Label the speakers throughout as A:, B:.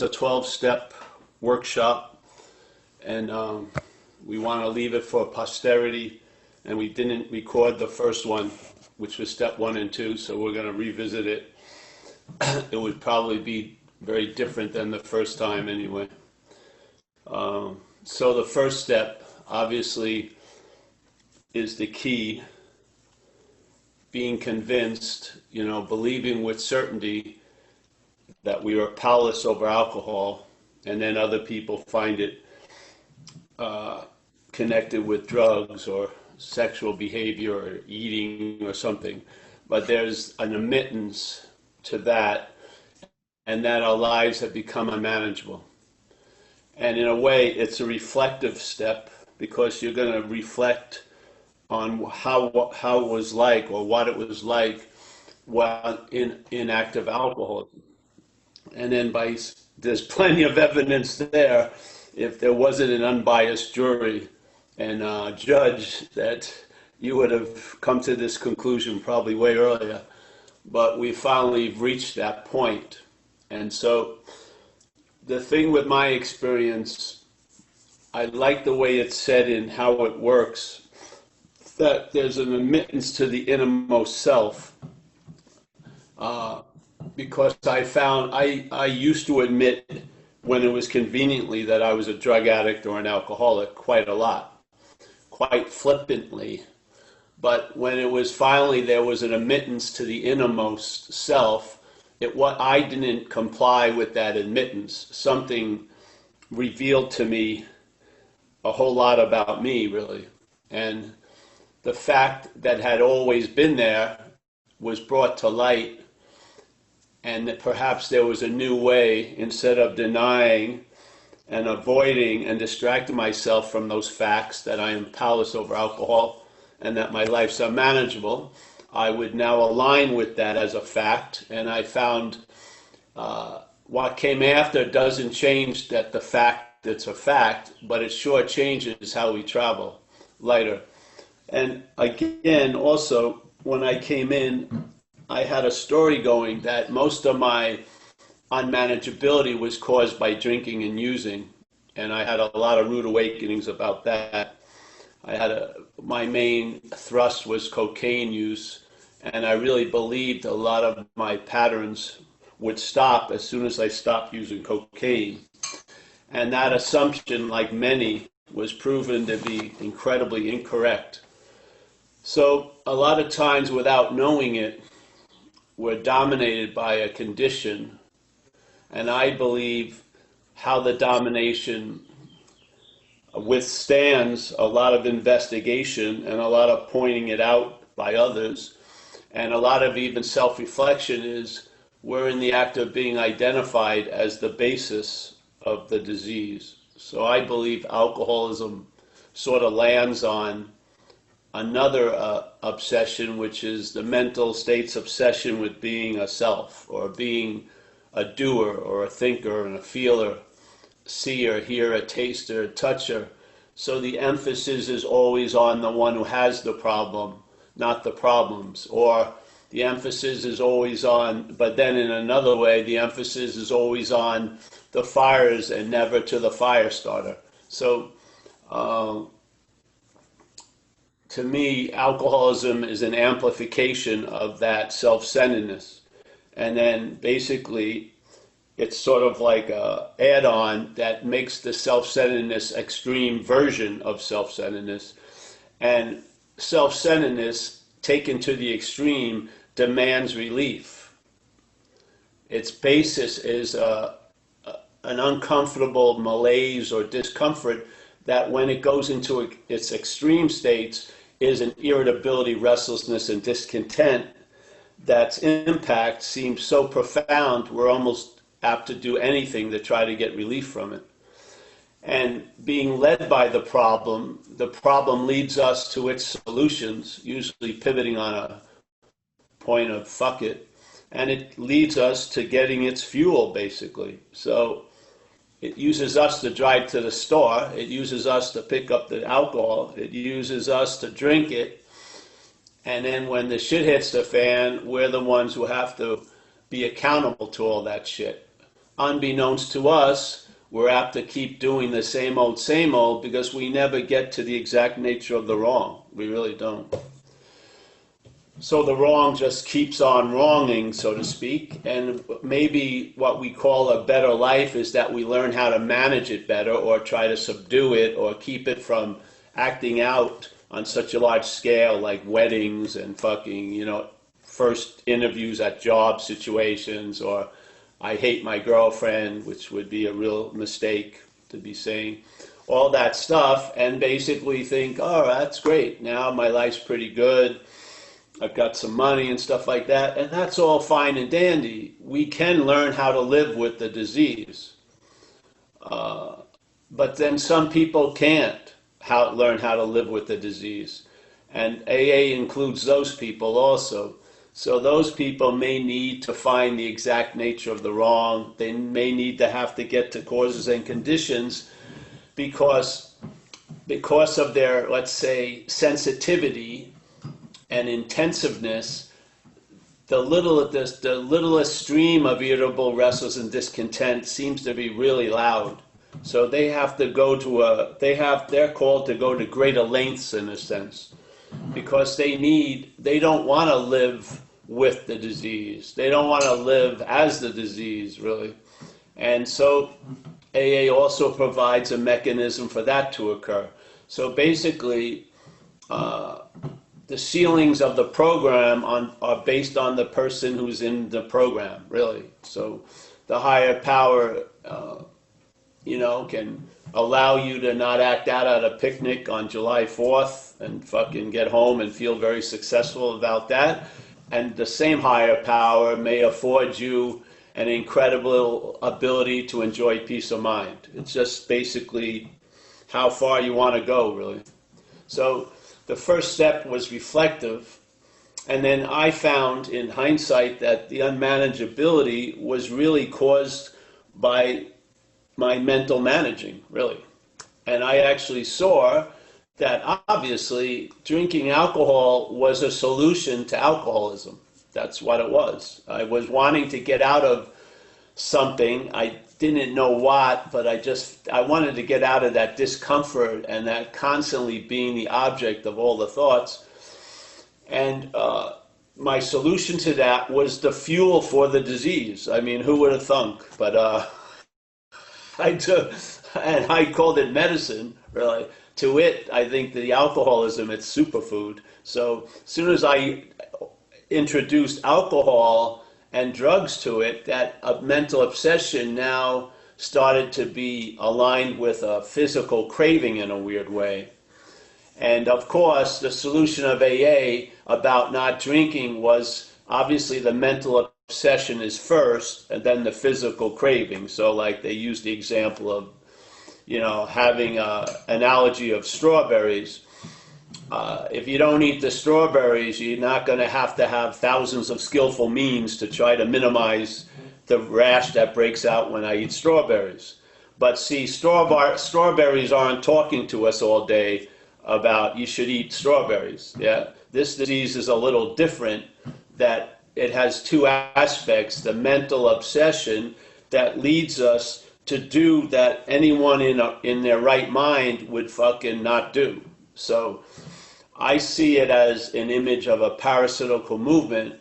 A: a 12-step workshop, and we want to leave it for posterity, and we didn't record the first one, which was step 1 and 2, so we're going to revisit it. It would probably be very different than the first time anyway. So the first step, obviously, is the key. Being convinced, believing with certainty that we are powerless over alcohol, and then other people find it connected with drugs or sexual behavior or eating or something. But there's an admittance to that, and that our lives have become unmanageable. And in a way, it's a reflective step, because you're going to reflect on how it was like, or what it was like while in active alcoholism. And then there's plenty of evidence there, if there wasn't an unbiased jury and judge, that you would have come to this conclusion probably way earlier. But we finally reached that point. And so the thing with my experience, I like the way it's said in How It Works, that there's an admittance to the innermost self, because I found I used to admit, when it was conveniently, that I was a drug addict or an alcoholic quite a lot, quite flippantly. But when it was finally there was an admittance to the innermost self, I didn't comply with that admittance. Something revealed to me a whole lot about me, really. And the fact that had always been there was brought to light, and that perhaps there was a new way, instead of denying and avoiding and distracting myself from those facts that I am powerless over alcohol and that my life's unmanageable. I would now align with that as a fact, and I found what came after doesn't change that the fact it's a fact, but it sure changes how we travel later. And again, also, when I came in, I had a story going that most of my unmanageability was caused by drinking and using, and I had a lot of rude awakenings about that. My main thrust was cocaine use, and I really believed a lot of my patterns would stop as soon as I stopped using cocaine. And that assumption, like many, was proven to be incredibly incorrect. So a lot of times, without knowing it, we're dominated by a condition, and I believe how the domination withstands a lot of investigation and a lot of pointing it out by others, and a lot of even self-reflection is we're in the act of being identified as the basis of the disease. So I believe alcoholism sort of lands on another obsession, which is the mental state's obsession with being a self, or being a doer or a thinker and a feeler, seer, hearer, taster, toucher. So the emphasis is always on the one who has the problem, not the problems. Or the emphasis is always on, but then in another way, the emphasis is always on the fires and never to the fire starter. So to me, alcoholism is an amplification of that self-centeredness. And then basically, it's sort of like an add-on that makes the self-centeredness extreme version of self-centeredness. And self-centeredness, taken to the extreme, demands relief. Its basis is an uncomfortable malaise or discomfort that, when it goes into its extreme states, is an irritability, restlessness, and discontent that's impact seems so profound we're almost apt to do anything to try to get relief from it. And being led by the problem leads us to its solutions, usually pivoting on a point of fuck it, and it leads us to getting its fuel, basically. So it uses us to drive to the store. It uses us to pick up the alcohol. It uses us to drink it. And then when the shit hits the fan, we're the ones who have to be accountable to all that shit. unbeknownst to us, we're apt to keep doing the same old, because we never get to the exact nature of the wrong. We really don't. So the wrong just keeps on wronging, so to speak, and maybe what we call a better life is that we learn how to manage it better, or try to subdue it, or keep it from acting out on such a large scale, like weddings and fucking, first interviews at job situations, or I hate my girlfriend, which would be a real mistake to be saying. All that stuff, and basically think, oh, that's great, now my life's pretty good, I've got some money and stuff like that, and that's all fine and dandy. We can learn how to live with the disease. But then some people can't learn how to live with the disease. And AA includes those people also. So those people may need to find the exact nature of the wrong. They may need to have to get to causes and conditions because of their, let's say, sensitivity and intensiveness. The littlest stream of irritable, restless, and discontent seems to be really loud. So they have to they're called to go to greater lengths, in a sense, because they don't want to live with the disease. They don't want to live as the disease, really. And so AA also provides a mechanism for that to occur. So basically, the ceilings of the program are based on the person who's in the program, really. So the higher power, can allow you to not act out at a picnic on July 4th and fucking get home and feel very successful about that. And the same higher power may afford you an incredible ability to enjoy peace of mind. It's just basically how far you want to go, really. So the first step was reflective, and then I found in hindsight that the unmanageability was really caused by my mental managing, really. And I actually saw that obviously drinking alcohol was a solution to alcoholism. That's what it was. I was wanting to get out of something. I didn't know what, but I wanted to get out of that discomfort and that constantly being the object of all the thoughts. And my solution to that was the fuel for the disease. I mean, who would have thunk? But I called it medicine, really. To it, I think the alcoholism, it's superfood. So as soon as I introduced alcohol and drugs to it, that mental obsession now started to be aligned with a physical craving in a weird way. And of course, the solution of AA about not drinking was obviously the mental obsession is first, and then the physical craving. So like they used the example of, having an analogy of strawberries. If you don't eat the strawberries, you're not going to have thousands of skillful means to try to minimize the rash that breaks out when I eat strawberries. But see, strawberries aren't talking to us all day about you should eat strawberries. Yeah, this disease is a little different, that it has two aspects: the mental obsession that leads us to do that anyone in their right mind would fucking not do. So I see it as an image of a parasitical movement.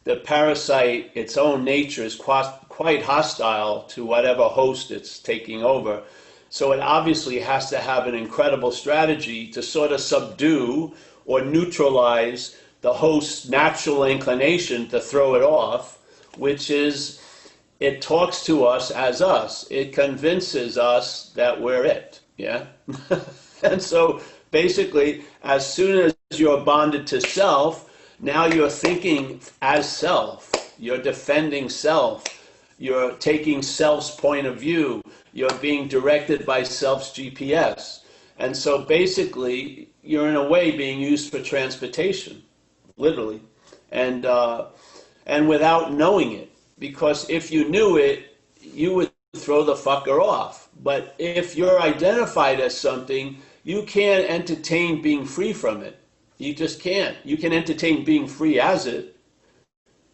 A: The parasite, its own nature, is quite hostile to whatever host it's taking over. So it obviously has to have an incredible strategy to sort of subdue or neutralize the host's natural inclination to throw it off, which is it talks to us as us. It convinces us that we're it. Yeah? And so basically, as soon as you're bonded to self, now you're thinking as self. You're defending self. You're taking self's point of view. You're being directed by self's GPS. And so basically, you're in a way being used for transportation, literally, and without knowing it. Because if you knew it, you would throw the fucker off. But if you're identified as something, you can't entertain being free from it. You just can't. You can entertain being free as it,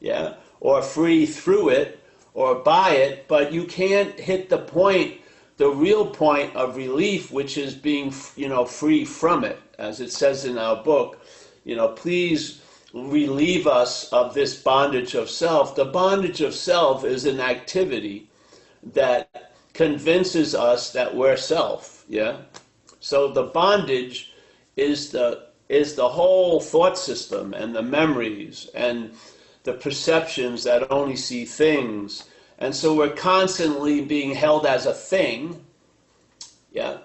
A: yeah, or free through it, or buy it, but you can't hit the point, the real point of relief, which is being, free from it. As it says in our book, please relieve us of this bondage of self. The bondage of self is an activity that convinces us that we're self, yeah? So the bondage is the whole thought system and the memories and the perceptions that only see things. And so we're constantly being held as a thing, yeah?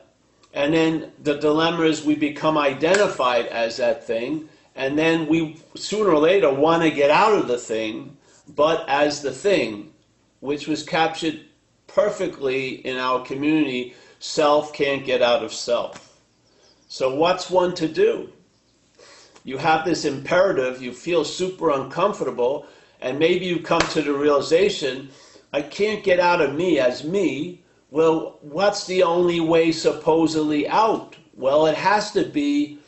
A: And then the dilemma is we become identified as that thing, and then we sooner or later want to get out of the thing, but as the thing, which was captured perfectly in our community, self can't get out of self. So what's one to do? You have this imperative, you feel super uncomfortable, and maybe you come to the realization, I can't get out of me as me. Well, what's the only way supposedly out? Well, it has to be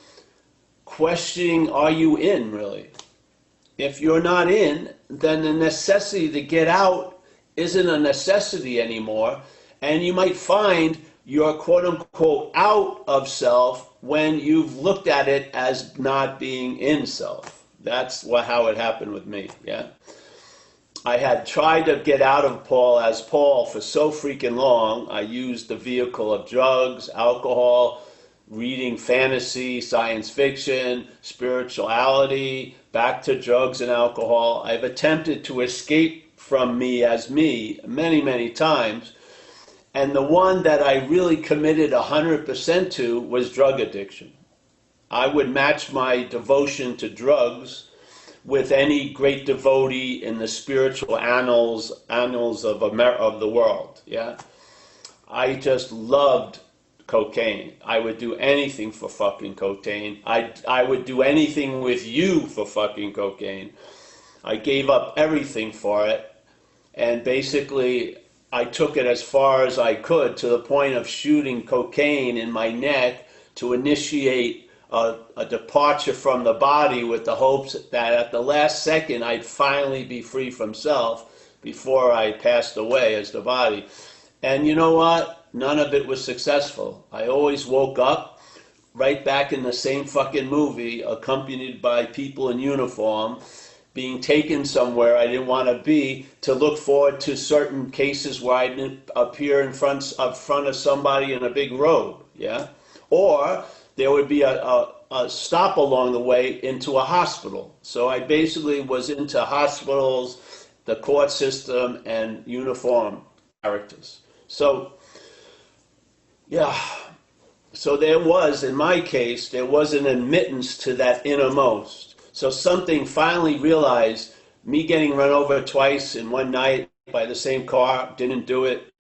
A: questioning, are you in, really? If you're not in, then the necessity to get out isn't a necessity anymore, and you might find you're quote-unquote out of self when you've looked at it as not being in self. That's how it happened with me, yeah? I had tried to get out of Paul as Paul for so freaking long. I used the vehicle of drugs, alcohol, reading fantasy, science fiction, spirituality, back to drugs and alcohol. I've attempted to escape from me as me many, many times. And the one that I really committed 100% to was drug addiction. I would match my devotion to drugs with any great devotee in the spiritual annals of the world. Yeah, I just loved cocaine. I would do anything for fucking cocaine. I would do anything with you for fucking cocaine. I gave up everything for it, and basically I took it as far as I could, to the point of shooting cocaine in my neck to initiate a departure from the body, with the hopes that at the last second I'd finally be free from self before I passed away as the body. And you know what? None of it was successful. I always woke up right back in the same fucking movie, accompanied by people in uniform, being taken somewhere I didn't want to be, to look forward to certain cases where I didn't appear in front of somebody in a big road, yeah? Or there would be a stop along the way into a hospital. So I basically was into hospitals, the court system, and uniform characters. So, yeah. So there was, in my case, there was an admittance to that innermost. So something finally realized, me getting run over twice in one night by the same car, didn't do it.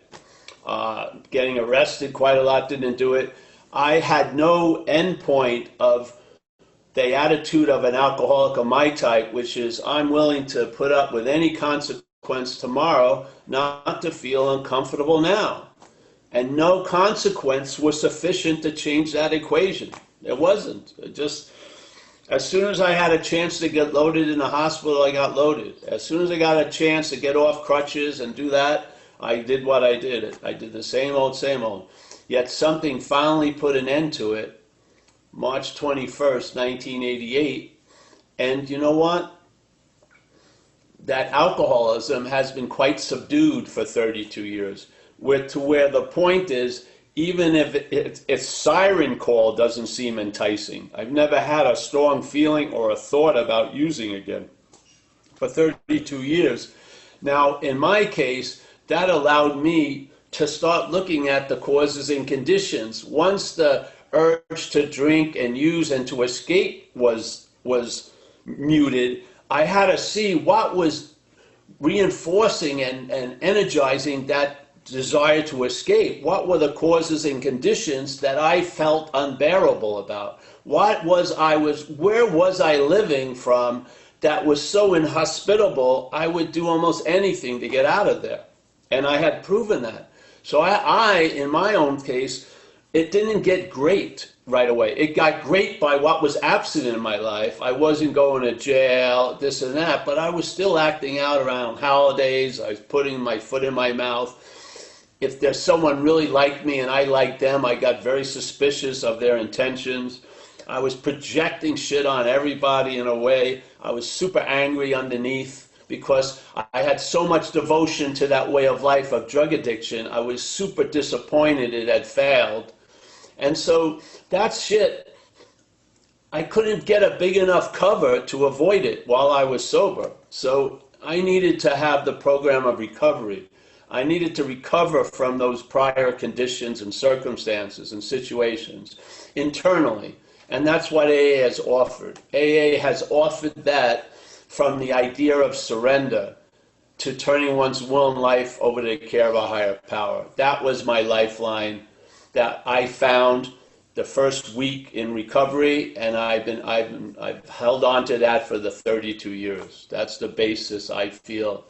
A: Getting arrested quite a lot, didn't do it. I had no endpoint of the attitude of an alcoholic of my type, which is I'm willing to put up with any consequence tomorrow not to feel uncomfortable now. And no consequence was sufficient to change that equation. It wasn't. It just, as soon as I had a chance to get loaded in the hospital, I got loaded. As soon as I got a chance to get off crutches and do that, I did what I did. I did the same old, same old. Yet something finally put an end to it, March 21st, 1988. And you know what? That alcoholism has been quite subdued for 32 years, where the point is, even if its siren call doesn't seem enticing. I've never had a strong feeling or a thought about using again for 32 years. Now, in my case, that allowed me to start looking at the causes and conditions. Once the urge to drink and use and to escape was muted, I had to see what was reinforcing and energizing that desire to escape. What were the causes and conditions that I felt unbearable about? Where was I living from that was so inhospitable I would do almost anything to get out of there? And I had proven that. So I in my own case, it didn't get great right away. It got great by what was absent in my life. I wasn't going to jail, this and that, but I was still acting out around holidays. I was putting my foot in my mouth. If there's someone really liked me and I liked them, I got very suspicious of their intentions. I was projecting shit on everybody in a way. I was super angry underneath because I had so much devotion to that way of life of drug addiction. I was super disappointed it had failed. And so that shit, I couldn't get a big enough cover to avoid it while I was sober. So I needed to have the program of recovery. I needed to recover from those prior conditions and circumstances and situations internally. And that's what AA has offered. AA has offered that from the idea of surrender to turning one's will and life over to the care of a higher power. That was my lifeline that I found the first week in recovery, and I've held on to that for the 32 years. That's the basis, I feel,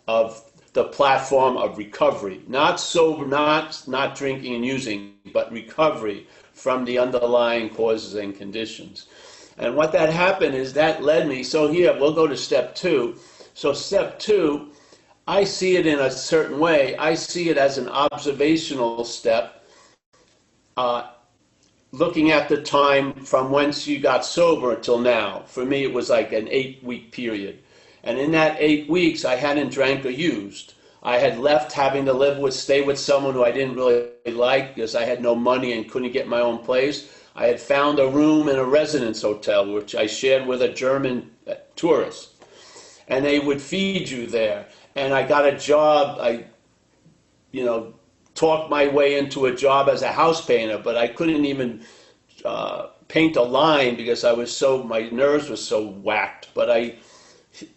A: of the platform of recovery. Not sober, not drinking and using, but recovery from the underlying causes and conditions. And what that happened is that led me, so here, we'll go to step 2. So step 2, I see it in a certain way. I see it as an observational step, looking at the time from whence you got sober until now. For me, it was like an 8-week period. And in that 8 weeks, I hadn't drank or used. I had left having to stay with someone who I didn't really like because I had no money and couldn't get my own place. I had found a room in a residence hotel, which I shared with a German tourist. And they would feed you there. And I got a job. I, talked my way into a job as a house painter, but I couldn't even paint a line because my nerves were so whacked. But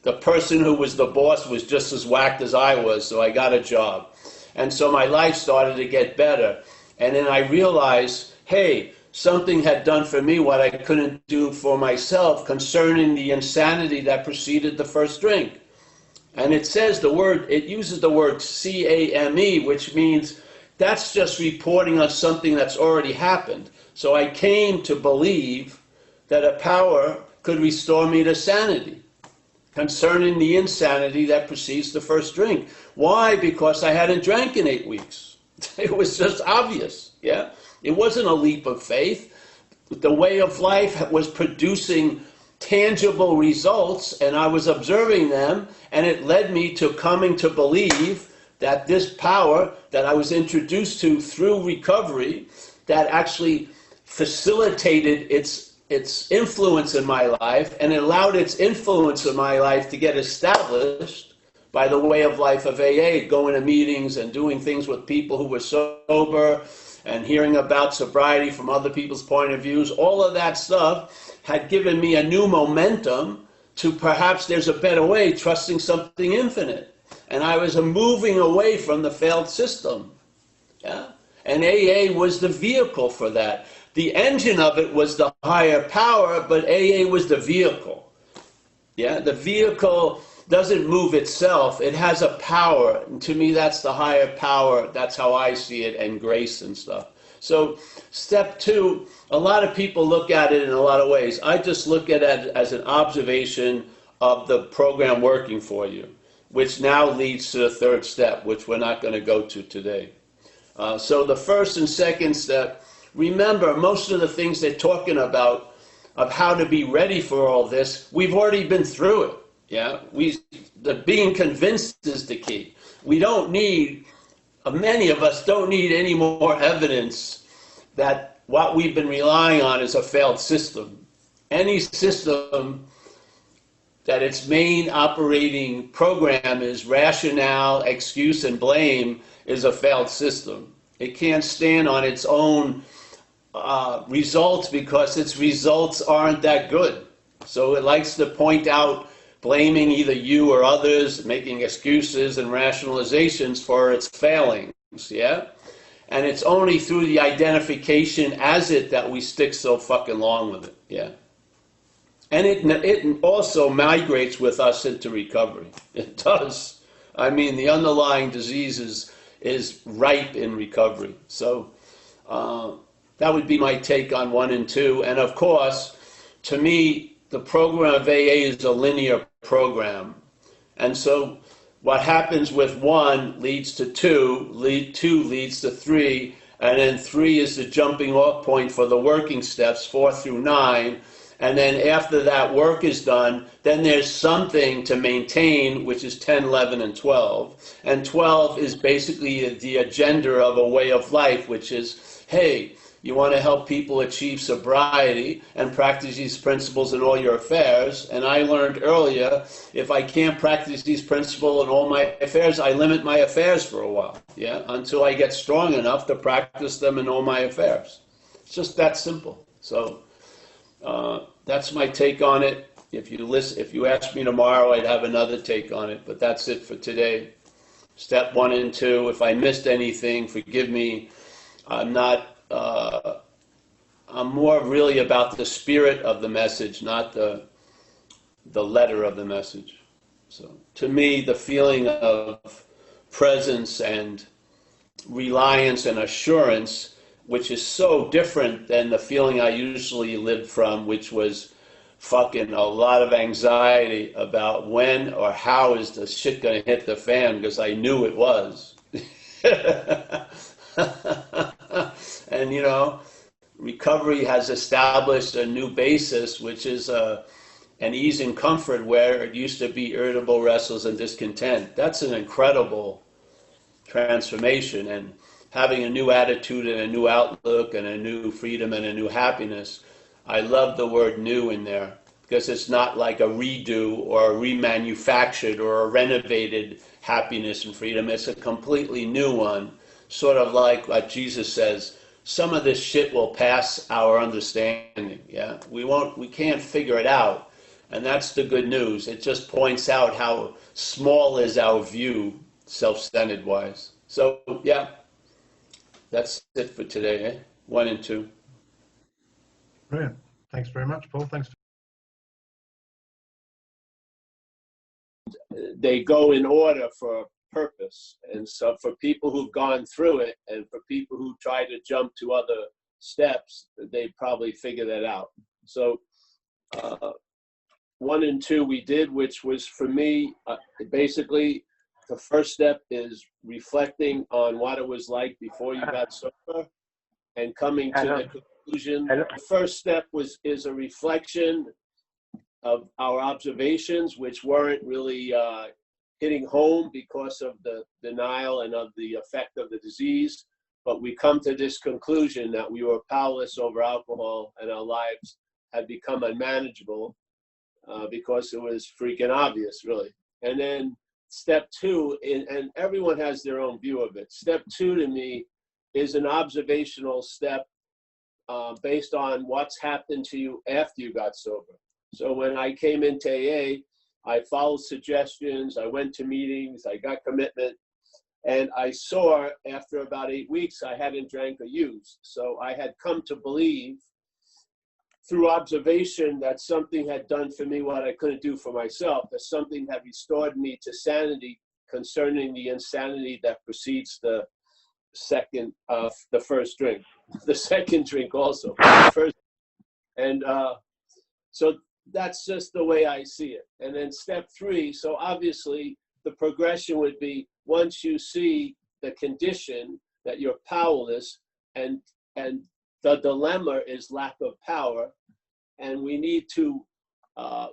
A: the person who was the boss was just as whacked as I was, so I got a job. And so my life started to get better. And then I realized, hey, something had done for me what I couldn't do for myself concerning the insanity that preceded the first drink. And it uses the word CAME, which means that's just reporting on something that's already happened. So I came to believe that a power could restore me to sanity concerning the insanity that precedes the first drink. Why? Because I hadn't drank in 8 weeks. It was just obvious, yeah? It wasn't a leap of faith. The way of life was producing tangible results, and I was observing them, and it led me to coming to believe that this power that I was introduced to through recovery, that actually facilitated its influence in my life, and it allowed its influence in my life to get established by the way of life of AA, going to meetings and doing things with people who were sober, and hearing about sobriety from other people's point of views. All of that stuff had given me a new momentum to perhaps there's a better way, trusting something infinite. And I was moving away from the failed system. Yeah? And AA was the vehicle for that. The engine of it was the higher power, but AA was the vehicle. Yeah? The vehicle doesn't move itself. It has a power. And to me, that's the higher power. That's how I see it, and grace and stuff. So step 2, a lot of people look at it in a lot of ways. I just look at it as an observation of the program working for you, which now leads to the 3rd step, which we're not going to go to today. So the first and second step, remember, most of the things they're talking about of how to be ready for all this, we've already been through it. Yeah, being convinced is the key. We don't need, many of us don't need any more evidence that what we've been relying on is a failed system. Any system that its main operating program is rationale, excuse, and blame is a failed system. It can't stand on its own results because its results aren't that good. So it likes to point out blaming either you or others, making excuses and rationalizations for its failings, yeah? And it's only through the identification as it that we stick so fucking long with it, yeah? And it also migrates with us into recovery. It does. I mean, the underlying disease is ripe in recovery. So Uh, that would be my take on 1 and 2. And of course, to me, the program of AA is a linear program. And so what happens with 1 leads to 2, 2 leads to 3, and then 3 is the jumping off point for the working steps, 4 through 9. And then after that work is done, then there's something to maintain, which is 10, 11, and 12. And 12 is basically the agenda of a way of life, which is, hey, you want to help people achieve sobriety and practice these principles in all your affairs. And I learned earlier, if I can't practice these principles in all my affairs, I limit my affairs for a while, yeah, until I get strong enough to practice them in all my affairs. It's just that simple. So that's my take on it. If you ask me tomorrow, I'd have another take on it. But that's it for today. Step 1 and 2. If I missed anything, forgive me. I'm not. I'm more really about the spirit of the message, not the letter of the message. So to me, the feeling of presence and reliance and assurance, which is so different than the feeling I usually lived from, which was fucking a lot of anxiety about when or how is the shit going to hit the fan, because I knew it was. And, you know, recovery has established a new basis, which is an ease and comfort where it used to be irritable, restless, and discontent. That's an incredible transformation, and having a new attitude and a new outlook and a new freedom and a new happiness. I love the word new in there, because it's not like a redo or a remanufactured or a renovated happiness and freedom. It's a completely new one, sort of like what Jesus says, some of this shit will pass our understanding. Yeah, we can't figure it out, and that's the good news. It just points out how small is our view, self-centered wise. So yeah, that's it for today. 1 and 2.
B: Brilliant. Thanks very much, Paul. Thanks.
A: They go in order for purpose. And so for people who've gone through it and for people who try to jump to other steps, they probably figure that out. So 1 and 2 we did, which was for me, basically the first step is reflecting on what it was like before you got sober and coming to the conclusion. The first step is a reflection of our observations, which weren't really hitting home because of the denial and of the effect of the disease. But we come to this conclusion that we were powerless over alcohol and our lives had become unmanageable because it was freaking obvious, really. And then step 2, and everyone has their own view of it. Step 2 to me is an observational step based on what's happened to you after you got sober. So when I came into AA, I followed suggestions, I went to meetings, I got commitment, and I saw after about 8 weeks I hadn't drank or used. So I had come to believe through observation that something had done for me what I couldn't do for myself, that something had restored me to sanity concerning the insanity that precedes the first drink. The second drink also. First, and so that's just the way I see it. And then step 3, so obviously the progression would be once you see the condition that you're powerless and the dilemma is lack of power, and we need to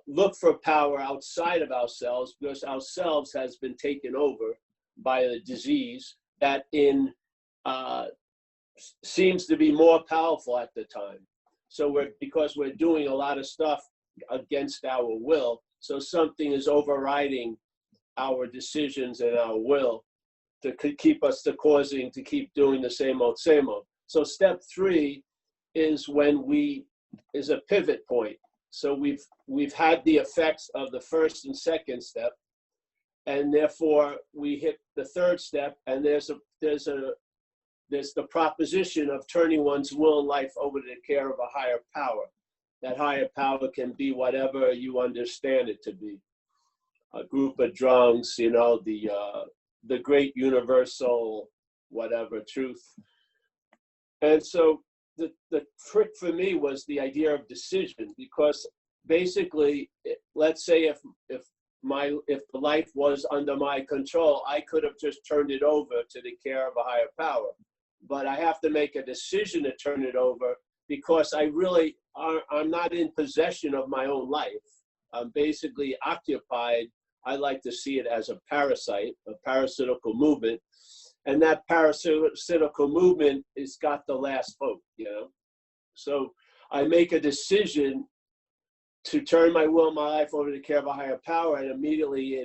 A: look for power outside of ourselves because ourselves has been taken over by a disease that seems to be more powerful at the time. So because we're doing a lot of stuff against our will, so something is overriding our decisions and our will to keep us to keep doing the same old. So step 3 is is a pivot point. So we've had the effects of the first and second step, and therefore we hit the third step, and there's the proposition of turning one's will and life over to the care of a higher power. That higher power can be whatever you understand it to be. A group of drunks, you know, the great universal whatever truth. And so the trick for me was the idea of decision, because basically, let's say if the life was under my control, I could have just turned it over to the care of a higher power. But I have to make a decision to turn it over, because I'm not in possession of my own life. I'm basically occupied. I like to see it as a parasite, a parasitical movement. And that parasitical movement has got the last vote, you know? So I make a decision to turn my will and my life over to the care of a higher power, and immediately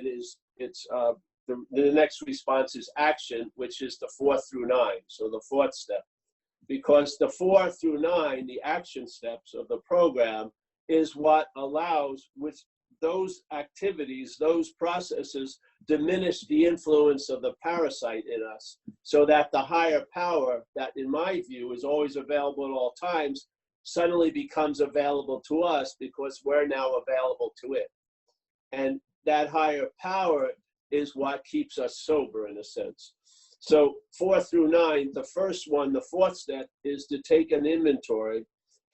A: the next response is action, which is the 4 through 9, so the 4th step. Because the 4 through 9, the action steps of the program, is what allows, with those activities, those processes, diminish the influence of the parasite in us, so that the higher power, that in my view is always available at all times, suddenly becomes available to us, because we're now available to it. And that higher power is what keeps us sober, in a sense. So 4 through 9, the first one, the 4th step, is to take an inventory,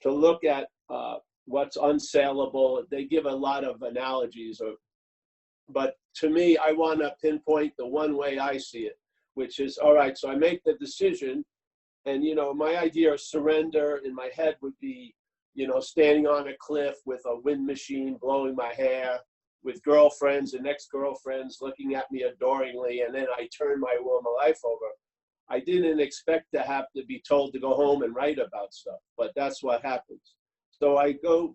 A: to look at what's unsaleable. They give a lot of analogies, but to me, I want to pinpoint the one way I see it, which is, all right, so I make the decision, and, you know, my idea of surrender in my head would be, you know, standing on a cliff with a wind machine blowing my hair, with girlfriends and ex-girlfriends looking at me adoringly, and then I turn my will and my life over. I didn't expect to have to be told to go home and write about stuff, but that's what happens. So I do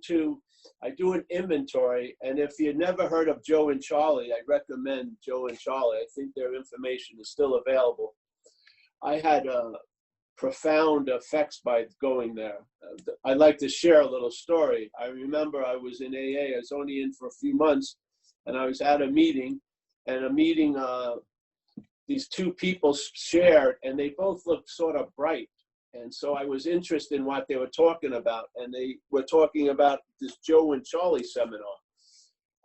A: an inventory, and if you've never heard of Joe and Charlie, I recommend Joe and Charlie. I think their information is still available. I had profound effects by going there. I'd like to share a little story. I remember I was in AA. I was only in for a few months, and I was at a meeting, these two people shared, and they both looked sort of bright. And so I was interested in what they were talking about, and they were talking about this Joe and Charlie seminar.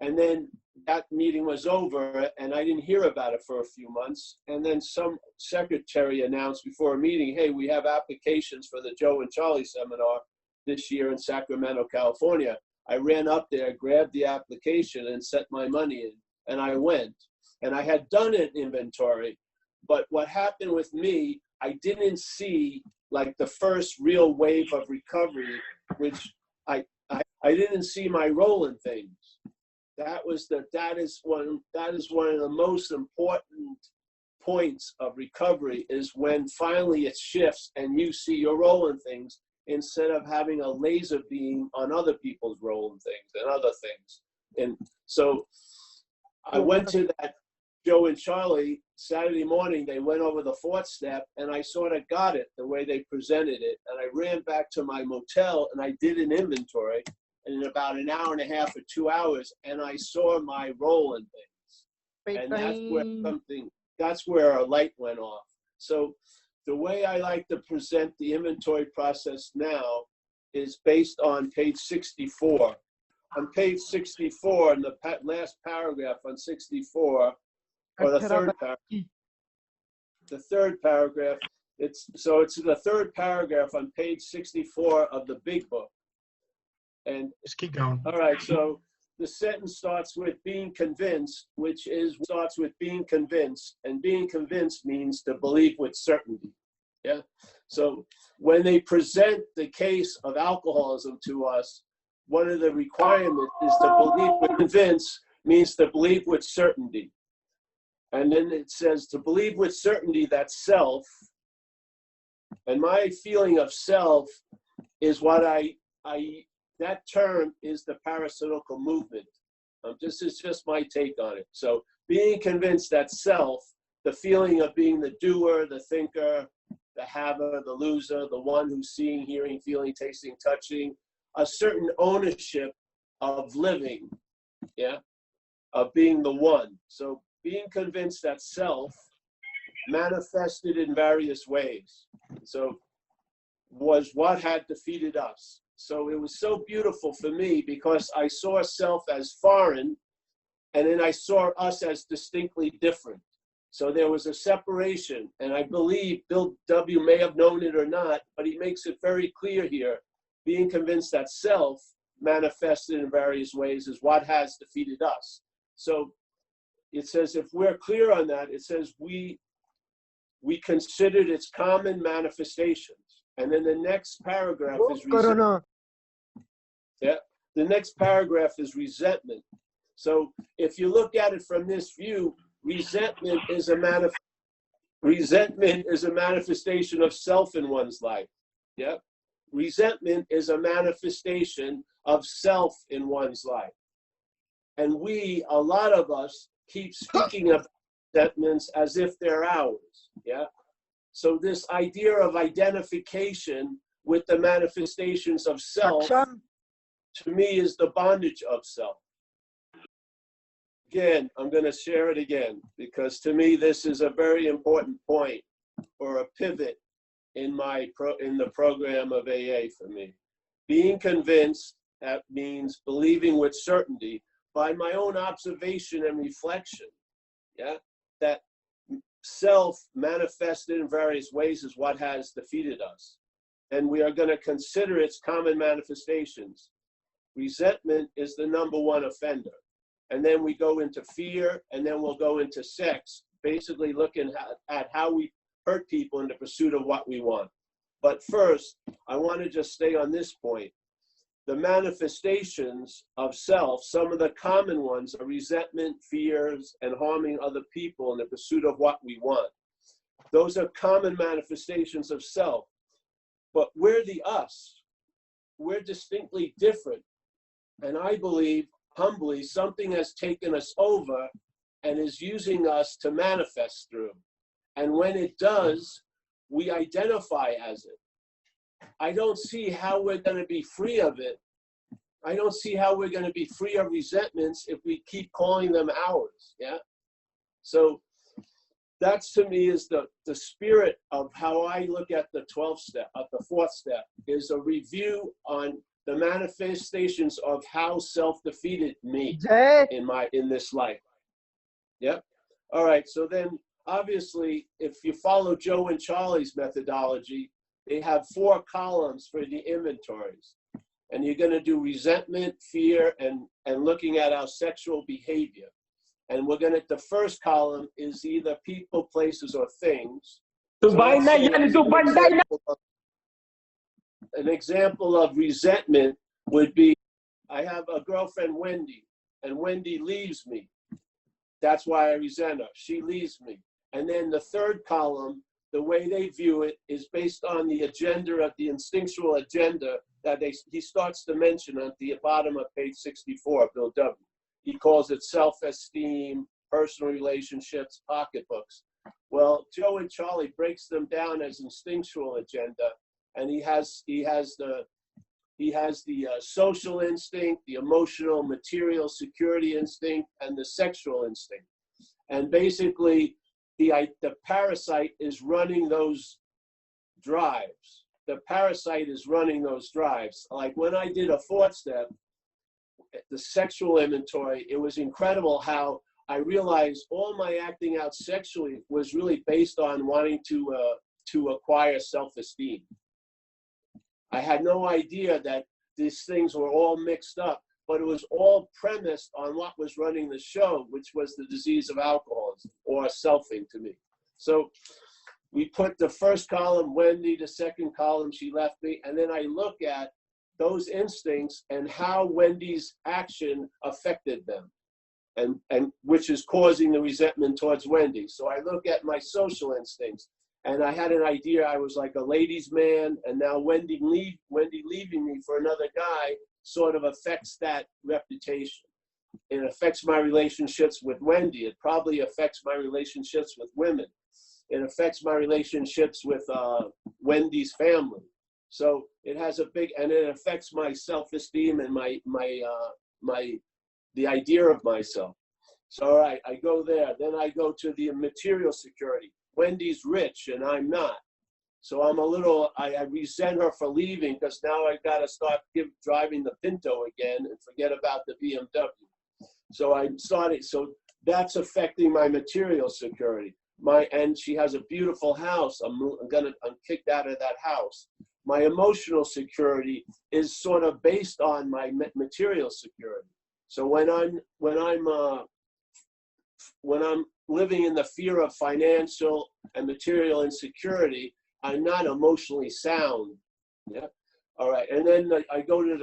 A: And then that meeting was over, and I didn't hear about it for a few months. And then some secretary announced before a meeting, hey, we have applications for the Joe and Charlie seminar this year in Sacramento, California. I ran up there, grabbed the application, and set my money in, and I went. And I had done an inventory, but what happened with me, I didn't see like the first real wave of recovery, which I didn't see my role in things. That is one of the most important points of recovery, is when finally it shifts and you see your role in things, instead of having a laser beam on other people's role in things and other things. And so I went to that Joe and Charlie Saturday morning. They went over the 4th step, and I sort of got it the way they presented it. And I ran back to my motel, and I did an inventory, and in about an hour and a half or 2 hours, and I saw my role in things. And that's where a light went off. So the way I like to present the inventory process now is based on page 64. On page 64, in the last paragraph on 64, or the third paragraph, it's the third paragraph on page 64 of the big book. And
B: just keep going.
A: All right, so the sentence starts with being convinced, starts with being convinced, and being convinced means to believe with certainty. Yeah. So when they present the case of alcoholism to us, one of the requirements is to believe with convinced, means to believe with certainty. And then it says to believe with certainty that self, and my feeling of self is what that term is the parasitical movement. This is just my take on it. So being convinced that self, the feeling of being the doer, the thinker, the haver, the loser, the one who's seeing, hearing, feeling, tasting, touching, a certain ownership of living, yeah, of being the one. So being convinced that self manifested in various ways. So was what had defeated us. So it was so beautiful for me, because I saw self as foreign, and then I saw us as distinctly different. So there was a separation, and I believe Bill W. may have known it or not, but he makes it very clear here, being convinced that self manifested in various ways is what has defeated us. So it says, if we're clear on that, it says we considered its common manifestations. And then the next paragraph is resentment. Yeah, the next paragraph is resentment. So if you look at it from this view, resentment is a manifestation of self in one's life. Yeah, resentment is a manifestation of self in one's life. And a lot of us, keep speaking of resentments as if they're ours. Yeah. So this idea of identification with the manifestations of self, to me, is the bondage of self. Again, I'm going to share it again, because to me, this is a very important point, or a pivot in the program of AA for me. Being convinced, that means believing with certainty by my own observation and reflection, yeah, that self manifested in various ways is what has defeated us. And we are going to consider its common manifestations. Resentment is the number one offender. And then we go into fear, and then we'll go into sex, basically looking at how we hurt people in the pursuit of what we want. But first, I want to just stay on this point. The manifestations of self, some of the common ones are resentment, fears, and harming other people in the pursuit of what we want. Those are common manifestations of self. But we're the us. We're distinctly different. And I believe, humbly, something has taken us over and is using us to manifest through. And when it does, we identify as it. I don't see how we're going to be free of it. I don't see how we're going to be free of resentments if we keep calling them ours. Yeah. So that's, to me, is the spirit of how I look at the 12th step, of the 4th step, is a review on the manifestations of how self defeated me in this life. Yep. All right. So then, obviously, if you follow Joe and Charlie's methodology, they have 4 columns for the inventories. And you're going to do resentment, fear, and looking at our sexual behavior. And we're going to, the first column is either people, places, or things. So an example of resentment would be, I have a girlfriend, Wendy, and Wendy leaves me. That's why I resent her. She leaves me. And then the third column, the way they view it, is based on the agenda, of the instinctual agenda that he starts to mention at the bottom of page 64, Bill W. He calls it self-esteem, personal relationships, pocketbooks. Well, Joe and Charlie breaks them down as instinctual agenda, and he has the social instinct, the emotional, material security instinct, and the sexual instinct. And basically, the parasite is running those drives. The parasite is running those drives. Like when I did a 4th step, the sexual inventory, it was incredible how I realized all my acting out sexually was really based on wanting to acquire self-esteem. I had no idea that these things were all mixed up, but it was all premised on what was running the show, which was the disease of alcoholism, or selfing to me. So we put the first column, Wendy, the second column, she left me, and then I look at those instincts and how Wendy's action affected them, and which is causing the resentment towards Wendy. So I look at my social instincts, and I had an idea I was like a ladies' man, and now Wendy leaving me for another guy sort of affects that reputation. It affects my relationships with Wendy. It probably affects my relationships with women. It affects my relationships with Wendy's family. So it has a big, and it affects my self-esteem and the idea of myself. So all right, I go there. Then I go to the material security. Wendy's rich and I'm not. So I'm I resent her for leaving, because now I got to start driving the Pinto again and forget about the BMW. So so that's affecting my material security. And she has a beautiful house. I'm kicked out of that house. My emotional security is sort of based on my material security. So when I'm living in the fear of financial and material insecurity, I'm not emotionally sound. Yeah. All right. And then I go to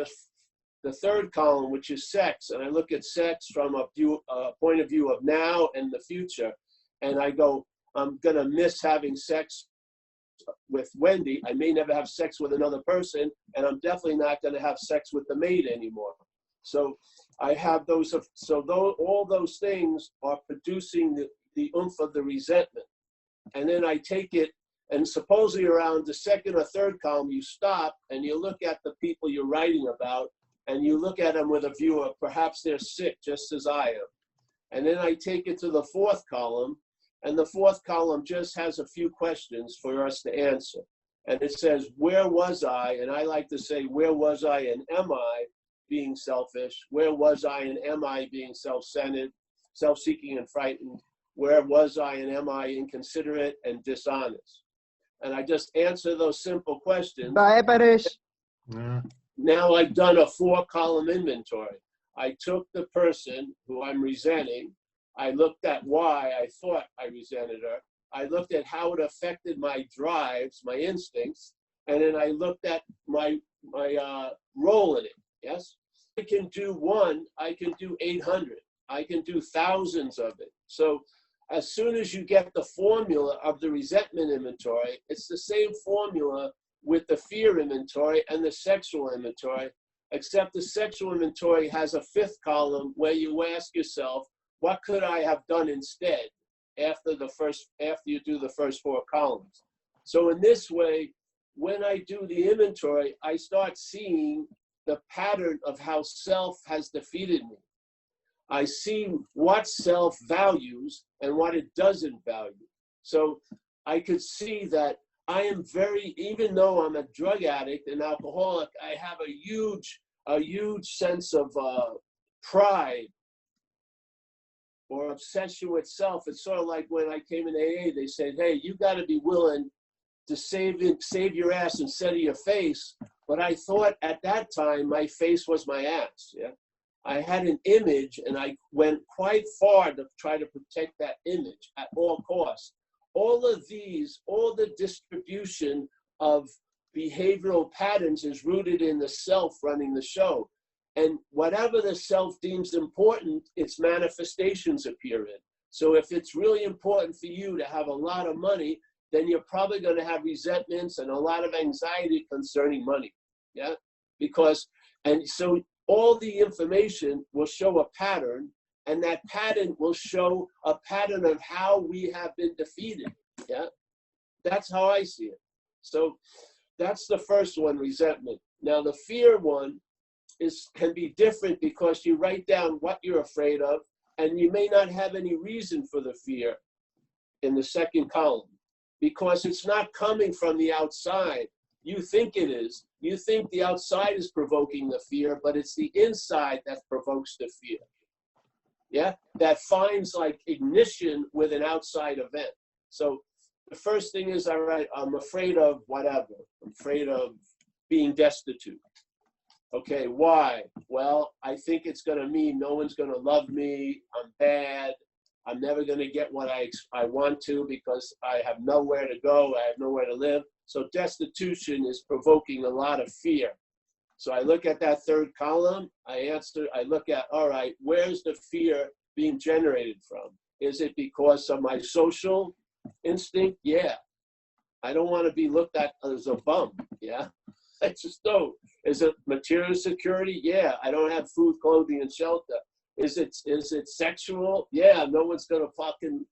A: the third column, which is sex, and I look at sex from a point of view of now and the future, and I go, I'm gonna miss having sex with Wendy. I may never have sex with another person, and I'm definitely not gonna have sex with the maid anymore. So I have those. All those things are producing the oomph of the resentment, and then I take it. And supposedly around the second or third column, you stop and you look at the people you're writing about, and you look at them with a view of perhaps they're sick just as I am. And then I take it to the fourth column, and the fourth column just has a few questions for us to answer. And it says, where was I? And I like to say, where was I and am I being selfish? Where was I and am I being self-centered, self-seeking and frightened? Where was I and am I inconsiderate and dishonest? And I just answer those simple questions.
C: Bye, Paresh.
B: Yeah.
A: Now I've done a 4-column inventory. I took the person who I'm resenting. I looked at why I thought I resented her. I looked at how it affected my drives, my instincts, and then I looked at my role in it. Yes, I can do one. I can do 800. I can do thousands of it. So as soon as you get the formula of the resentment inventory, it's the same formula with the fear inventory and the sexual inventory, except the sexual inventory has a 5th column where you ask yourself, what could I have done instead after you do the first 4 columns? So in this way, when I do the inventory, I start seeing the pattern of how self has defeated me. I see what self values and what it doesn't value. So I could see that I am even though I'm a drug addict and alcoholic, I have a huge sense of pride or obsession with self. It's sort of like when I came in AA, they said, hey, you got to be willing to save your ass instead of your face. But I thought at that time, my face was my ass. Yeah. I had an image, and I went quite far to try to protect that image at all costs. All of these, all the distribution of behavioral patterns is rooted in the self running the show. And whatever the self deems important, its manifestations appear in. So if it's really important for you to have a lot of money, then you're probably going to have resentments and a lot of anxiety concerning money. Yeah, and so all the information will show a pattern, and that pattern will show a pattern of how we have been defeated. Yeah, that's how I see it. So that's the first one, resentment. Now the fear one can be different because you write down what you're afraid of, and you may not have any reason for the fear in the second column because it's not coming from the outside. You think it is. You think the outside is provoking the fear, but it's the inside that provokes the fear. Yeah, that finds like ignition with an outside event. So the first thing is, all right, I'm afraid of whatever. I'm afraid of being destitute. Okay, why? Well, I think it's going to mean no one's going to love me. I'm bad. I'm never going to get what I want to because I have nowhere to go. I have nowhere to live. So destitution is provoking a lot of fear. So I look at that third column. I look at, all right, where's the fear being generated from? Is it because of my social instinct? Yeah. I don't want to be looked at as a bum. Yeah. I just don't. Is it material security? Yeah. I don't have food, clothing, and shelter. Is it sexual? Yeah, no one's gonna fucking,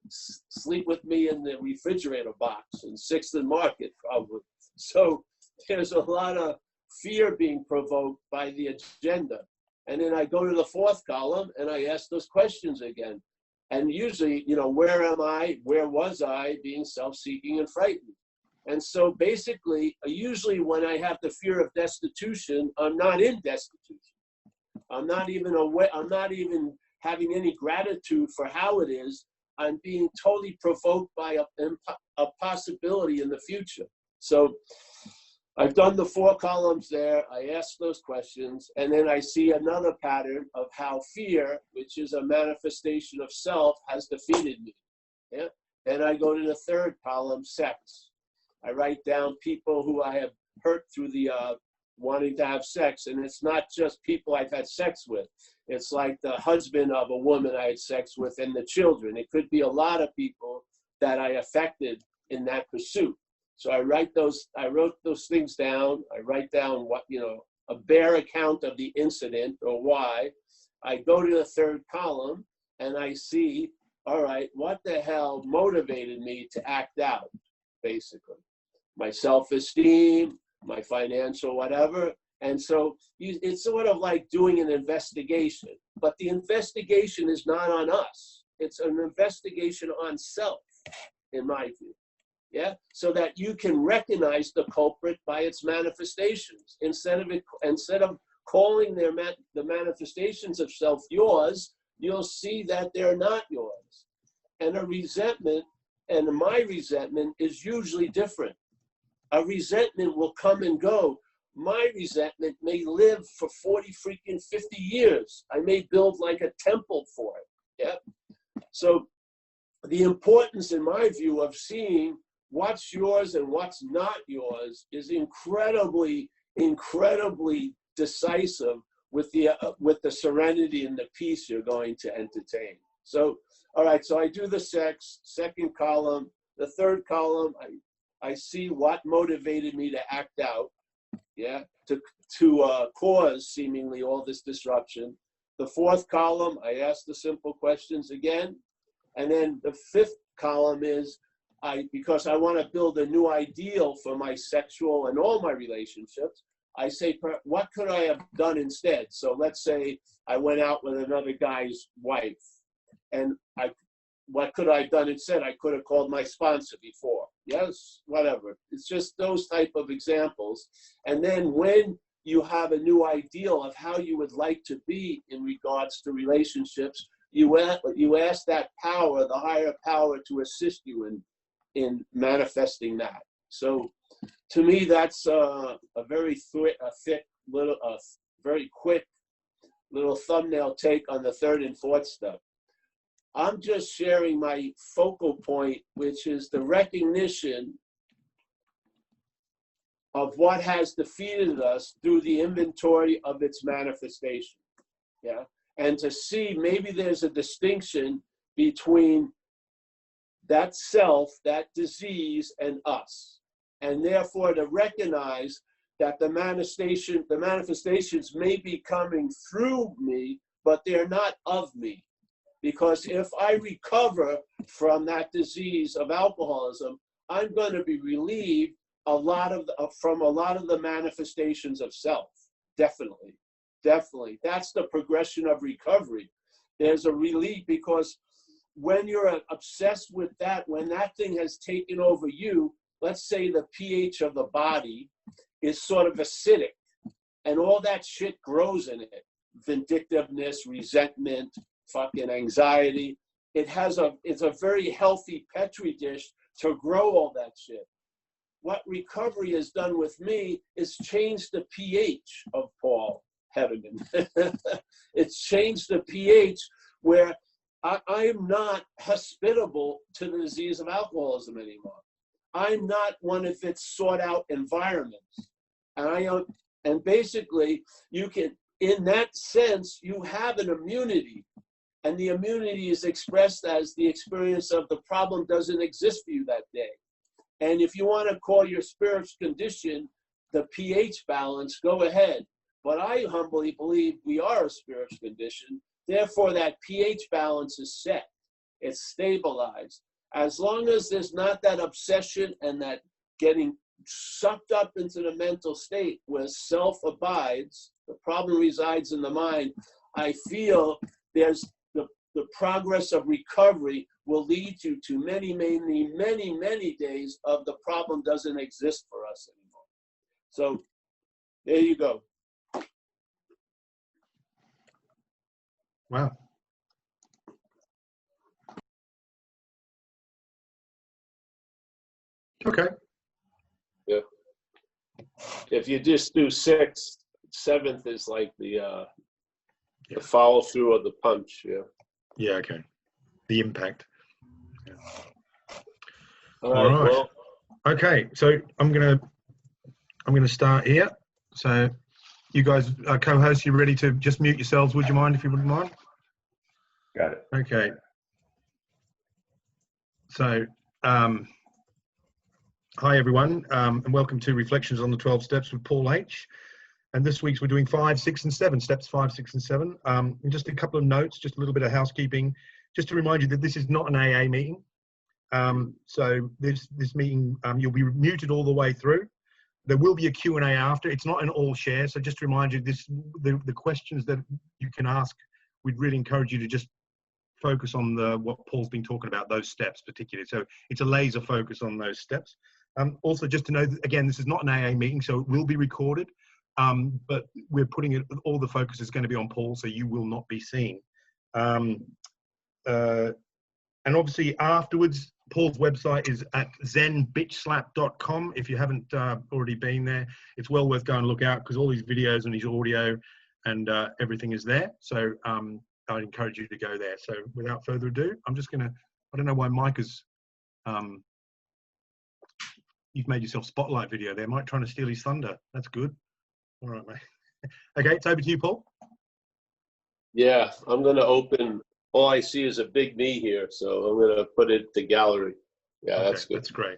A: sleep with me in the refrigerator box in 6th and Market, probably. So there's a lot of fear being provoked by the agenda. And then I go to the 4th column and I ask those questions again. And usually, where am I? Where was I being self-seeking and frightened? And so basically, usually when I have the fear of destitution, I'm not in destitution. I'm not even aware, I'm not even having any gratitude for how it is. I'm being totally provoked by a possibility in the future. So I've done the 4 columns there. I ask those questions, and then I see another pattern of how fear, which is a manifestation of self, has defeated me. Yeah. Then I go to the 3rd column, sex. I write down people who I have hurt through the wanting to have sex, and it's not just people I've had sex with. It's like the husband of a woman I had sex with and the children. It could be a lot of people that I affected in that pursuit. So I wrote those things down. I write down what, a bare account of the incident or why. I go to the 3rd column and I see, all right, what the hell motivated me to act out, basically? My self-esteem, my financial whatever. And so it's sort of like doing an investigation, but the investigation is not on us. It's an investigation on self, in my view. Yeah, so that you can recognize the culprit by its manifestations instead of calling the manifestations of self yours. You'll see that they're not yours. And a resentment, and my resentment is usually different. A resentment will come and go. My resentment may live for 40 freaking 50 years. I may build like a temple for it. Yeah. So the importance, in my view, of seeing what's yours and what's not yours is incredibly, incredibly decisive with the serenity and the peace you're going to entertain. So, all right, so I do the sex, 2nd column. The 3rd column, I see what motivated me to act out, yeah, to cause seemingly all this disruption. The 4th column, I ask the simple questions again. And then the 5th column is, because I want to build a new ideal for my sexual and all my relationships, I say, what could I have done instead? So let's say I went out with another guy's wife, and what could I have done instead? I could have called my sponsor before. Yes, whatever. It's just those type of examples. And then when you have a new ideal of how you would like to be in regards to relationships, you ask that power, the higher power, to assist you in manifesting that. So to me, that's a very thick little, very quick little thumbnail take on the 3rd and 4th step. I'm just sharing my focal point, which is the recognition of what has defeated us through the inventory of its manifestation. Yeah. And to see maybe there's a distinction between that self, that disease, and us. And therefore to recognize that the manifestations may be coming through me, but they're not of me. Because if I recover from that disease of alcoholism, I'm going to be relieved from a lot of the manifestations of self. Definitely. Definitely. That's the progression of recovery. There's a relief, because when you're obsessed with that, when that thing has taken over you, let's say the pH of the body is sort of acidic, and all that shit grows in it. Vindictiveness, resentment, fucking anxiety. It's a very healthy petri dish to grow all that shit. What recovery has done with me is change the pH of Paul Hedderman. It's changed the pH where I am not hospitable to the disease of alcoholism anymore. I'm not one of its sought out environments. And basically you can, in that sense, you have an immunity. And the immunity is expressed as the experience of the problem doesn't exist for you that day. And if you want to call your spiritual condition the pH balance, go ahead. But I humbly believe we are a spiritual condition. Therefore, that pH balance is set. It's stabilized. As long as there's not that obsession and that getting sucked up into the mental state where self abides, the problem resides in the mind, I feel there's the progress of recovery will lead you to many, many, many, many days of the problem doesn't exist for us anymore. So there you go.
B: Wow. Okay.
A: Yeah. If you just do 6th, 7th is like the follow through of the punch. Yeah.
B: Yeah. Okay. The impact. Yeah.
A: All
B: All
A: right.
B: right.
A: Well,
B: Okay. So I'm gonna start here. So you guys, co-hosts, you ready to just mute yourselves? Would you mind, if you wouldn't mind?
C: Got it.
B: Okay. So, hi everyone, and welcome to Reflections on the 12 Steps with Paul H. And this week's we're doing 5, 6, and 7, steps 5, 6, and 7. And just a couple of notes, just a little bit of housekeeping, just to remind you that this is not an AA meeting. So this meeting, you'll be muted all the way through. There will be a Q&A after. It's not an all share. So just to remind you, the questions that you can ask, we'd really encourage you to just focus on what Paul's been talking about, those steps particularly. So it's a laser focus on those steps. Also, just to know, again, this is not an AA meeting, so it will be recorded. But we're putting it, all the focus is going to be on Paul, so you will not be seen. And obviously afterwards, Paul's website is at zenbitchslap.com. If you haven't already been there, it's well worth going to look out, because all these videos and his audio and everything is there. So I'd encourage you to go there. So without further ado, I'm just going to, I don't know why Mike has, you've made yourself spotlight video there. Mike trying to steal his thunder. That's good. All right, mate. Okay, it's over to you, Paul.
A: yeah, I'm going to open. All I see is a big me here, so I'm going to put it to gallery. Yeah,
B: Okay,
A: that's good.
B: that's great.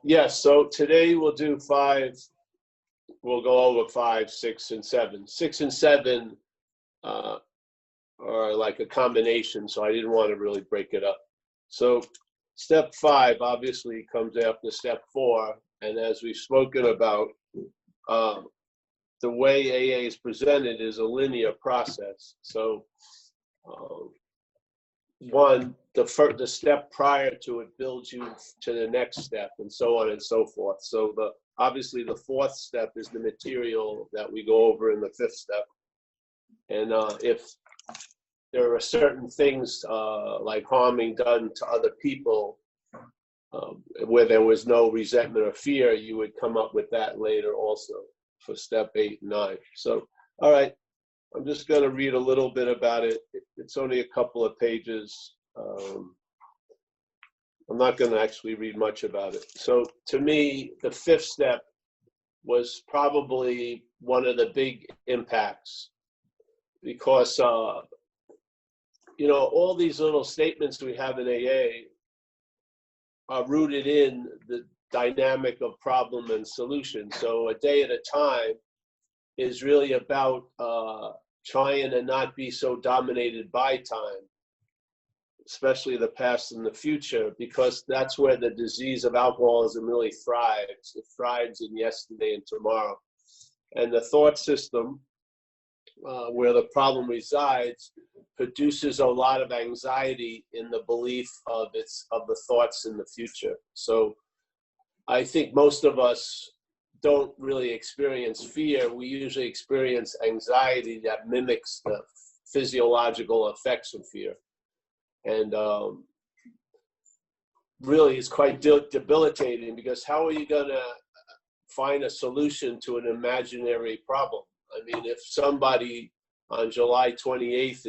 A: Yeah, so today we'll do 5. We'll go over 5, 6, and 7. 6 and 7 are like a combination, so I didn't want to really break it up. So step 5 obviously comes after step 4, and as we've spoken about, the way AA is presented is a linear process. So the step prior to it builds you to the next step, and so on and so forth. So obviously the 4th step is the material that we go over in the 5th step. And if there are certain things like harming done to other people where there was no resentment or fear, you would come up with that later also for step 8 and 9. So, all right, I'm just going to read a little bit about it. It's only a couple of pages. I'm not going to actually read much about it. So to me, the 5th step was probably one of the big impacts, because you know, all these little statements we have in AA are rooted in the dynamic of problem and solution. So a day at a time is really about trying to not be so dominated by time, especially the past and the future, because that's where the disease of alcoholism really thrives. It thrives in yesterday and tomorrow. And the thought system, where the problem resides, produces a lot of anxiety in the belief of the thoughts in the future. So I think most of us don't really experience fear. We usually experience anxiety that mimics the physiological effects of fear. And really it's quite debilitating, because how are you going to find a solution to an imaginary problem? I mean, if somebody on July 28th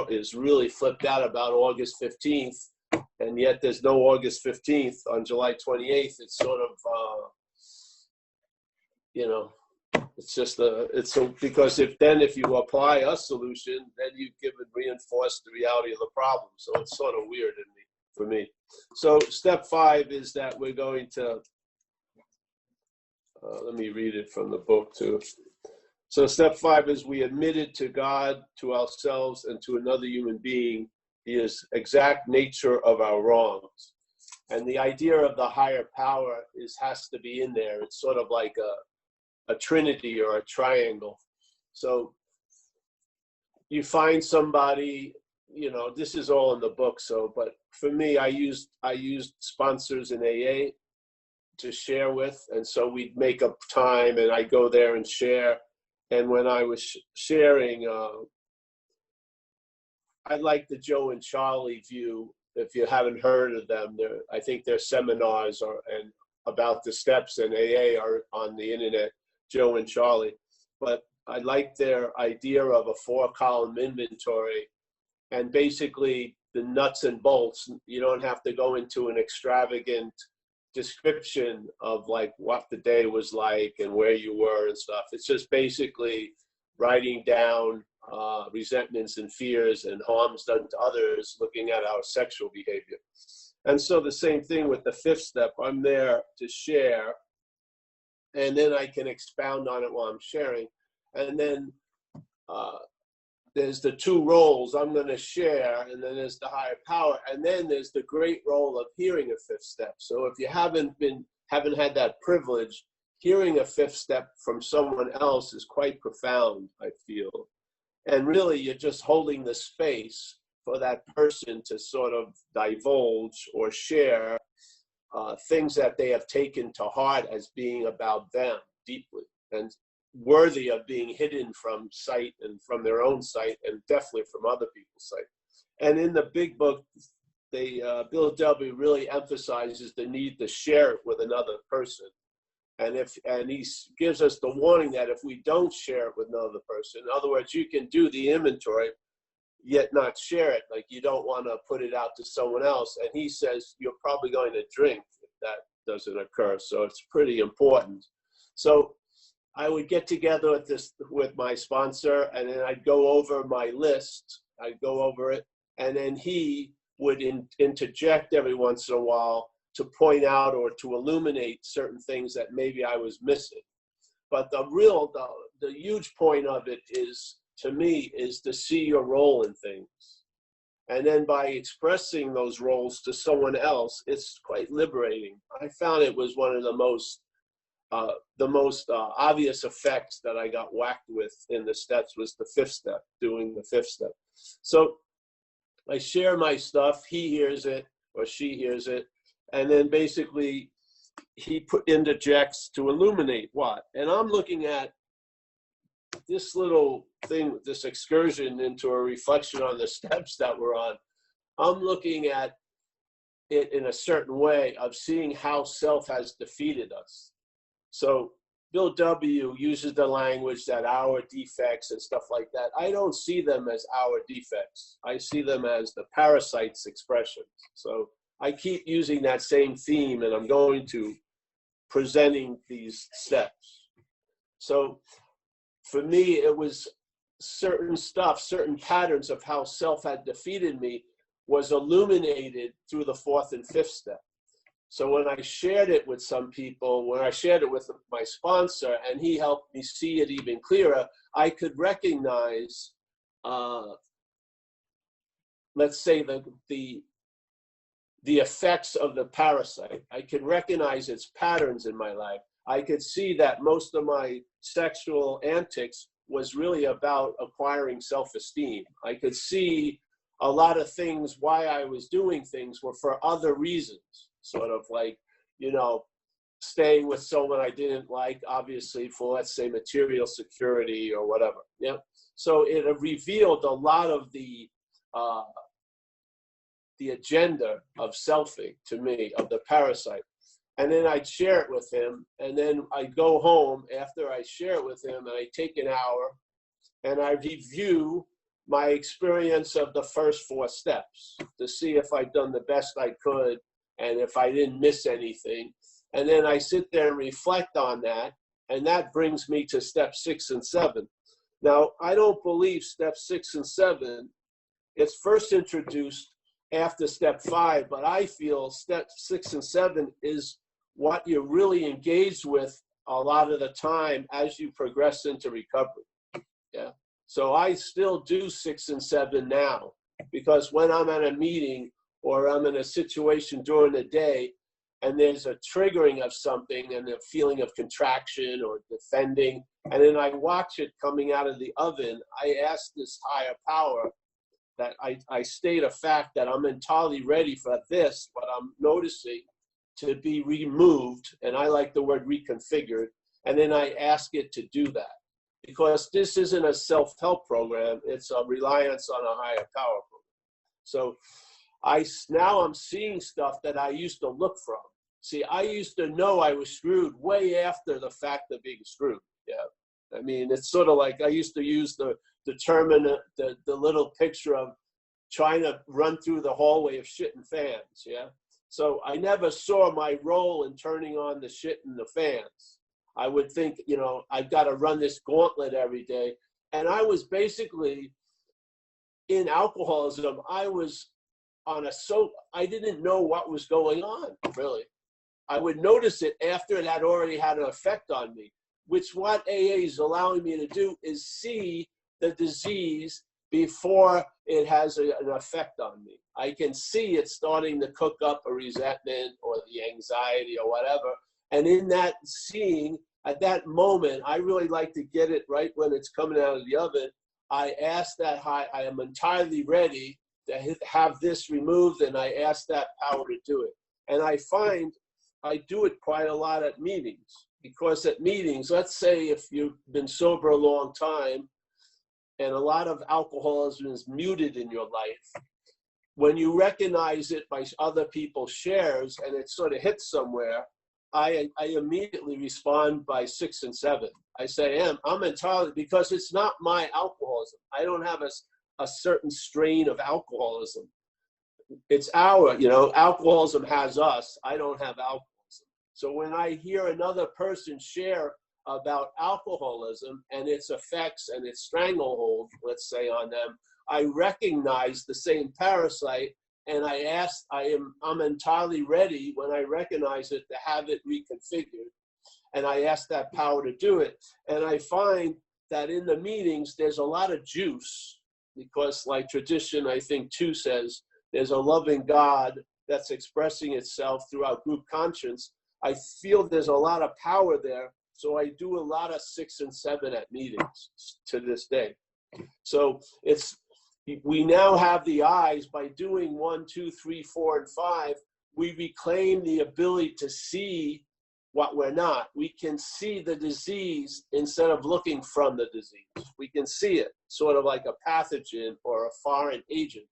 A: is really flipped out about August 15th, and yet there's no August 15th on July 28th, it's sort of, you know, it's just because if you apply a solution, then you've reinforced the reality of the problem. So it's sort of weird for me. So step 5 is that we're going to, let me read it from the book too. So step 5 is we admitted to God, to ourselves, and to another human being the exact nature of our wrongs. And the idea of the higher power has to be in there. It's sort of like a trinity or a triangle. So you find somebody, you know, this is all in the book. So, but for me, I used sponsors in AA to share with. And so we'd make up time and I'd go there and share. And when I was sharing, I like the Joe and Charlie view if you haven't heard of them, I think their seminars and about the steps in AA are on the internet, Joe and Charlie. But I like their idea of a 4-column inventory, and basically the nuts and bolts. You don't have to go into an extravagant description of like what the day was like and where you were and stuff. It's just basically writing down resentments and fears and harms done to others, looking at our sexual behavior. And so the same thing with the 5th step. I'm there to share, and then I can expound on it while I'm sharing. And then there's the 2 roles. I'm going to share, and then there's the higher power, and then there's the great role of hearing a 5th step. So if you haven't had that privilege, hearing a 5th step from someone else is quite profound, I feel. And really, you're just holding the space for that person to sort of divulge or share things that they have taken to heart as being about them deeply and worthy of being hidden from sight and from their own sight, and definitely from other people's sight. And in the big book, Bill W. really emphasizes the need to share it with another person. And he gives us the warning that if we don't share it with another person, in other words, you can do the inventory, yet not share it. Like, you don't want to put it out to someone else. And he says you're probably going to drink if that doesn't occur. So it's pretty important. So I would get together with my sponsor, and then I'd go over my list. I'd go over it, and then he would interject every once in a while to point out or to illuminate certain things that maybe I was missing. But the huge point of it is, to me, is to see your role in things. And then by expressing those roles to someone else, it's quite liberating. I found it was one of the most obvious effects that I got whacked with in the steps was the 5th step, doing the 5th step. So I share my stuff, he hears it or she hears it, and then basically he interjects to illuminate what. And I'm looking at this little thing, this excursion into a reflection on the steps that we're on. I'm looking at it in a certain way of seeing how self has defeated us. So Bill W. uses the language that our defects and stuff like that, I don't see them as our defects. I see them as the parasite's expressions. So I keep using that same theme, and I'm going to presenting these steps. So for me, it was certain stuff, certain patterns of how self had defeated me was illuminated through the 4th and 5th step. So when I shared it with some people, when I shared it with my sponsor, and he helped me see it even clearer, I could recognize, let's say, the effects of the parasite. I could recognize its patterns in my life. I could see that most of my sexual antics was really about acquiring self-esteem. I could see a lot of things, why I was doing things were for other reasons, sort of like, staying with someone I didn't like, obviously for, let's say, material security or whatever. Yeah. So it revealed a lot of the agenda of selfing to me, of the parasite. And then I'd share it with him, and then I'd go home after I share it with him, and I take an hour, and I review my experience of the first 4 steps to see if I'd done the best I could and if I didn't miss anything. And then I sit there and reflect on that, and that brings me to step 6 and 7. Now, I don't believe step 6 and 7, it's first introduced after step 5, but I feel step 6 and 7 is what you're really engaged with a lot of the time as you progress into recovery. Yeah. So I still do 6 and 7 now, because when I'm at a meeting or I'm in a situation during the day and there's a triggering of something and a feeling of contraction or defending, and then I watch it coming out of the oven, I ask this higher power that I state a fact that I'm entirely ready for this, what I'm noticing, to be removed, and I like the word reconfigured, and then I ask it to do that. Because this isn't a self-help program, it's a reliance on a higher power program. So now I'm seeing stuff that I used to look from. See, I used to know I was screwed way after the fact of being screwed. Yeah. I mean, it's sort of like I used to use the little picture of trying to run through the hallway of shitting fans. Yeah. So I never saw my role in turning on the shit and the fans. I would think, you know, I've got to run this gauntlet every day. And I was basically in alcoholism. I was on I didn't know what was going on, really. I would notice it after it had already had an effect on me, which what AA is allowing me to do is see the disease before it has an effect on me. I can see it starting to cook up a resentment or the anxiety or whatever. And in that seeing, at that moment, I really like to get it right when it's coming out of the oven. I ask that I am entirely ready to have this removed, and I ask that power to do it. And I find I do it quite a lot at meetings, because at meetings, let's say if you've been sober a long time and a lot of alcoholism is muted in your life, when you recognize it by other people's shares and it sort of hits somewhere, I immediately respond by 6 and 7. I say, I'm entirely, because it's not my alcoholism. I don't have a certain strain of alcoholism. It's alcoholism has us. I don't have alcoholism. So when I hear another person share about alcoholism and its effects and its stranglehold, let's say, on them, I recognize the same parasite, and I'm entirely ready when I recognize it to have it reconfigured. And I ask that power to do it. And I find that in the meetings, there's a lot of juice, because like tradition, I think, too, says, there's a loving God that's expressing itself throughout group conscience. I feel there's a lot of power there. So I do a lot of 6 and 7 at meetings to this day. So we now have the eyes. By doing 1, 2, 3, 4, and 5, we reclaim the ability to see what we're not. We can see the disease instead of looking from the disease. We can see it sort of like a pathogen or a foreign agent.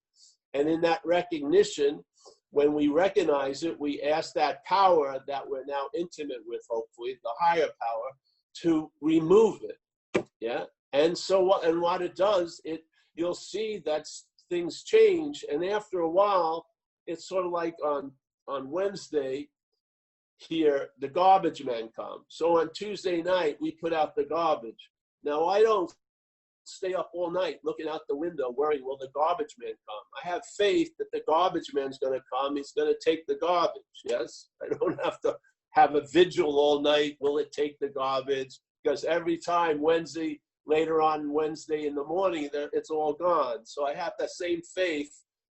A: And in that recognition, when we recognize it, we ask that power that we're now intimate with, hopefully, the higher power, to remove it. Yeah. And so what it does, you'll see that things change. And after a while, it's sort of like on Wednesday here, the garbage men come. So on Tuesday night, we put out the garbage. Now, I don't stay up all night looking out the window worrying, will the garbage man come? I have faith that the garbage man's going to come. He's going to take the garbage. Yes. I don't have to have a vigil all night. Will it take the garbage? Because every time later on Wednesday in the morning, it's all gone. So I have that same faith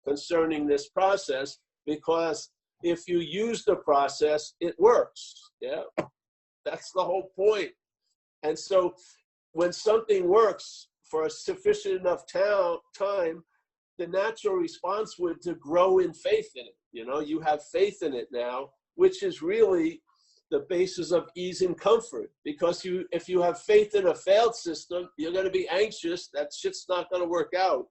A: concerning this process, because if you use the process, it works. Yeah. That's the whole point. And so when something works for a sufficient enough time, the natural response would to grow in faith in it. You have faith in it now, which is really the basis of ease and comfort. Because if you have faith in a failed system, you're going to be anxious that shit's not going to work out,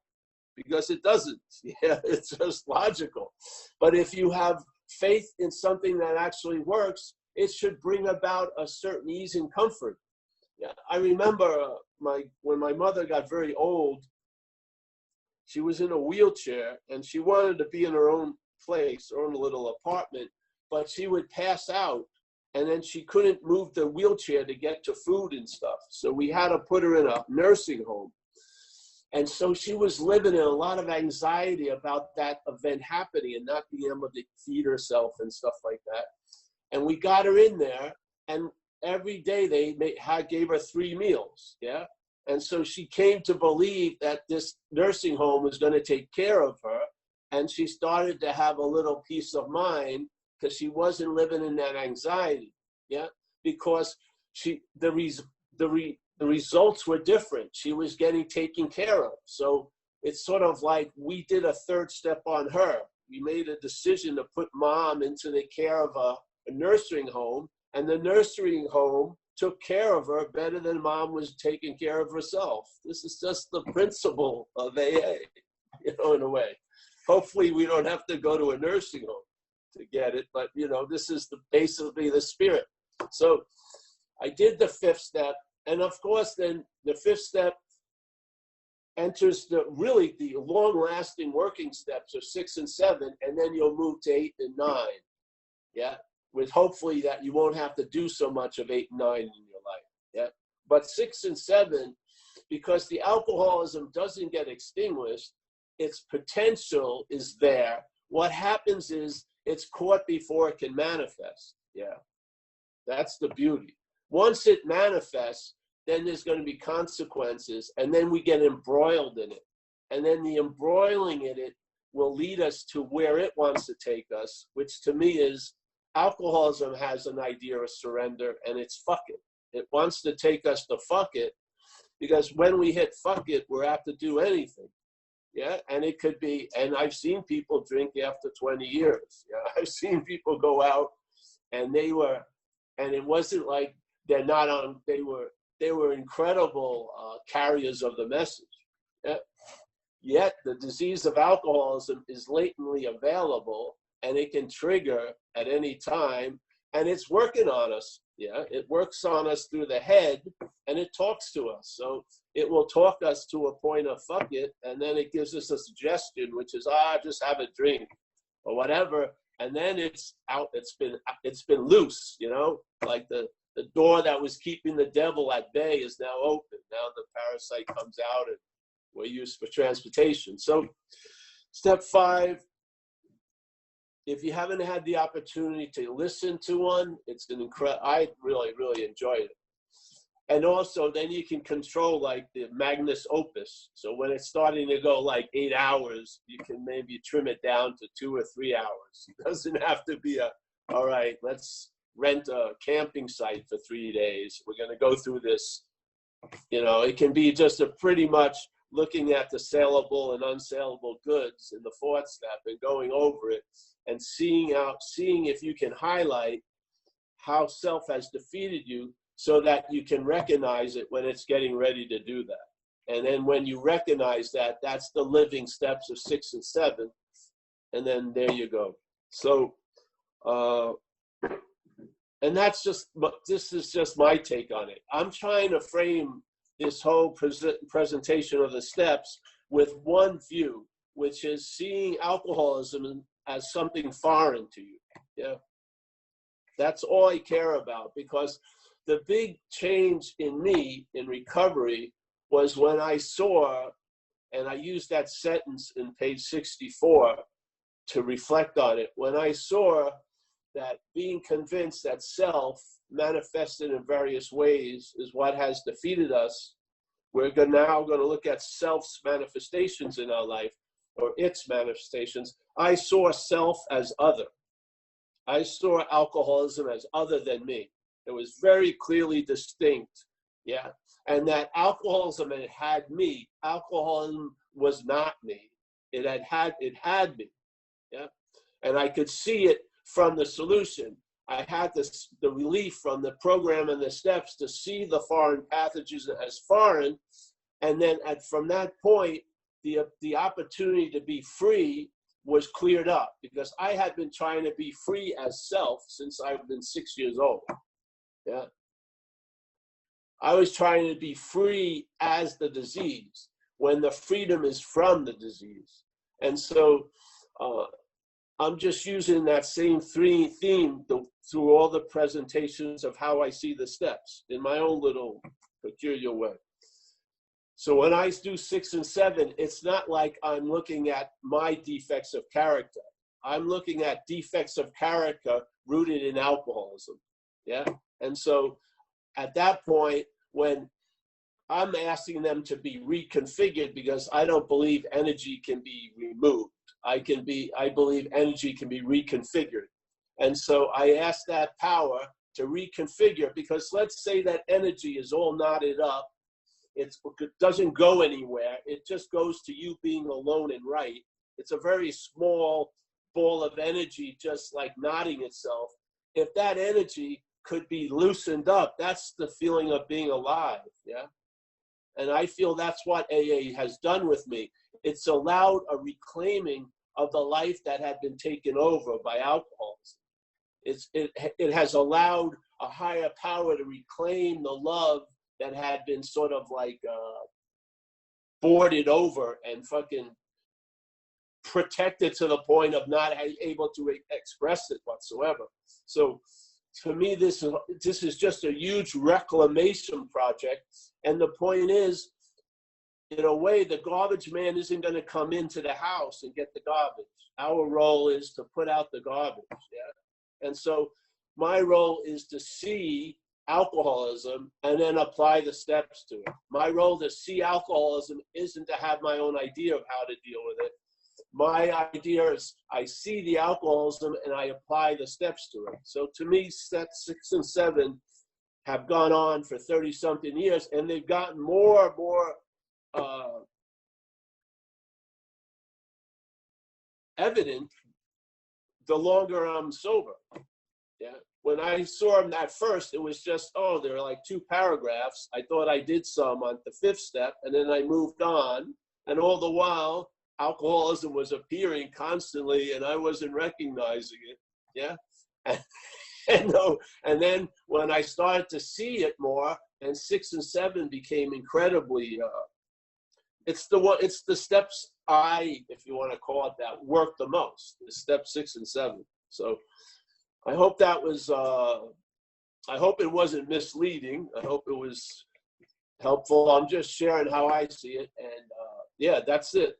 A: because it doesn't. Yeah, it's just logical. But if you have faith in something that actually works, it should bring about a certain ease and comfort. Yeah, I remember when my mother got very old, she was in a wheelchair and she wanted to be in her own place, her own little apartment, but she would pass out, and then she couldn't move the wheelchair to get to food and stuff. So we had to put her in a nursing home. And so she was living in a lot of anxiety about that event happening and not being able to feed herself and stuff like that. And we got her in there, and every day they gave her 3 meals. Yeah. And so she came to believe that this nursing home was going to take care of her. And she started to have a little peace of mind, because she wasn't living in that anxiety. Yeah. Because the results were different. She was getting taken care of. So it's sort of like we did a third step on her. We made a decision to put mom into the care of a nursing home, and the nursing home took care of her better than mom was taking care of herself. This is just the principle of AA, in a way.
D: hopefully we don't have to go to a nursing home to get it, but you know, this is basically the spirit. So I did the 5th step, and of course then the 5th step enters the long-lasting working steps of 6 and 7, and then you'll move to 8 and 9. Yeah, with hopefully that you won't have to do so much of 8 and 9 in your life. Yeah, but 6 and 7, because the alcoholism doesn't get extinguished, its potential is there. What happens is it's caught before it can manifest. Yeah, that's the beauty. Once it manifests, then there's going to be consequences, and then we get embroiled in it. And then the embroiling in it will lead us to where it wants to take us, which to me is alcoholism has an idea of surrender, and it's fuck it. It wants to take us to fuck it, because when we hit fuck it, we're apt to do anything. Yeah, and it could be, and I've seen people drink after 20 years. Yeah, I've seen people go out and and it wasn't like they're not on, they were incredible carriers of the message. Yeah. Yet the disease of alcoholism is latently available, and it can trigger at any time, and it's working on us. Yeah, it works on us through the head, and it talks to us. So it will talk us to a point of fuck it, and then it gives us a suggestion, which is just have a drink or whatever, and then it's out. It's been loose, you know, like the door that was keeping the devil at bay is now open. Now the parasite comes out, and we're used for transportation. So step 5, if you haven't had the opportunity to listen to one, it's an incredible, I really, really enjoyed it. And also then you can control like the magnus opus. So when it's starting to go like 8 hours, you can maybe trim it down to 2 or 3 hours. It doesn't have to be all right, let's rent a camping site for 3 days. We're going to go through this. You know, it can be just a pretty much looking at the saleable and unsaleable goods in the 4th step and going over it and seeing if you can highlight how self has defeated you, so that you can recognize it when it's getting ready to do that. And then when you recognize that, that's the living steps of 6 and 7. And then there you go. So, and this is just my take on it. I'm trying to frame this whole presentation of the steps with one view, which is seeing alcoholism as something foreign to you. Yeah, that's all I care about, because the big change in me in recovery was when I saw, and I used that sentence in page 64 to reflect on it, when I saw that being convinced that self manifested in various ways is what has defeated us, we're now going to look at self's manifestations in our life, or its manifestations. I saw self as other. I saw alcoholism as other than me. It was very clearly distinct, yeah. And that alcoholism had me. Alcoholism was not me. It had me, yeah. And I could see it from the solution. I had the relief from the program and the steps to see the foreign pathogens as foreign, and then from that point, the opportunity to be free was cleared up, because I had been trying to be free as self since I've been 6 years old. Yeah, I was trying to be free as the disease when the freedom is from the disease. And so I'm just using that same theme through all the presentations of how I see the steps in my own little peculiar way. So when I do 6 and 7, it's not like I'm looking at my defects of character. I'm looking at defects of character rooted in alcoholism. Yeah. And so at that point, when I'm asking them to be reconfigured, because I don't believe energy can be removed. I believe energy can be reconfigured. And so I ask that power to reconfigure, because let's say that energy is all knotted up. It doesn't go anywhere. It just goes to you being alone and right. It's a very small ball of energy, just like knotting itself. If that energy could be loosened up, that's the feeling of being alive, yeah? And I feel that's what AA has done with me. It's allowed a reclaiming of the life that had been taken over by alcoholism. It has allowed a higher power to reclaim the love that had been sort of like boarded over and fucking protected to the point of not able to express it whatsoever. So to me, this is just a huge reclamation project. And the point is, in a way, the garbage man isn't going to come into the house and get the garbage. Our role is to put out the garbage. Yeah? And so my role is to see alcoholism and then apply the steps to it. My role to see alcoholism isn't to have my own idea of how to deal with it. My idea is I see the alcoholism and I apply the steps to it. So to me, steps 6 and 7 have gone on for 30-something years, and they've gotten more and more evident the longer I'm sober. Yeah. When I saw them at first, it was just, oh, there were like 2 paragraphs. I thought I did some on the 5th step, and then I moved on. And all the while, alcoholism was appearing constantly, and I wasn't recognizing it. Yeah. And then when I started to see it more, and 6 and 7 became incredibly, it's the steps if you want to call it that, work the most, the step 6 and 7. So I hope that was, I hope it wasn't misleading. I hope it was helpful. I'm just sharing how I see it. And yeah, that's it.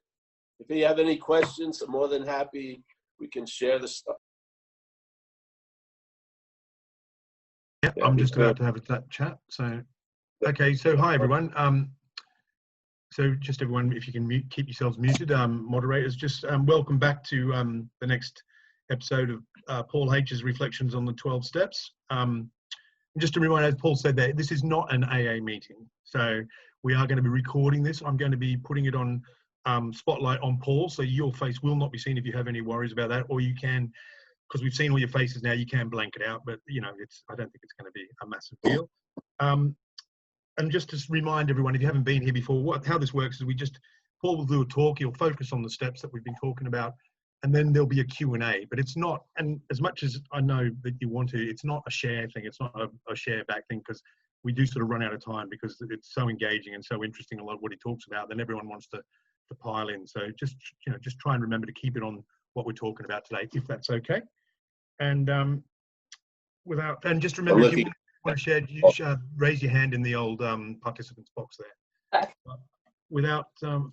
D: If you have any questions, I'm more than happy. We can share the stuff.
B: Yeah, I'm just about to have that chat. So, okay. So hi, everyone. So just everyone, if you can keep yourselves muted, moderators, just welcome back to the next episode of Paul H's Reflections on the 12 Steps. Just a reminder, as Paul said there, this is not an AA meeting. So we are going to be recording this. I'm going to be putting it on spotlight on Paul, so your face will not be seen if you have any worries about that, or you can, because we've seen all your faces now, you can blank it out, but you know, I don't think it's going to be a massive deal. And just to remind everyone, if you haven't been here before, how this works is Paul will do a talk, he'll focus on the steps that we've been talking about, and then there'll be a Q&A, but it's not, and as much as I know that you want to, it's not a share thing, it's not a share back thing, because we do sort of run out of time because it's so engaging and so interesting, a lot of what he talks about, then everyone wants to pile in. So just try and remember to keep it on what we're talking about today, if that's okay. And just remember, if you want to share, raise your hand in the old participants box there. Without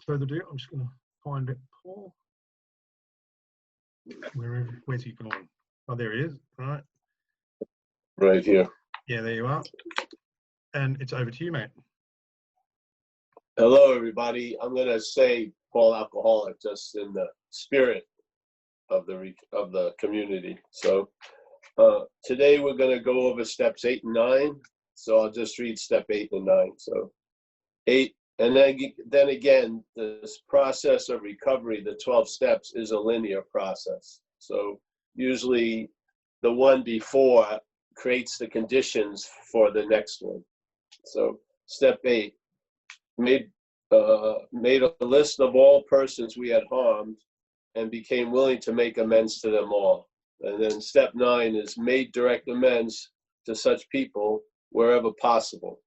B: further ado, I'm just going to find it, Paul. Where's he gone? Oh, there he is. Right.
A: Right here.
B: Yeah, there you are. And it's over to you, mate.
A: Hello, everybody. I'm going to say Paul Alcoholic just in the spirit of the community. So today we're going to go over steps 8 and 9. So I'll just read step 8 and 9. So 8, and then again, this process of recovery, the 12 steps, is a linear process. So usually the one before creates the conditions for the next one. So step 8, made a list of all persons we had harmed and became willing to make amends to them all. And then step 9 is made direct amends to such people wherever possible,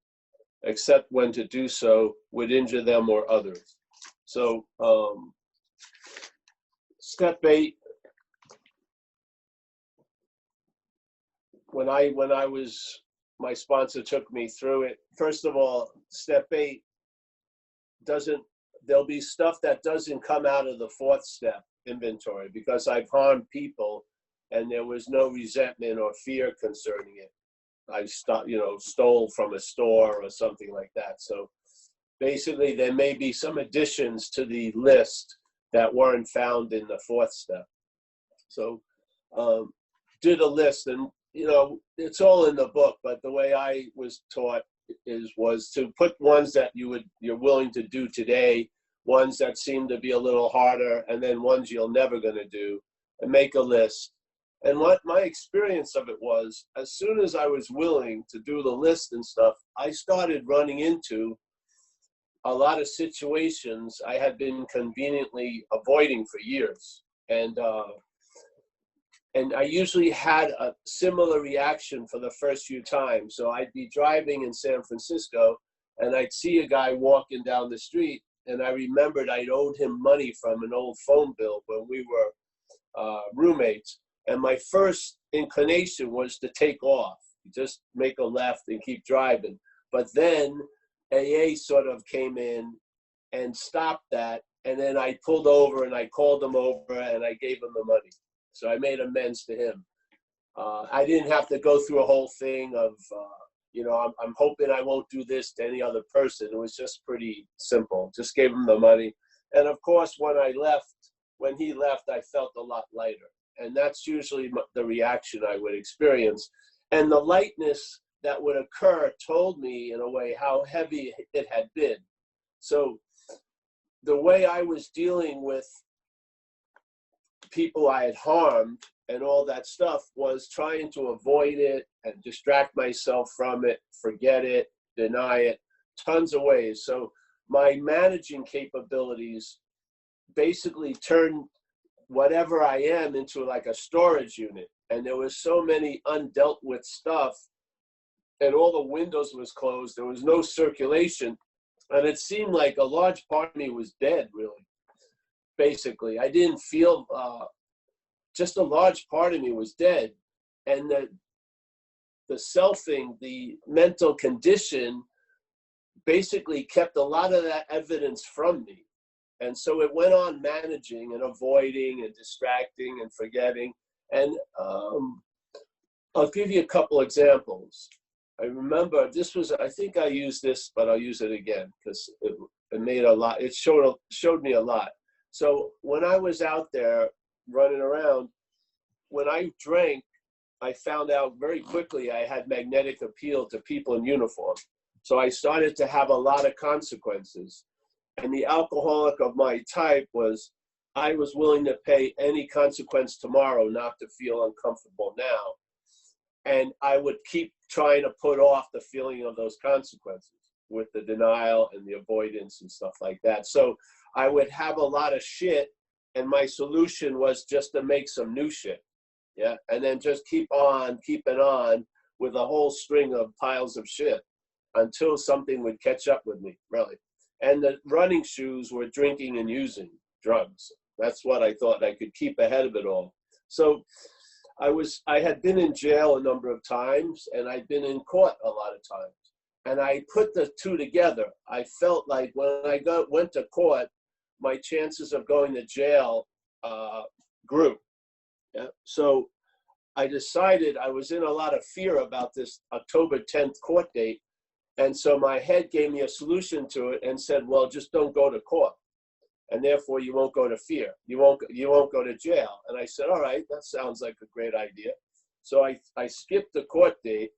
A: except when to do so would injure them or others. So step 8, when my sponsor took me through it, first of all, step 8 there'll be stuff that doesn't come out of the 4th step inventory because I've harmed people and there was no resentment or fear concerning it. I stole from a store or something like that. So basically there may be some additions to the list that weren't found in the 4th step. So did a list, and it's all in the book, but the way I was taught was to put ones that you're willing to do today, ones that seem to be a little harder, and then ones you're never going to do, and make a list. And what my experience of it was, as soon as I was willing to do the list and stuff, I started running into a lot of situations I had been conveniently avoiding for years.
D: and I usually had a similar reaction for the first few times. So I'd be driving in San Francisco, and I'd see a guy walking down the street, and I remembered I'd owed him money from an old phone bill when we were roommates. And my first inclination was to take off, just make a left and keep driving. But then AA sort of came in and stopped that. And then I pulled over and I called him over and I gave him the money. So I made amends to him. I didn't have to go through a whole thing of, I'm hoping I won't do this to any other person. It was just pretty simple. Just gave him the money. And of course, when he left, I felt a lot lighter. And that's usually the reaction I would experience. And the lightness that would occur told me, in a way, how heavy it had been. So the way I was dealing with people I had harmed and all that stuff was trying to avoid it and distract myself from it, forget it, deny it, tons of ways. So my managing capabilities basically turned whatever I am into like a storage unit. And there was so many undealt with stuff, and all the windows was closed. There was no circulation. And it seemed like a large part of me was dead, really. Basically, I didn't feel, just a large part of me was dead. And the selfing, the mental condition, basically kept a lot of that evidence from me. And so it went on managing and avoiding and distracting and forgetting. And I'll give you a couple examples. I remember I think I used this, but I'll use it again because it made a lot, it showed me a lot. So when I was out there running around, when I drank, I found out very quickly I had magnetic appeal to people in uniform. So I started to have a lot of consequences. And the alcoholic of my type was, I was willing to pay any consequence tomorrow not to feel uncomfortable now. And I would keep trying to put off the feeling of those consequences with the denial and the avoidance and stuff like that. So I would have a lot of shit, and my solution was just to make some new shit. Yeah. And then just keep on keeping on with a whole string of piles of shit until something would catch up with me, really. And the running shoes were drinking and using drugs. That's what I thought. I could keep ahead of it all. So I had been in jail a number of times, and I'd been in court a lot of times. And I put the two together. I felt like when I went to court, my chances of going to jail grew. Yeah? So I decided, I was in a lot of fear about this October 10th court date. And so my head gave me a solution to it and said, well, just don't go to court. And therefore you won't go to fear. You won't go to jail. And I said, all right, that sounds like a great idea. So I skipped the court date,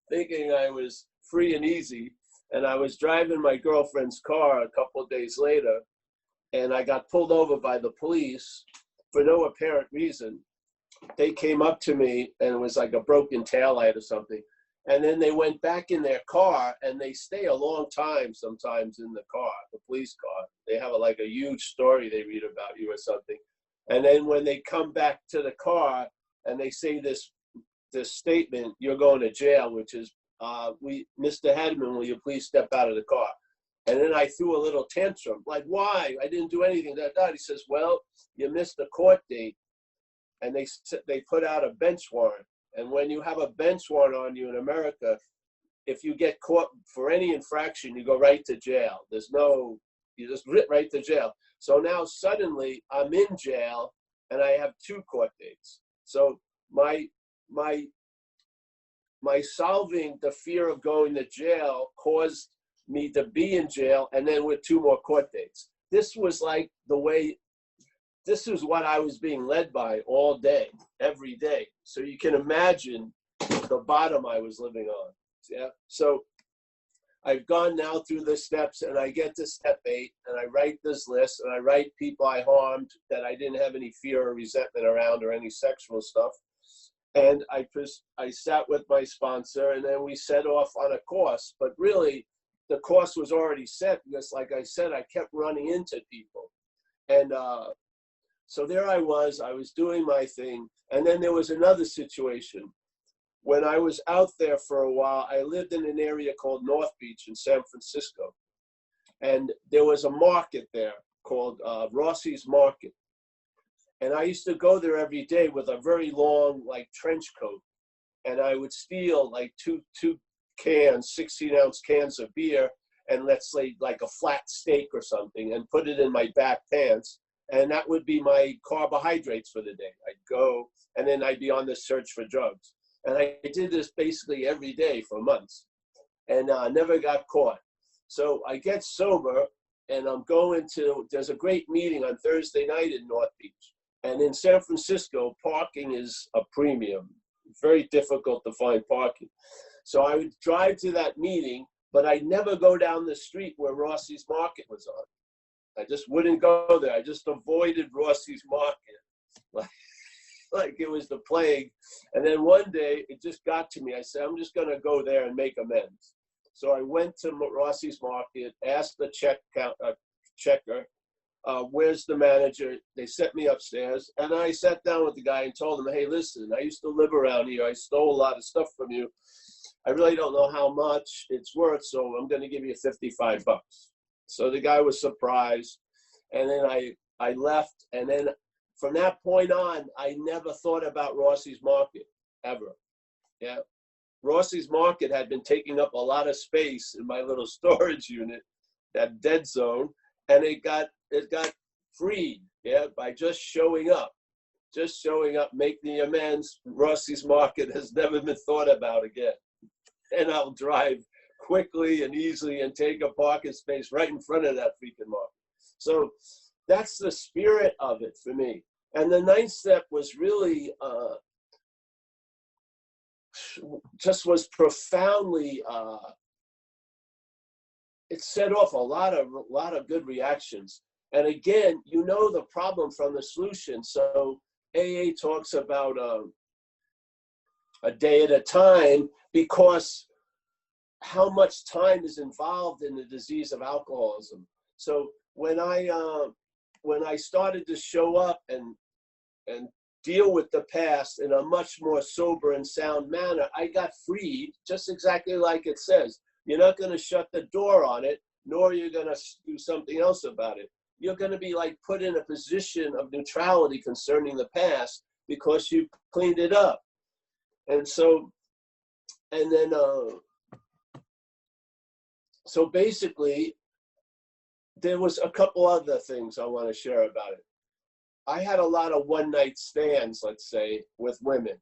D: thinking I was free and easy. And I was driving my girlfriend's car a couple of days later, and I got pulled over by the police for no apparent reason. They came up to me, and it was like a broken taillight or something. And then they went back in their car, and they stay a long time sometimes in the car, the police car. They have like a huge story they read about you or something. And then when they come back to the car and they say this statement, you're going to jail, which is, Mr. Hedderman, will you please step out of the car? And then I threw a little tantrum, like, why? I didn't do anything. He says, well, you missed the court date. And they put out a bench warrant. And when you have a bench warrant on you in America, if you get caught for any infraction, you go right to jail. You just right to jail. So now suddenly I'm in jail and I have 2 court dates. So my solving the fear of going to jail caused me to be in jail, and then with 2 more court dates. This was like this is what I was being led by all day, every day. So you can imagine the bottom I was living on. Yeah. So I've gone now through the steps, and I get to step 8, and I write this list, and I write people I harmed that I didn't have any fear or resentment around or any sexual stuff. And I sat with my sponsor, and then we set off on a course. But really, the course was already set because, like I said, I kept running into people. And so there I was doing my thing. And then there was another situation. When I was out there for a while, I lived in an area called North Beach in San Francisco. And there was a market there called Rossi's Market. And I used to go there every day with a very long, like, trench coat. And I would steal like two cans, 16-ounce cans of beer, and let's say like a flat steak or something, and put it in my back pants. And that would be my carbohydrates for the day. I'd go, and then I'd be on the search for drugs. And I did this basically every day for months, and never got caught. So I get sober, and I'm going to, there's a great meeting on Thursday night in North Beach. And in San Francisco, parking is a premium. Very difficult to find parking. So I would drive to that meeting, but I'd never go down the street where Rossi's Market was on. I just wouldn't go there. I just avoided Rossi's Market. Like it was the plague. And then one day it just got to me. I said, I'm just going to go there and make amends. So I went to Rossi's Market, asked the checker, where's the manager? They sent me upstairs, and I sat down with the guy and told him, hey, listen, I used to live around here. I stole a lot of stuff from you. I really don't know how much it's worth, so I'm going to give you $55. So the guy was surprised, and then I left, and then from that point on, I never thought about Rossi's Market, ever. Yeah. Rossi's Market had been taking up a lot of space in my little storage unit, that dead zone, and it got freed, yeah, by just showing up, making amends. Rossi's Market has never been thought about again. And I'll drive quickly and easily and take a parking space right in front of that freaking market. So that's the spirit of it for me. And the ninth step was really just was profoundly. It set off a lot of good reactions. And again, you know the problem from the solution. So AA talks about a day at a time, because how much time is involved in the disease of alcoholism. So when I started to show up and deal with the past in a much more sober and sound manner, I got freed, just exactly like it says. You're not going to shut the door on it, nor you're going to do something else about it. You're going to be like put in a position of neutrality concerning the past because you cleaned it up. And so, and then, so basically, there was a couple other things I want to share about it. I had a lot of one-night stands, let's say, with women.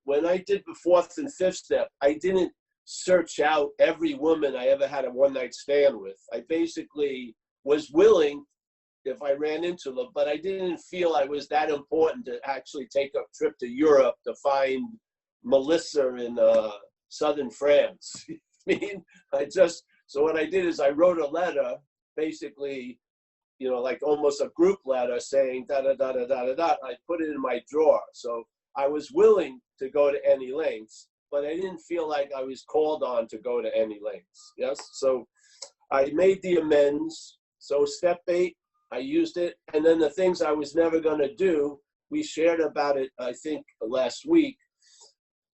D: When I did the fourth and fifth step, I didn't search out every woman I ever had a one-night stand with. I basically was willing if I ran into them, but I didn't feel I was that important to actually take a trip to Europe to find Melissa in southern France. I mean, so what I did is I wrote a letter, basically, you know, like almost a group letter saying da-da-da-da-da-da-da. I put it in my drawer. So I was willing to go to any lengths, but I didn't feel like I was called on to go to any lengths. Yes. So I made the amends. So step 8, I used it. And then the things I was never going to do, we shared about it, I think, last week.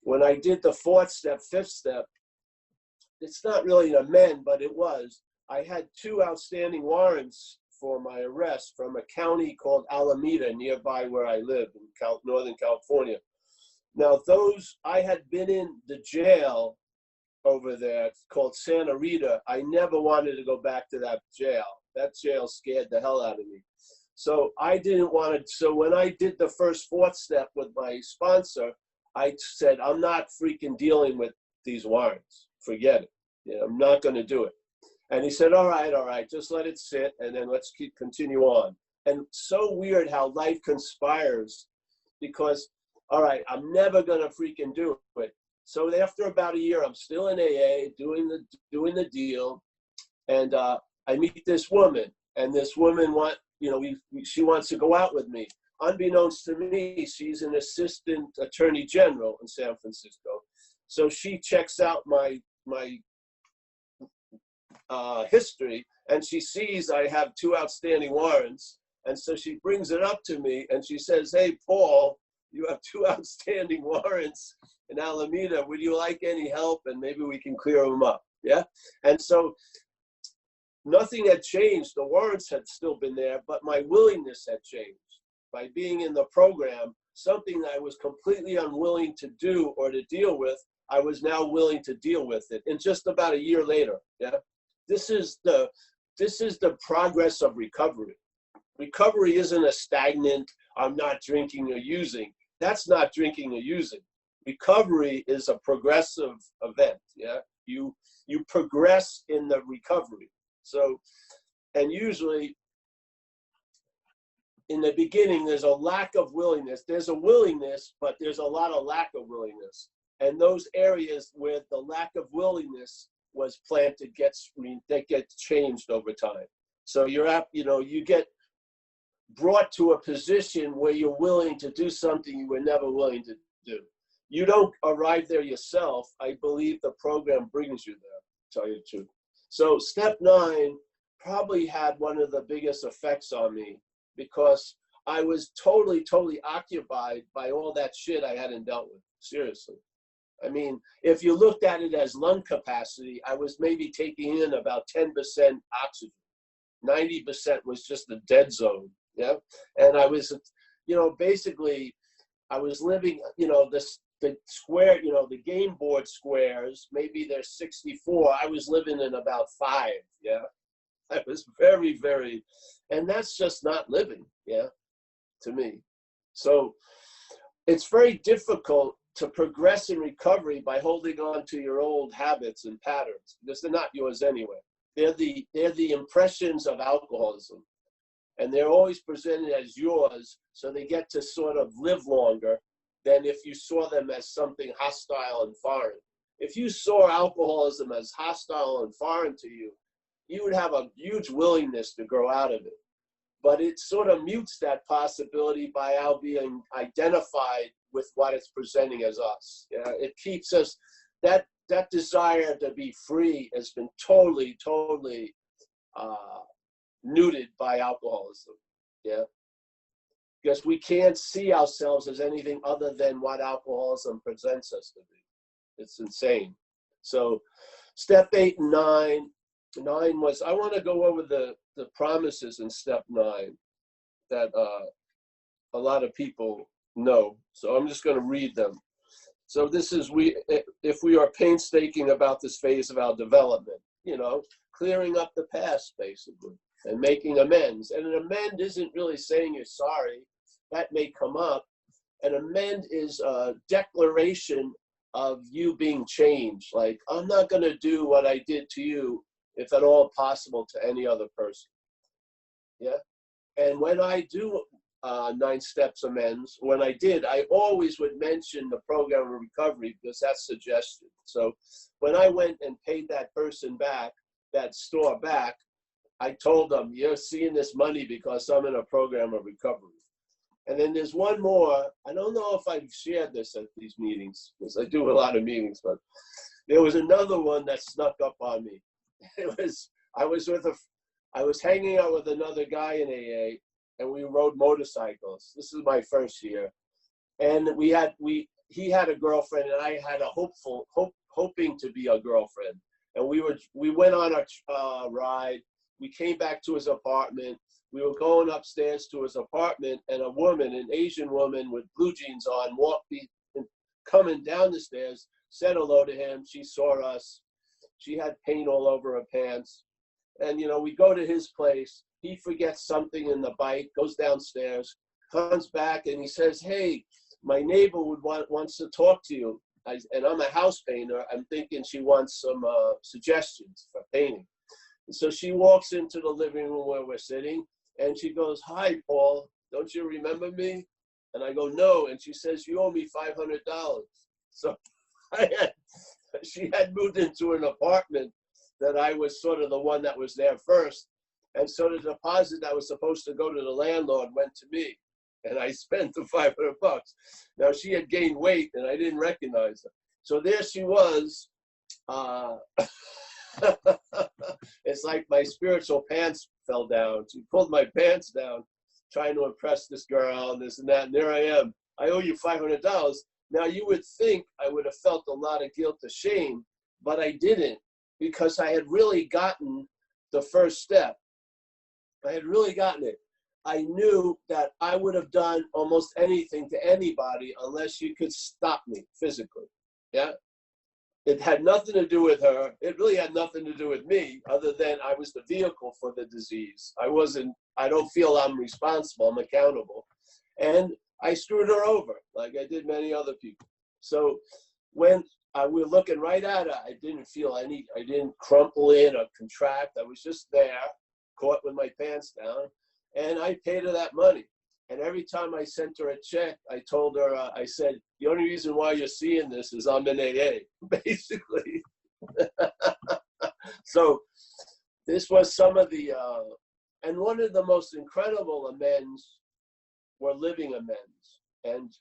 D: When I did the fourth step, fifth step, it's not really an amend, but it was. I had 2 outstanding warrants for my arrest from a county called Alameda, nearby where I live in Northern California. Now, I had been in the jail over there called Santa Rita. I never wanted to go back to that jail. That jail scared the hell out of me. So I didn't want to. So when I did the fourth step with my sponsor, I said, I'm not freaking dealing with these warrants. Forget it. You know, I'm not going to do it. And he said, all right, just let it sit, and then let's continue on. And so weird how life conspires, because, all right, I'm never going to freaking do it. So after about a year, I'm still in AA, doing the deal, and I meet this woman, and this woman she wants to go out with me. Unbeknownst to me, she's an assistant attorney general in San Francisco. So she checks out my history, and she sees I have 2 outstanding warrants, And so she brings it up to me and she says, hey, Paul, you have 2 outstanding warrants in Alameda. Would you like any help? And maybe we can clear them up. Yeah. And so nothing had changed. The warrants had still been there, but my willingness had changed. By being in the program, something that I was completely unwilling to do or to deal with, I was now willing to deal with it. And just about a year later, yeah, this is the progress of recovery. Recovery isn't a stagnant, I'm not drinking or using. That's not drinking or using. Recovery is a progressive event. Yeah, you progress in the recovery. So, and usually in the beginning, there's a lack of willingness. There's a willingness, but there's a lot of lack of willingness. And those areas where the lack of willingness was planted that gets changed over time. So you get brought to a position where you're willing to do something you were never willing to do. You don't arrive there yourself. I believe the program brings you there, to tell you the truth. So step 9 probably had one of the biggest effects on me because I was totally occupied by all that shit I hadn't dealt with, seriously. I mean, if you looked at it as lung capacity, I was maybe taking in about 10% oxygen. 90% was just the dead zone, yeah? And I was, basically, I was living, the square, the game board squares, maybe there's 64. I was living in about 5, yeah? I was very, very, and that's just not living, yeah, to me. So it's very difficult to progress in recovery by holding on to your old habits and patterns because they're not yours anyway. They're the impressions of alcoholism, and they're always presented as yours, so they get to sort of live longer than if you saw them as something hostile and foreign. If you saw alcoholism as hostile and foreign to you, you would have a huge willingness to grow out of it. But it sort of mutes that possibility by our being identified with what it's presenting as us. Yeah, it keeps us, that desire to be free has been totally neutered by alcoholism. Yeah, because we can't see ourselves as anything other than what alcoholism presents us to be. It's insane. So step 8 and 9 was, I want to go over the promises in step 9 that a lot of people know. So I'm just going to read them. So this is, if we are painstaking about this phase of our development, clearing up the past basically and making amends. And an amend isn't really saying you're sorry. That may come up. An amend is a declaration of you being changed. Like, I'm not going to do what I did to you, if at all possible, to any other person. Yeah. And when I do 9 steps amends, when I did, I always would mention the program of recovery because that's suggested. So when I went and paid that person back, that store back, I told them, you're seeing this money because I'm in a program of recovery. And then there's one more. I don't know if I've shared this at these meetings because I do a lot of meetings, but there was another one that snuck up on me. I was hanging out with another guy in AA, and we rode motorcycles. This is my first year, and he had a girlfriend, and I had hoping to be a girlfriend, and we went on a ride. We came back to his apartment. We were going upstairs to his apartment, and a woman, an Asian woman with blue jeans on, coming down the stairs, said hello to him. She saw us. She had paint all over her pants. And, we go to his place. He forgets something in the bike, goes downstairs, comes back, and he says, hey, my neighbor wants to talk to you. And I'm a house painter. I'm thinking she wants some suggestions for painting. And so she walks into the living room where we're sitting, and she goes, hi, Paul, don't you remember me? And I go, no. And she says, you owe me $500. So she had moved into an apartment that I was sort of the one that was there first. And so the deposit that was supposed to go to the landlord went to me. And I spent the $500. Now she had gained weight and I didn't recognize her. So there she was. It's like my spiritual pants fell down. She pulled my pants down. trying to impress this girl and this and that. And there I am. I owe you $500. Now, you would think I would have felt a lot of guilt or shame, but I didn't, because I had really gotten the first step. I had really gotten it. I knew that I would have done almost anything to anybody unless you could stop me physically. Yeah. It had nothing to do with her. It really had nothing to do with me, other than I was the vehicle for the disease. I don't feel I'm responsible. I'm accountable. And I screwed her over like I did many other people. So when we were looking right at her, I didn't crumple in or contract. I was just there, caught with my pants down, and I paid her that money. And every time I sent her a check, I told her, I said, the only reason why you're seeing this is I'm in AA, basically. So this was some of the, and one of the most incredible amends were living amends. And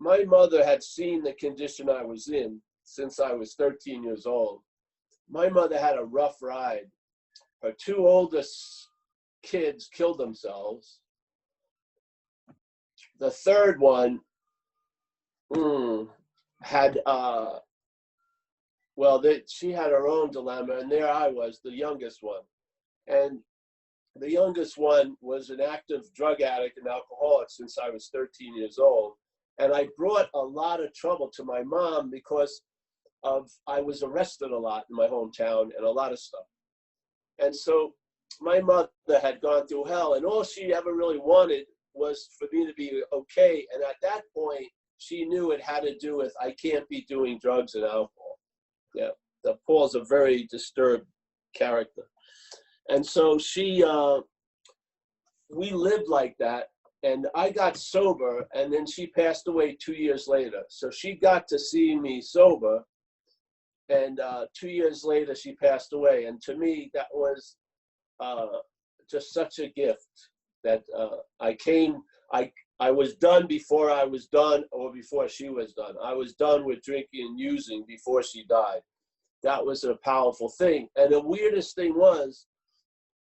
D: my mother had seen the condition I was in since I was 13 years old. My mother had a rough ride. Her two oldest kids killed themselves. The third one had, she had her own dilemma, and there I was, the youngest one. And the youngest one was an active drug addict and alcoholic since I was 13 years old. And I brought a lot of trouble to my mom because I was arrested a lot in my hometown and a lot of stuff. And so my mother had gone through hell, and all she ever really wanted was for me to be okay. And at that point, she knew it had to do with, I can't be doing drugs and alcohol. Yeah, Paul's a very disturbed character. And so we lived like that. And I got sober, and then she passed away 2 years later. So she got to see me sober, and 2 years later, she passed away. And to me, that was just such a gift that I was done before I was done, or before she was done. I was done with drinking and using before she died. That was a powerful thing. And the weirdest thing was,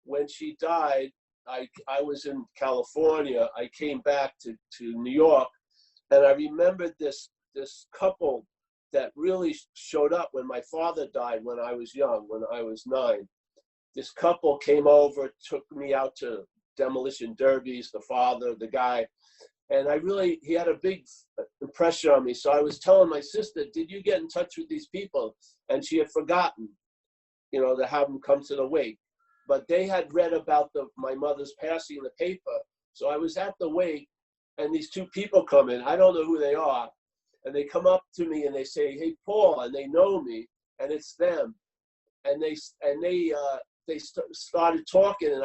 D: when she died, I was in California. I came back to New York, and I remembered this couple that really showed up when my father died when I was young, when I was 9. This couple came over, took me out to demolition derbies, the father, the guy, and he had a big impression on me. So I was telling my sister, did you get in touch with these people? And she had forgotten, to have them come to the wake. But they had read about my mother's passing in the paper. So I was at the wake, and these two people come in. I don't know who they are. And they come up to me and they say, hey, Paul, and they know me, and it's them. And they started talking, and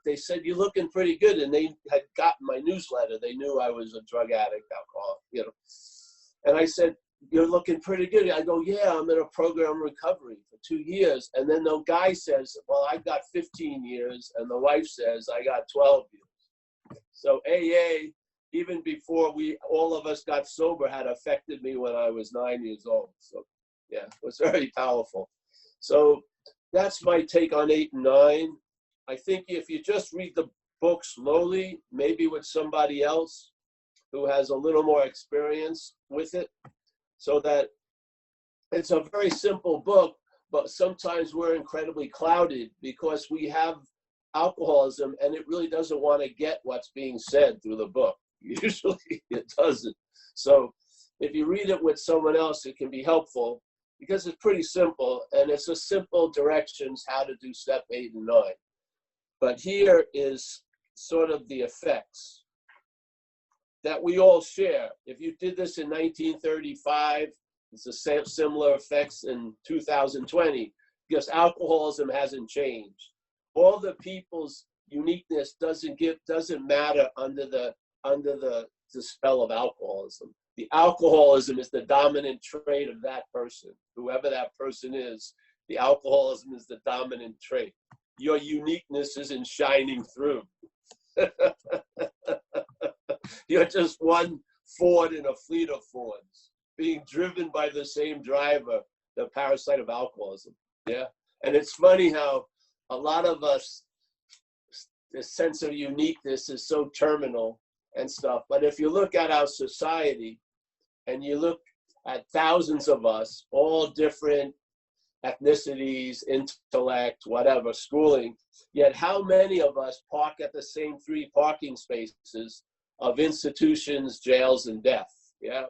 D: they said, you're looking pretty good. And they had gotten my newsletter. They knew I was a drug addict, alcoholic, And I said, you're looking pretty good. I go, yeah, I'm in a program recovery for 2 years. And then the guy says, well, I got 15 years. And the wife says, I got 12 years. So AA, even before all of us got sober, had affected me when I was 9 years old. So yeah, it was very powerful. So that's my take on 8 and 9. I think if you just read the book slowly, maybe with somebody else who has a little more experience with it, so that it's a very simple book, but sometimes we're incredibly clouded because we have alcoholism, and it really doesn't want to get what's being said through the book. Usually it doesn't. So if you read it with someone else, it can be helpful, because it's pretty simple, and it's a simple directions how to do step 8 and 9. But here is sort of the effects that we all share. If you did this in 1935, it's the similar effects in 2020, because alcoholism hasn't changed. All the people's uniqueness doesn't matter under the spell of alcoholism. The alcoholism is the dominant trait of that person. Whoever that person is, the alcoholism is the dominant trait. Your uniqueness isn't shining through. You're just one Ford in a fleet of Fords, being driven by the same driver, the parasite of alcoholism. Yeah. And it's funny how a lot of us this sense of uniqueness is so terminal and stuff. But if you look at our society and you look at thousands of us, all different ethnicities, intellect, whatever, schooling, yet how many of us park at the same 3 parking spaces of institutions, jails, and death? Yeah.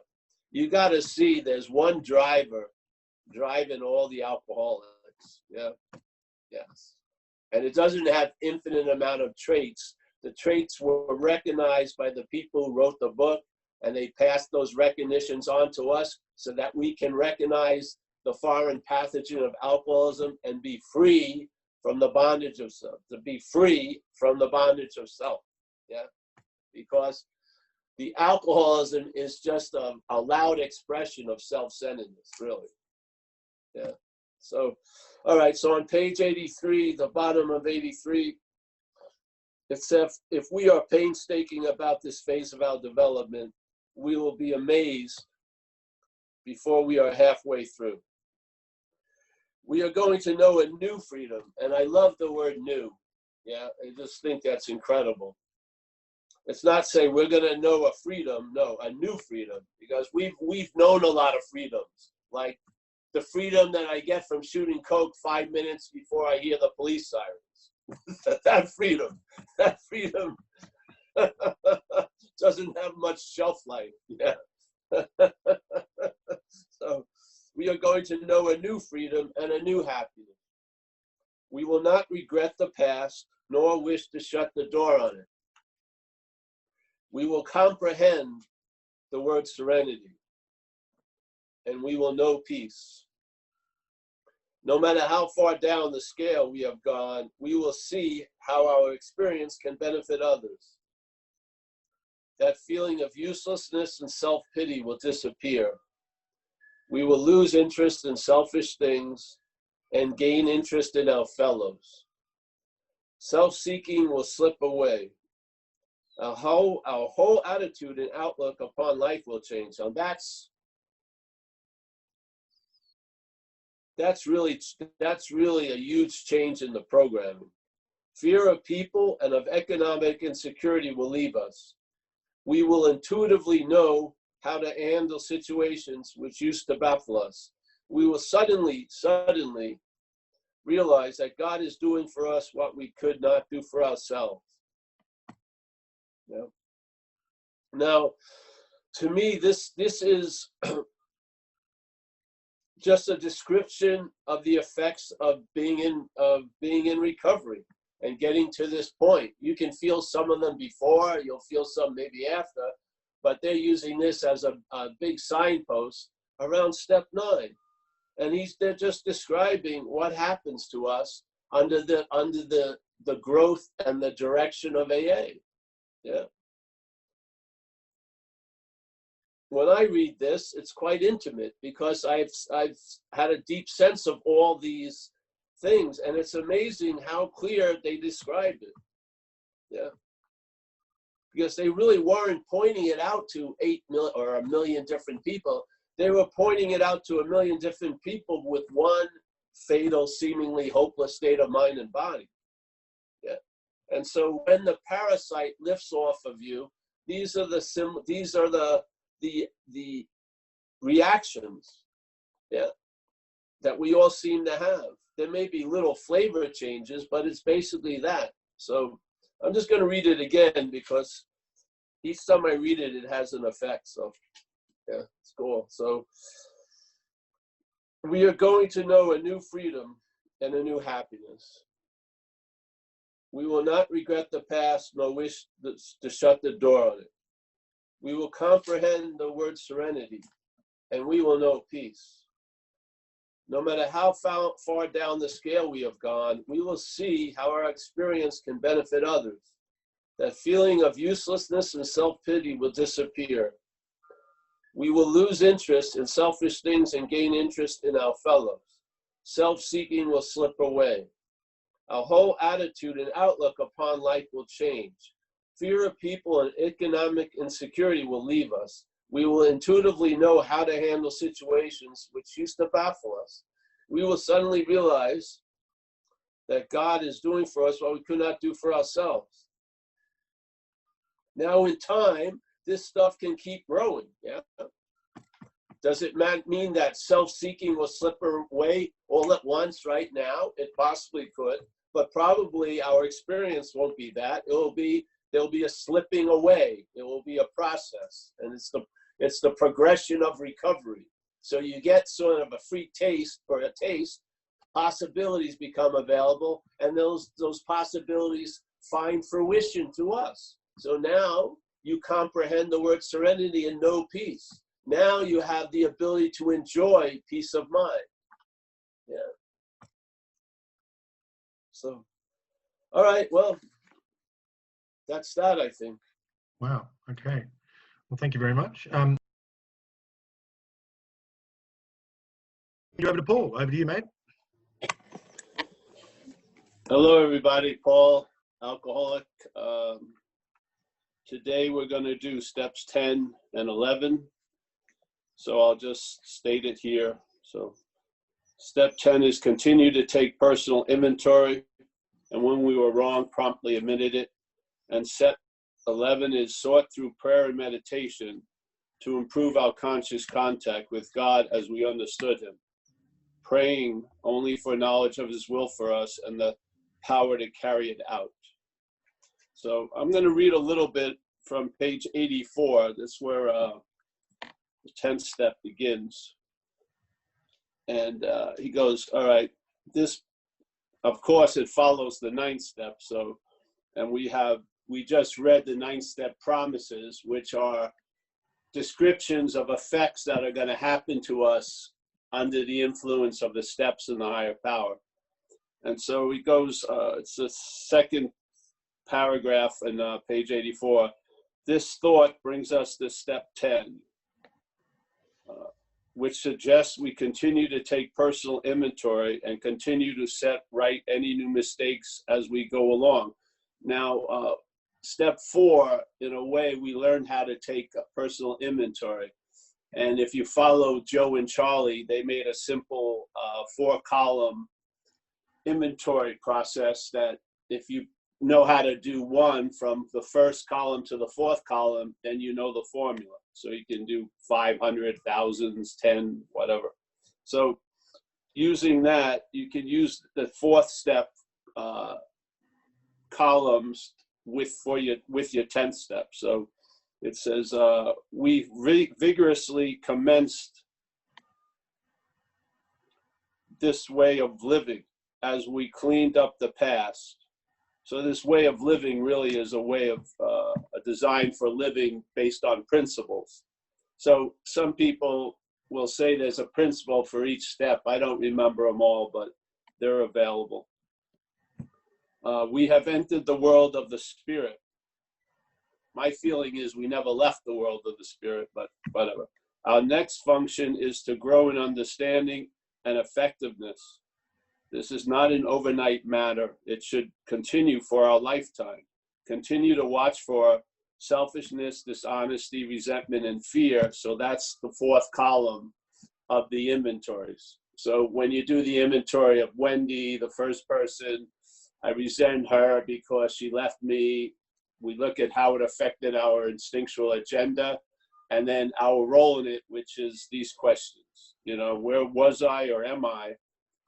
D: You got to see there's one driver driving all the alcoholics. Yeah. Yes. And it doesn't have infinite amount of traits. The traits were recognized by the people who wrote the book, and they passed those recognitions on to us so that we can recognize the foreign pathogen of alcoholism and be free from the bondage of self, to be free from the bondage of self. Yeah. Because the alcoholism is just a loud expression of self-centeredness, really. Yeah. So, all right. So on page 83, the bottom of 83, it says, if we are painstaking about this phase of our development, we will be amazed before we are halfway through. We are going to know a new freedom. And I love the word new. Yeah. I just think that's incredible. It's not saying we're going to know a freedom. No, a new freedom, because we've known a lot of freedoms, like the freedom that I get from shooting coke 5 minutes before I hear the police sirens. that freedom doesn't have much shelf life. Yeah. So we are going to know a new freedom and a new happiness. We will not regret the past, nor wish to shut the door on it. We will comprehend the word serenity, and we will know peace. No matter how far down the scale we have gone, we will see how our experience can benefit others. That feeling of uselessness and self-pity will disappear. We will lose interest in selfish things and gain interest in our fellows. Self-seeking will slip away. Our whole attitude and outlook upon life will change. So that's really a huge change in the programming. Fear of people and of economic insecurity will leave us. We will intuitively know how to handle situations which used to baffle us. We will suddenly realize that God is doing for us what we could not do for ourselves. Yeah. Now, to me, this is just a description of the effects of being in recovery and getting to this point. You can feel some of them before, you'll feel some maybe after, but they're using this as a big signpost around step 9. And they're just describing what happens to us under the growth and the direction of AA. Yeah. When I read this, it's quite intimate because I've had a deep sense of all these things, and it's amazing how clear they described it. Yeah. Because they really weren't pointing it out to 8 million or 1 million different people. They were pointing it out to 1 million different people with one fatal, seemingly hopeless state of mind and body. Yeah. And so when the parasite lifts off of you, these are the reactions, yeah, that we all seem to have. There may be little flavor changes, but it's basically that. So I'm just going to read it again because each time I read it, it has an effect. So yeah, it's cool. So we are going to know a new freedom and a new happiness. We will not regret the past, nor wish to shut the door on it. We will comprehend the word serenity, and we will know peace. No matter how far down the scale we have gone, we will see how our experience can benefit others. That feeling of uselessness and self-pity will disappear. We will lose interest in selfish things and gain interest in our fellows. Self-seeking will slip away. Our whole attitude and outlook upon life will change. Fear of people and economic insecurity will leave us. We will intuitively know how to handle situations which used to baffle us. We will suddenly realize that God is doing for us what we could not do for ourselves. Now, in time, this stuff can keep growing. Yeah. Does it mean that self-seeking will slip away all at once right now? It possibly could, but probably our experience won't be that. There'll be a slipping away. It will be a process, and it's the progression of recovery. So you get sort of a free taste or a taste. Possibilities become available, and those possibilities find fruition to us. So now you comprehend the word serenity and know peace. Now you have the ability to enjoy peace of mind. Yeah. So, all right, well, that's that, I think.
B: Wow. Okay. Well, thank you very much. Over to Paul. Over to you, mate.
A: Hello, everybody. Paul, alcoholic. Today we're going to do steps 10 and 11. So I'll just state it here. So step 10 is continue to take personal inventory, and when we were wrong, promptly admitted it. And step 11 is sought through prayer and meditation to improve our conscious contact with God as we understood him, praying only for knowledge of his will for us and the power to carry it out. So I'm going to read a little bit from page 84. That's where the 10th step begins. And he goes, all right, this, of course, it follows the 9th step. So, and we just read the 9th step promises, which are descriptions of effects that are going to happen to us under the influence of the steps in the higher power. And so he goes, it's the second paragraph in page 84. This thought brings us to step 10, which suggests we continue to take personal inventory and continue to set right any new mistakes as we go along. Now, step 4, in a way, we learned how to take a personal inventory. And if you follow Joe and Charlie, they made a simple 4-column inventory process that if you know how to do one from the first column to the 4th column, then you know the formula. So you can do 500, thousands, 10, whatever. So using that, you can use the 4th step columns with your 10th step. So it says, we vigorously commenced this way of living as we cleaned up the past. So this way of living really is a way of a design for living based on principles. So some people will say there's a principle for each step. I don't remember them all, but they're available. We have entered the world of the spirit. My feeling is we never left the world of the spirit, but whatever. Our next function is to grow in understanding and effectiveness. This is not an overnight matter. It should continue for our lifetime. Continue to watch for selfishness, dishonesty, resentment, and fear. So that's the 4th column of the inventories. So when you do the inventory of Wendy, the first person, I resent her because she left me. We look at how it affected our instinctual agenda and then our role in it, which is these questions. You know, where was I or am I?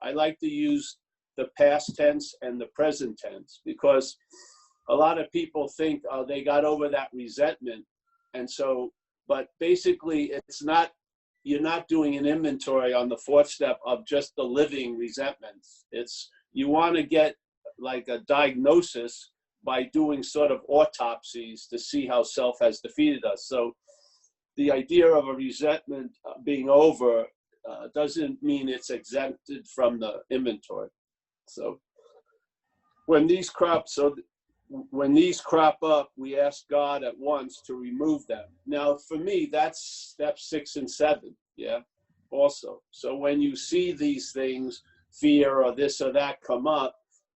A: I like to use the past tense and the present tense because a lot of people think they got over that resentment. And so, but basically it's not, you're not doing an inventory on the 4th step of just the living resentments. It's, you want to get like a diagnosis by doing sort of autopsies to see how self has defeated us. So the idea of a resentment being over doesn't mean it's exempted from the inventory. So when these crop up, we ask God at once to remove them. Now, for me, that's step 6 and 7. Yeah, also. So when you see these things, fear or this or that come up,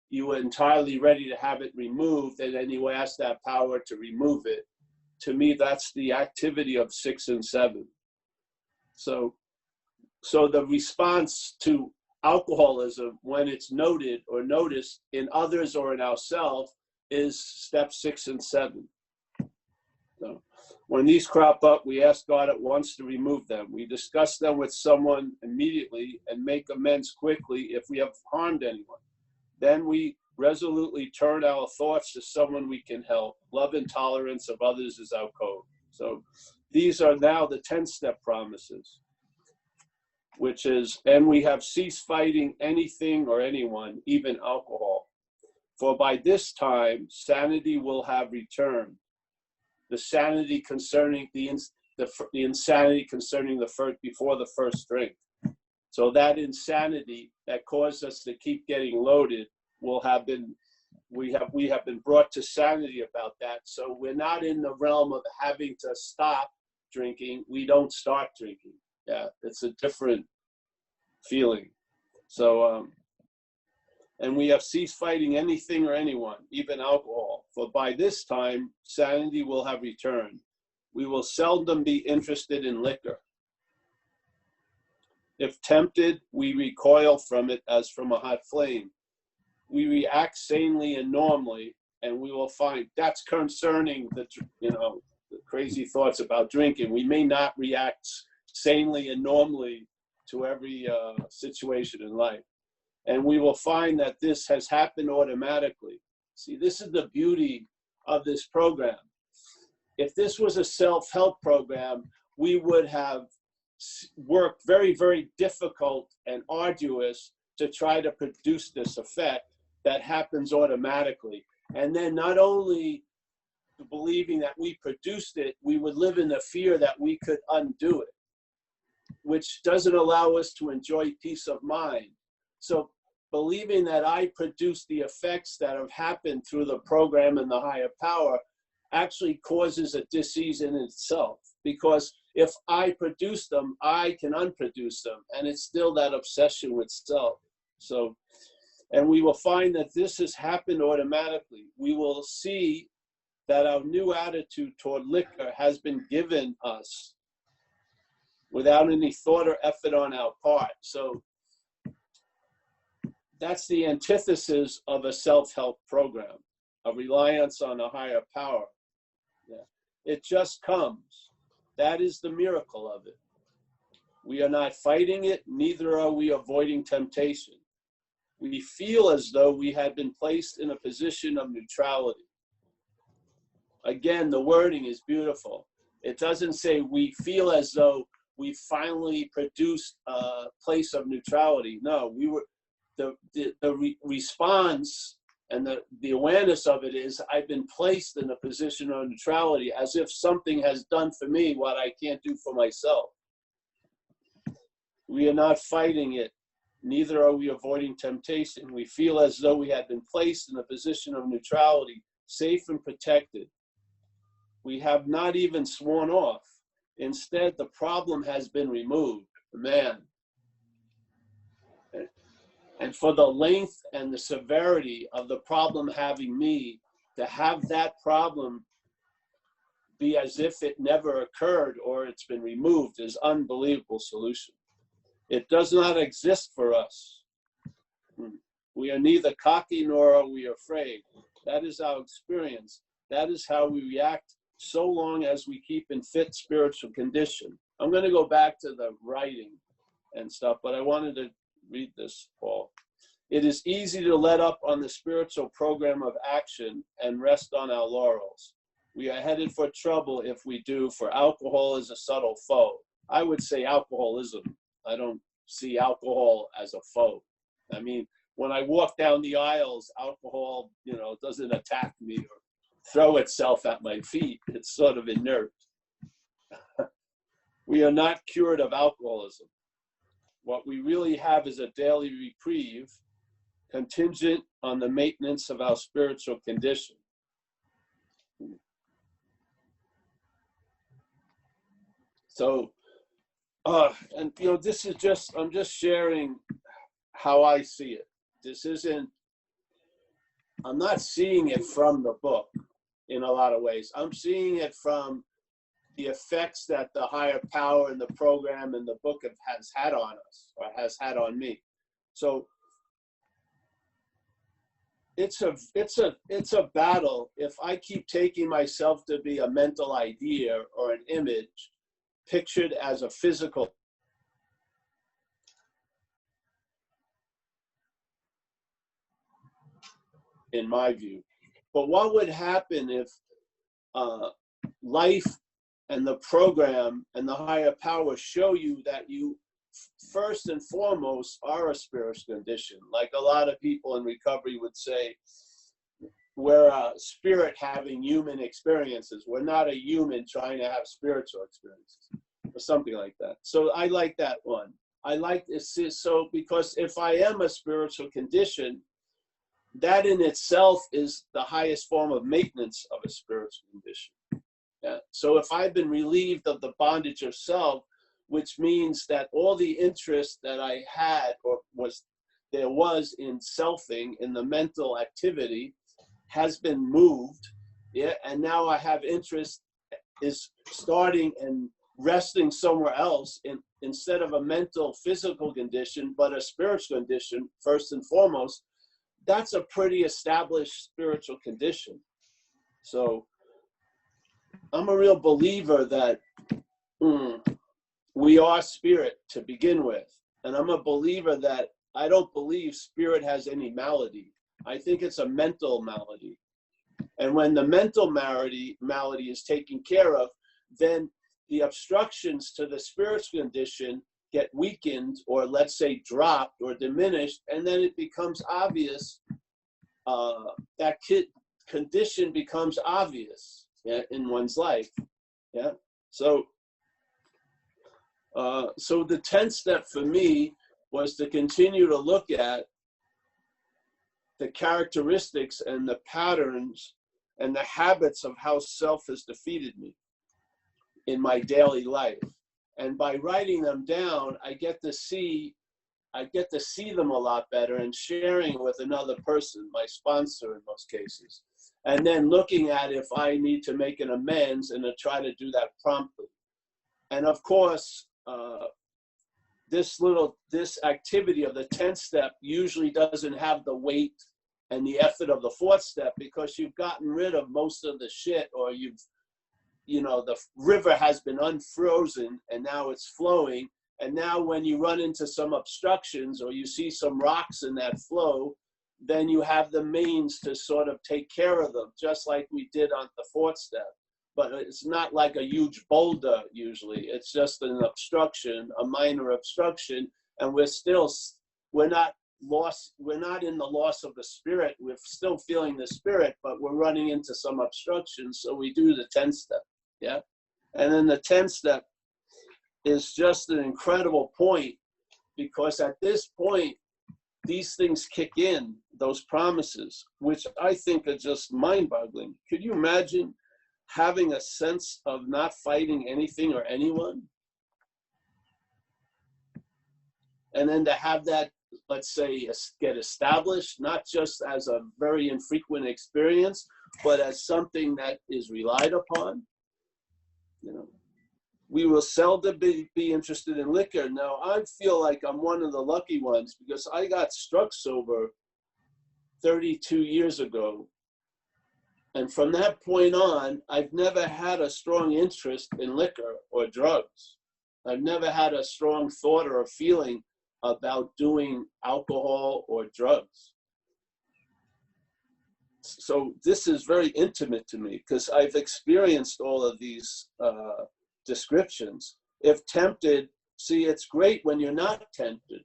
A: you are entirely ready to have it removed, and then you ask that power to remove it. To me, that's the activity of 6 and 7. So the response to alcoholism, when it's noted or noticed in others or in ourselves, is step 6 and 7. So when these crop up, we ask God at once to remove them. We discuss them with someone immediately and make amends quickly if we have harmed anyone. Then we resolutely turn our thoughts to someone we can help. Love and tolerance of others is our code. So these are now the 10-step promises, which is, and we have ceased fighting anything or anyone, even alcohol. For by this time, sanity will have returned. The sanity concerning the insanity concerning the first, before the first drink. So that insanity that caused us to keep getting loaded will have been, we have been brought to sanity about that. So we're not in the realm of having to stop drinking. We don't start drinking. Yeah, it's a different feeling. So, and we have ceased fighting anything or anyone, even alcohol. For by this time, sanity will have returned. We will seldom be interested in liquor. If tempted, we recoil from it as from a hot flame. We react sanely and normally, and we will find that's concerning the crazy thoughts about drinking. We may not react sanely and normally to every situation in life. And we will find that this has happened automatically. See, this is the beauty of this program. If this was a self-help program, we would have worked very, very difficult and arduous to try to produce this effect that happens automatically. And then not only believing that we produced it, we would live in the fear that we could undo it, which doesn't allow us to enjoy peace of mind. So believing that I produce the effects that have happened through the program and the higher power actually causes a disease in itself. Because if I produce them, I can unproduce them. And it's still that obsession with self. So, and we will find that this has happened automatically. We will see that our new attitude toward liquor has been given us without any thought or effort on our part. So that's the antithesis of a self-help program, a reliance on a higher power. Yeah. It just comes. That is the miracle of it. We are not fighting it, neither are we avoiding temptation. We feel as though we had been placed in a position of neutrality. Again, the wording is beautiful. It doesn't say we feel as though we finally produced a place of neutrality. No, we were, the response and the awareness of it is I've been placed in a position of neutrality, as if something has done for me what I can't do for myself. We are not fighting it, neither are we avoiding temptation. We feel as though we had been placed in a position of neutrality, safe and protected. We have not even sworn off. Instead, the problem has been removed. Man. And for the length and the severity of the problem having me, to have that problem be as if it never occurred or it's been removed is unbelievable solution. It does not exist for us. We are neither cocky nor are we afraid. That is our experience. That is how we react so long as we keep in fit spiritual condition. I'm going to go back to the writing and stuff, but I wanted to read this, Paul. It is easy to let up on the spiritual program of action and rest on our laurels. We are headed for trouble if we do, for alcohol is a subtle foe. I would say alcoholism. I don't see alcohol as a foe. I mean, when I walk down the aisles, alcohol, doesn't attack me or throw itself at my feet. It's sort of inert. We are not cured of alcoholism. What we really have is a daily reprieve contingent on the maintenance of our spiritual condition. So, this is just, I'm just sharing how I see it. This isn't, I'm not seeing it from the book in a lot of ways. I'm seeing it from the effects that the higher power and the program and the book has had on us, or has had on me. So it's a battle. If I keep taking myself to be a mental idea or an image pictured as a physical, in my view. But what would happen if life and the program and the higher power show you that you first and foremost are a spiritual condition? Like a lot of people in recovery would say, we're a spirit having human experiences. We're not a human trying to have spiritual experiences, or something like that. So I like that one. I like this. So because if I am a spiritual condition, that in itself is the highest form of maintenance of a spiritual condition. Yeah. So if I've been relieved of the bondage of self, which means that all the interest that I had or was in selfing, in the mental activity, has been moved. Yeah. And now I have interest is starting and resting somewhere else instead of a mental physical condition, but a spiritual condition first and foremost. That's a pretty established spiritual condition. So I'm a real believer that we are spirit to begin with. And I'm a believer that I don't believe spirit has any malady. I think it's a mental malady. And when the mental malady is taken care of, then the obstructions to the spiritual condition get weakened, or let's say dropped or diminished, and then it becomes obvious, that condition becomes obvious, yeah, in one's life. Yeah. So the 10th step for me was to continue to look at the characteristics and the patterns and the habits of how self has defeated me in my daily life. And by writing them down, I get to see them a lot better, and sharing with another person, my sponsor in most cases, and then looking at if I need to make an amends and to try to do that promptly. And of course, this activity of the 10th step usually doesn't have the weight and the effort of the 4th step, because you've gotten rid of most of the shit, or the river has been unfrozen and now it's flowing. And now when you run into some obstructions or you see some rocks in that flow, then you have the means to sort of take care of them, just like we did on the 4th step. But it's not like a huge boulder usually. It's just an obstruction, a minor obstruction, and we're not lost. We're not in the loss of the spirit. We're still feeling the spirit, but we're running into some obstructions. So we do the 10th step. Yeah. And then the 10th step is just an incredible point, because at this point, these things kick in, those promises, which I think are just mind-boggling. Could you imagine having a sense of not fighting anything or anyone? And then to have that, let's say, get established, not just as a very infrequent experience, but as something that is relied upon. We will seldom be interested in liquor. Now, I feel like I'm one of the lucky ones, because I got struck sober 32 years ago. And from that point on, I've never had a strong interest in liquor or drugs. I've never had a strong thought or a feeling about doing alcohol or drugs. So this is very intimate to me, because I've experienced all of these descriptions. If tempted, see, it's great when you're not tempted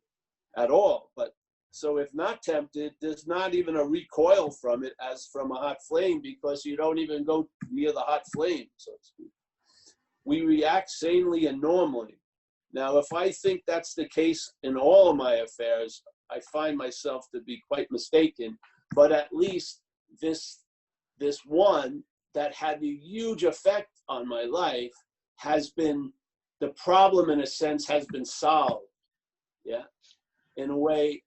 A: at all. But so if not tempted, there's not even a recoil from it as from a hot flame, because you don't even go near the hot flame, so to speak. We react sanely and normally. Now, if I think that's the case in all of my affairs, I find myself to be quite mistaken. But at least this one that had a huge effect on my life has been, the problem in a sense has been solved, yeah, in a way.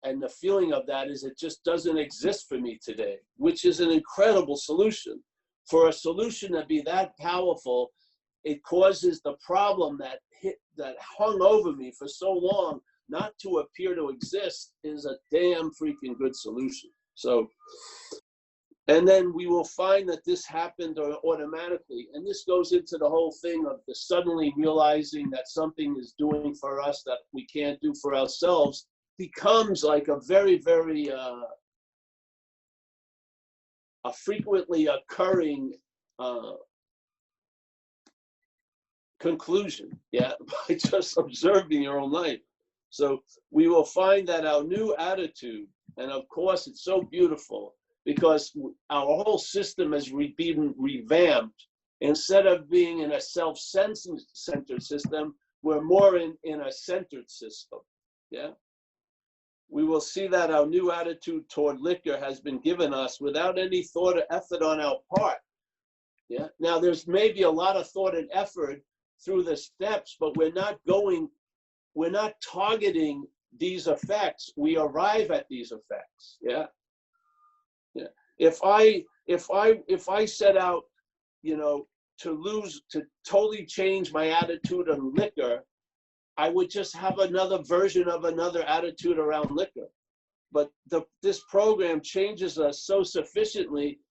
A: And the feeling of that is it just doesn't exist for me today, which is an incredible solution. For a solution to be that powerful, it causes the problem that hung over me for so long
D: not to appear to exist is a damn freaking good solution. So, and then we will find that this happened automatically. And this goes into the whole thing of the suddenly realizing that something is doing for us that we can't do for ourselves becomes like a very, very, a frequently occurring conclusion, yeah, by just observing your own life. So we will find that our new attitude, and of course it's so beautiful because our whole system has been revamped. Instead of being in a self-centered system, we're more in a centered system, yeah. We will see that our new attitude toward liquor has been given us without any thought or effort on our part, yeah. Now there's maybe a lot of thought and effort through the steps, but we're not targeting these effects. We arrive at these effects, yeah. Yeah. If I set out, you know, to totally change my attitude on liquor, I would just have another version of another attitude around liquor. But this program changes us so sufficiently,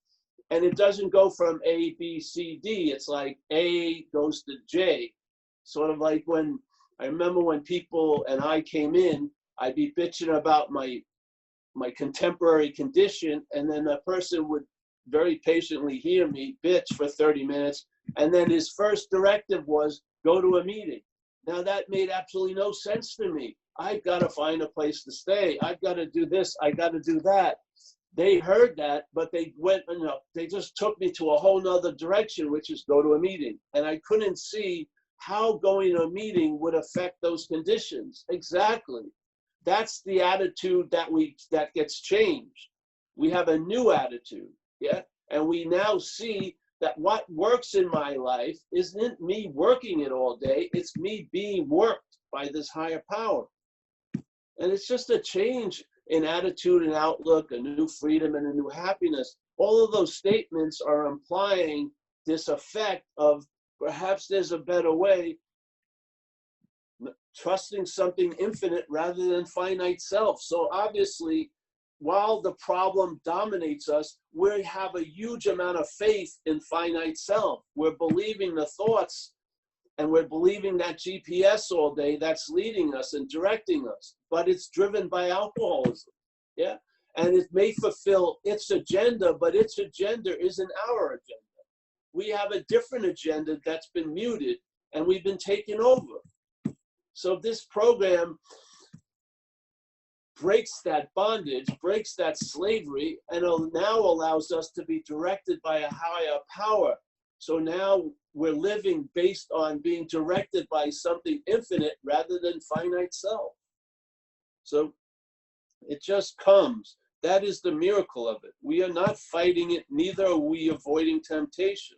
D: and it doesn't go from A, B, C, D. It's like A goes to J. Sort of like when, I remember when people and I came in, I'd be bitching about my contemporary condition, and then a person would very patiently hear me bitch for 30 minutes, and then his first directive was, go to a meeting. Now that made absolutely no sense to me. I've got to find a place to stay. I've got to do this. I got to do that. They heard that, but they went, you know, they just took me to a whole nother direction, which is go to a meeting. And I couldn't see how going to a meeting would affect those conditions. Exactly. That's the attitude that gets changed. We have a new attitude, yeah? And we now see that what works in my life isn't me working it all day, it's me being worked by this higher power. And it's just a change in attitude and outlook, a new freedom and a new happiness. All of those statements are implying this effect of perhaps there's a better way, trusting something infinite rather than finite self. So obviously, while the problem dominates us, we have a huge amount of faith in finite self. We're believing the thoughts, and we're believing that GPS all day that's leading us and directing us, but it's driven by alcoholism, yeah? And it may fulfill its agenda, but its agenda isn't our agenda. We have a different agenda that's been muted, and we've been taken over. So this program breaks that bondage, breaks that slavery, and now allows us to be directed by a higher power. So now we're living based on being directed by something infinite rather than finite self. So it just comes. That is the miracle of it. We are not fighting it, neither are we avoiding temptation.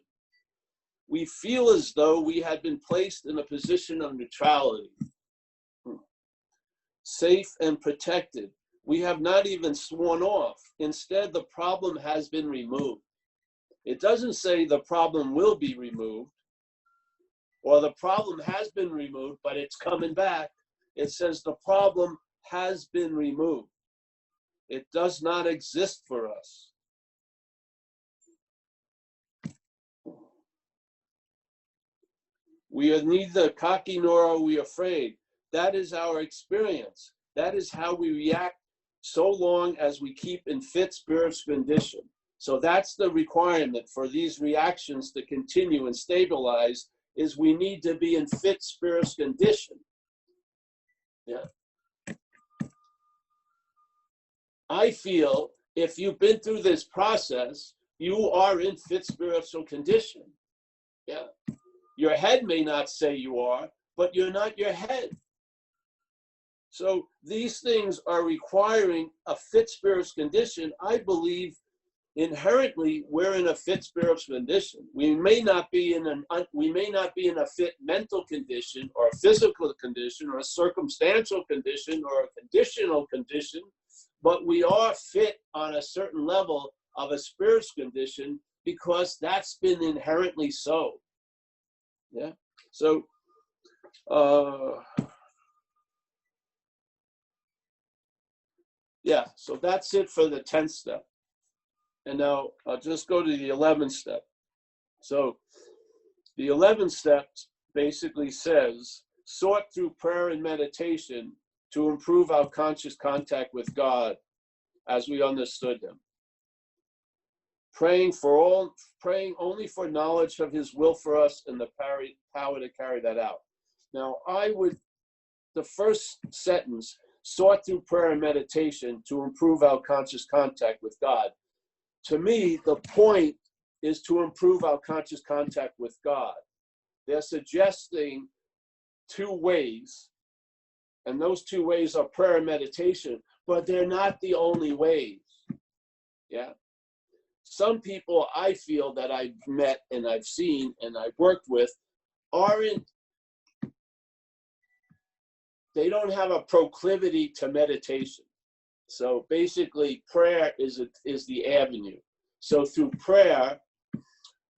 D: We feel as though we had been placed in a position of neutrality, safe and protected. We have not even sworn off. Instead, the problem has been removed. It doesn't say the problem will be removed, or the problem has been removed, but it's coming back. It says the problem has been removed. It does not exist for us. We are neither cocky nor are we afraid. That is our experience. That is how we react so long as we keep in fit spiritual condition. So that's the requirement for these reactions to continue and stabilize, is we need to be in fit spiritual condition. Yeah. I feel if you've been through this process, you are in fit spiritual condition. Yeah. Your head may not say you are, but you're not your head. So these things are requiring a fit spiritual condition. I believe inherently we're in a fit spiritual condition. We may not be in a fit mental condition or a physical condition or a circumstantial condition or a conditional condition, but we are fit on a certain level of a spiritual condition because that's been inherently so. Yeah. So yeah, so that's it for the 10th step. And now I'll just go to the 11th step. So the 11th step basically says, sort through prayer and meditation to improve our conscious contact with God as we understood him. Praying only for knowledge of his will for us and the power to carry that out. Now, the first sentence, sort through prayer and meditation to improve our conscious contact with God. To me, the point is to improve our conscious contact with God. They're suggesting two ways, and those two ways are prayer and meditation, but they're not the only ways. Yeah. Some people I feel that I've met and I've seen and I've worked with they don't have a proclivity to meditation. So basically prayer is the avenue. So through prayer,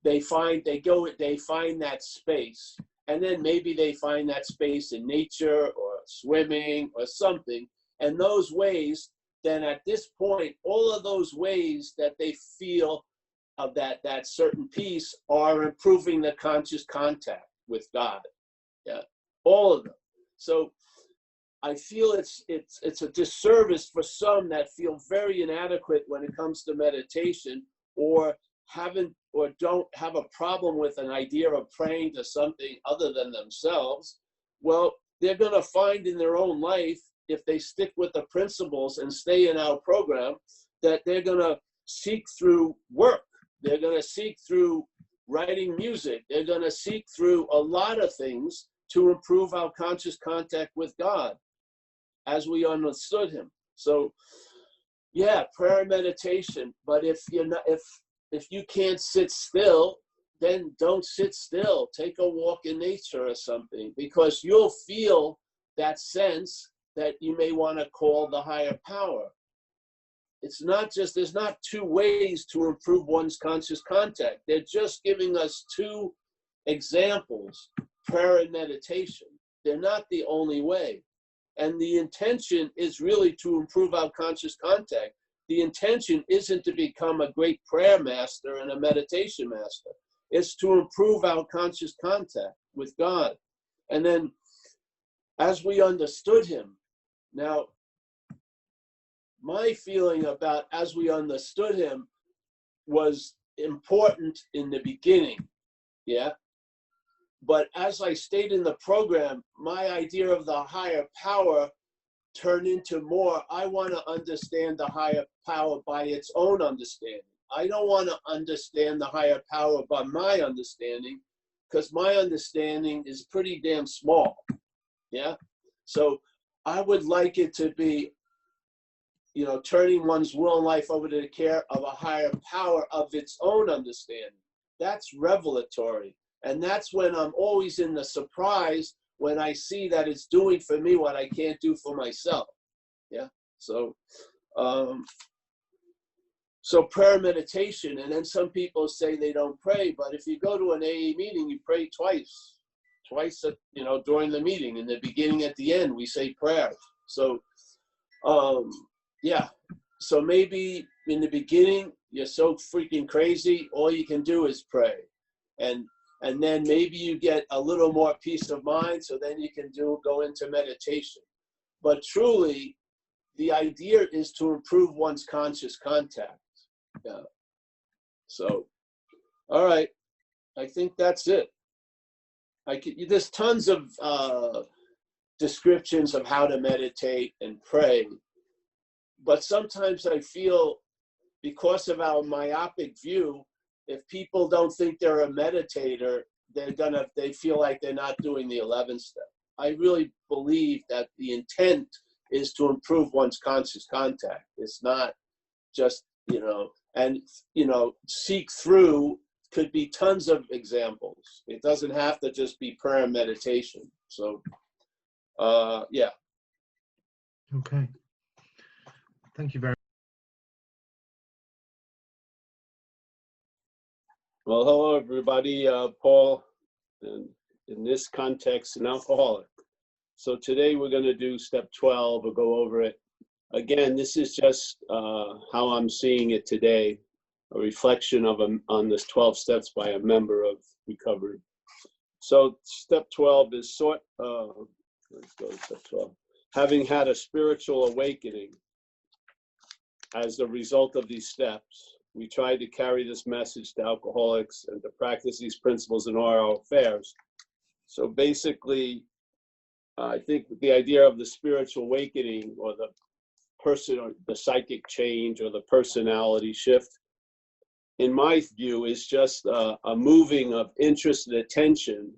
D: they find that space, and then maybe they find that space in nature or swimming or something. And those ways, then at this point, all of those ways that they feel of that certain peace are improving the conscious contact with God. Yeah, all of them. So I feel it's a disservice for some that feel very inadequate when it comes to meditation, or don't have a problem with an idea of praying to something other than themselves. Well, they're going to find in their own life, if they stick with the principles and stay in our program, that they're going to seek through work. They're going to seek through writing music. They're going to seek through a lot of things to improve our conscious contact with God as we understood him. So yeah, prayer and meditation. But if you can't sit still, then don't sit still. Take a walk in nature or something, because you'll feel that sense that you may want to call the higher power. There's not two ways to improve one's conscious contact. They're just giving us two examples, prayer and meditation. They're not the only way. And the intention is really to improve our conscious contact. The intention isn't to become a great prayer master and a meditation master. It's to improve our conscious contact with God. And then as we understood him, now my feeling about as we understood him was important in the beginning, yeah? But as I stayed in the program, my idea of the higher power turned into more, I want to understand the higher power by its own understanding. I don't want to understand the higher power by my understanding, because my understanding is pretty damn small, yeah? So I would like it to be, turning one's will and life over to the care of a higher power of its own understanding. That's revelatory. And that's when I'm always in the surprise when I see that it's doing for me what I can't do for myself. Yeah. So, so prayer meditation, and then some people say they don't pray, but if you go to an AA meeting, you pray twice, during the meeting, in the beginning, at the end, we say prayer. So, yeah. So maybe in the beginning, you're so freaking crazy, all you can do is pray. And then maybe you get a little more peace of mind, so then you can go into meditation. But truly, the idea is to improve one's conscious contact. Yeah. So, all right, I think that's it. There's tons of descriptions of how to meditate and pray, but sometimes I feel, because of our myopic view, if people don't think they're a meditator, they feel like they're not doing the 11th step. I really believe that the intent is to improve one's conscious contact. It's not just, seek through could be tons of examples. It doesn't have to just be prayer and meditation. So, yeah.
B: Okay. Thank you very much.
A: Well, hello, everybody. Paul, in this context, an alcoholic. So today we're going to do step 12. We'll go over it again, this is just how I'm seeing it today, a reflection of on this 12 steps by a member of recovery. So step 12 is let's go to step 12. Having had a spiritual awakening as a result of these steps, we try to carry this message to alcoholics and to practice these principles in all our affairs. So basically, I think the idea of the spiritual awakening, or the person, or the psychic change, or the personality shift, in my view, is just a moving of interest and attention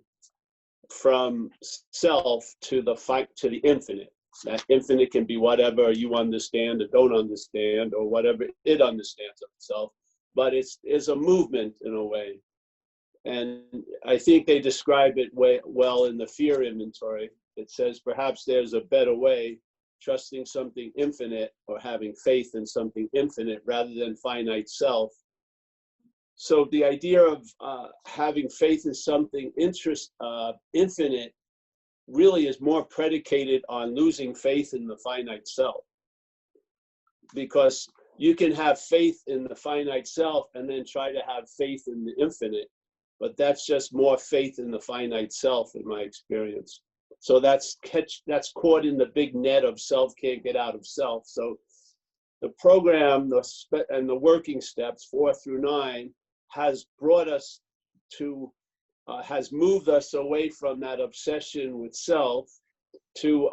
A: from self to the infinite. That infinite can be whatever you understand or don't understand, or whatever it understands of itself, but it's a movement in a way. And I think they describe it well in the fear inventory. It says, perhaps there's a better way, trusting something infinite, or having faith in something infinite rather than finite self. So the idea of having faith in something infinite really is more predicated on losing faith in the finite self. Because you can have faith in the finite self and then try to have faith in the infinite, but that's just more faith in the finite self, in my experience. So that's caught in the big net of self can't get out of self. So the program and the working steps 4 through 9 has brought us to, has moved us away from that obsession with self to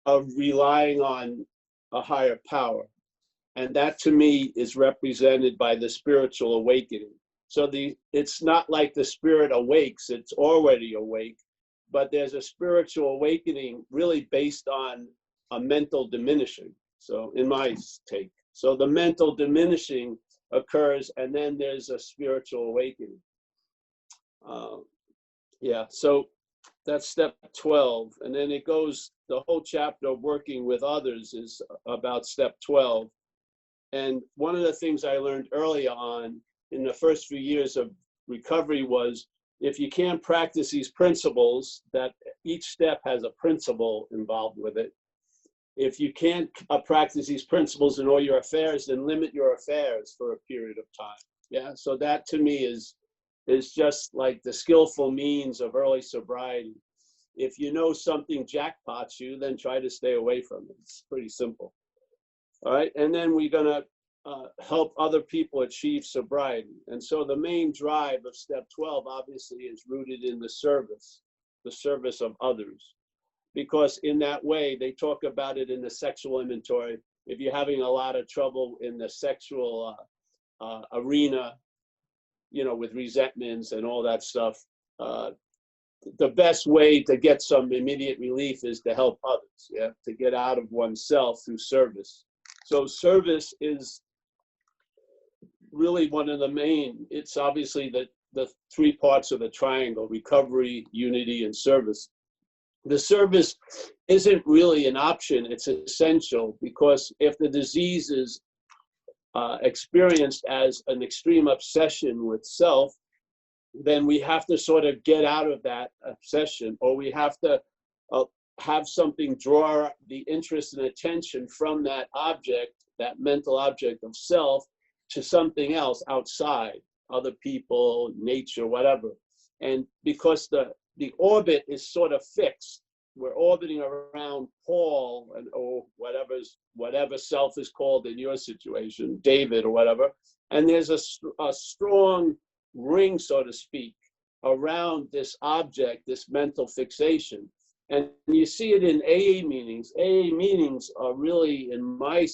A: relying on a higher power. And that to me is represented by the spiritual awakening. So it's not like the spirit awakes, it's already awake, but there's a spiritual awakening really based on a mental diminishing. So in my take, so the mental diminishing occurs, and then there's a spiritual awakening. So that's step 12. And then it goes, the whole chapter of working with others is about step 12. And one of the things I learned early on in the first few years of recovery was, if you can't practice these principles, that each step has a principle involved with it. If you can't practice these principles in all your affairs, then limit your affairs for a period of time. Yeah, so that to me is just like the skillful means of early sobriety. If you know something jackpots you, then try to stay away from it. It's pretty simple. All right, and then we're gonna help other people achieve sobriety. And so the main drive of step 12 obviously is rooted in the service of others. Because in that way, they talk about it in the sexual inventory. If you're having a lot of trouble in the sexual arena, with resentments and all that stuff, the best way to get some immediate relief is to help others, to get out of oneself through service. So service is really one of the main, it's obviously the 3 parts of the triangle: recovery, unity, and service. The service isn't really an option, it's essential, because if the disease is experienced as an extreme obsession with self, then we have to sort of get out of that obsession, or we have to have something draw the interest and attention from that object, that mental object of self, to something else outside, other people, nature, whatever. And because the orbit is sort of fixed, we're orbiting around Paul, or whatever self is called in your situation, David or whatever, and there's a strong ring, so to speak, around this object, this mental fixation. And you see it in AA meetings. AA meetings are really, in my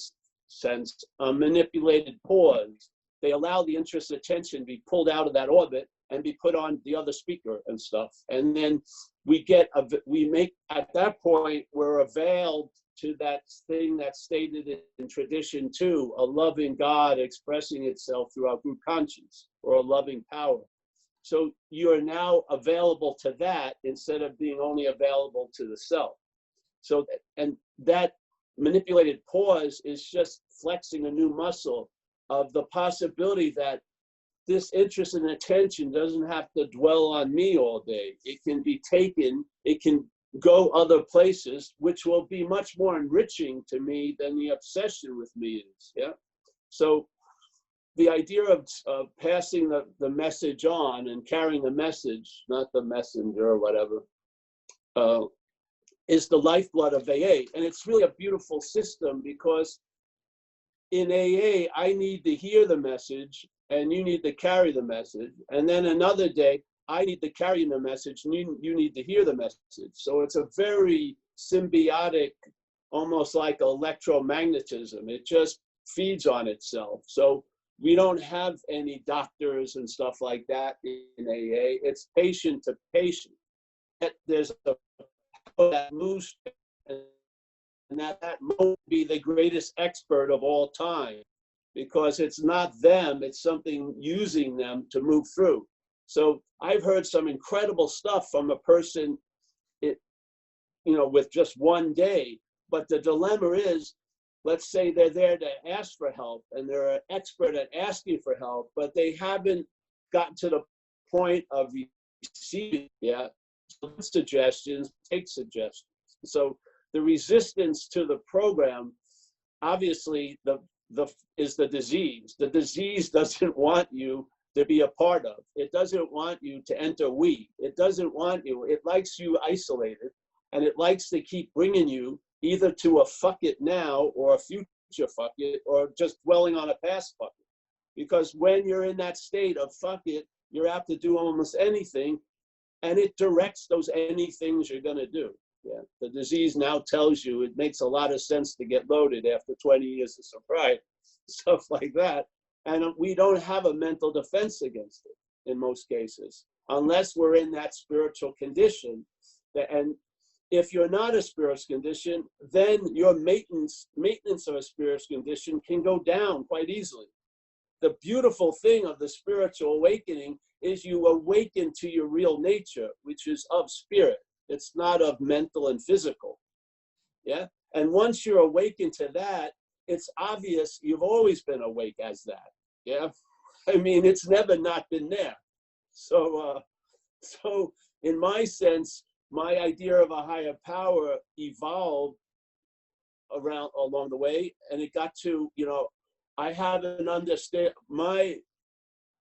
A: sense, a manipulated pause. They allow the interest and attention to be pulled out of that orbit and be put on the other speaker and stuff. And then at that point, we're availed to that thing that's stated in tradition too, a loving God expressing itself through our group conscience, or a loving power. So you're now available to that instead of being only available to the self. So, and that manipulated pause is just flexing a new muscle of the possibility that this interest and attention doesn't have to dwell on me all day. It can be taken, it can
D: go other places, which will be much more enriching to me than the obsession with me is. Yeah. So the idea of passing the message on and carrying the message, not the messenger or whatever, is the lifeblood of AA. And it's really a beautiful system, because in AA, I need to hear the message and you need to carry the message. And then another day, I need to carry the message and you need to hear the message. So it's a very symbiotic, almost like electromagnetism. It just feeds on itself. So we don't have any doctors and stuff like that in AA. It's patient to patient. There's a that moves, and that won't be the greatest expert of all time, because it's not them, it's something using them to move through. So I've heard some incredible stuff from a person, with just one day. But the dilemma is, let's say they're there to ask for help and they're an expert at asking for help, but they haven't gotten to the point of receiving yet. So suggestions, take suggestions. So the resistance to the program, obviously, is the disease. The disease doesn't want you to be a part of. It doesn't want you to enter we. It doesn't want you. It likes you isolated, and it likes to keep bringing you either to a fuck it now or a future fuck it, or just dwelling on a past fuck it. Because when you're in that state of fuck it, you're apt to do almost anything, and it directs those anythings you're going to do. Yeah, the disease now tells you it makes a lot of sense to get loaded after 20 years of sobriety, stuff like that. And we don't have a mental defense against it in most cases, unless we're in that spiritual condition. And if you're not a spiritual condition, then your maintenance of a spiritual condition can go down quite easily. The beautiful thing of the spiritual awakening is you awaken to your real nature, which is of spirit. It's not of mental and physical. Yeah. And once you're awakened to that, it's obvious you've always been awake as that. Yeah. I mean, it's never not been there. So in my sense, my idea of a higher power evolved along the way, and it got to, I have an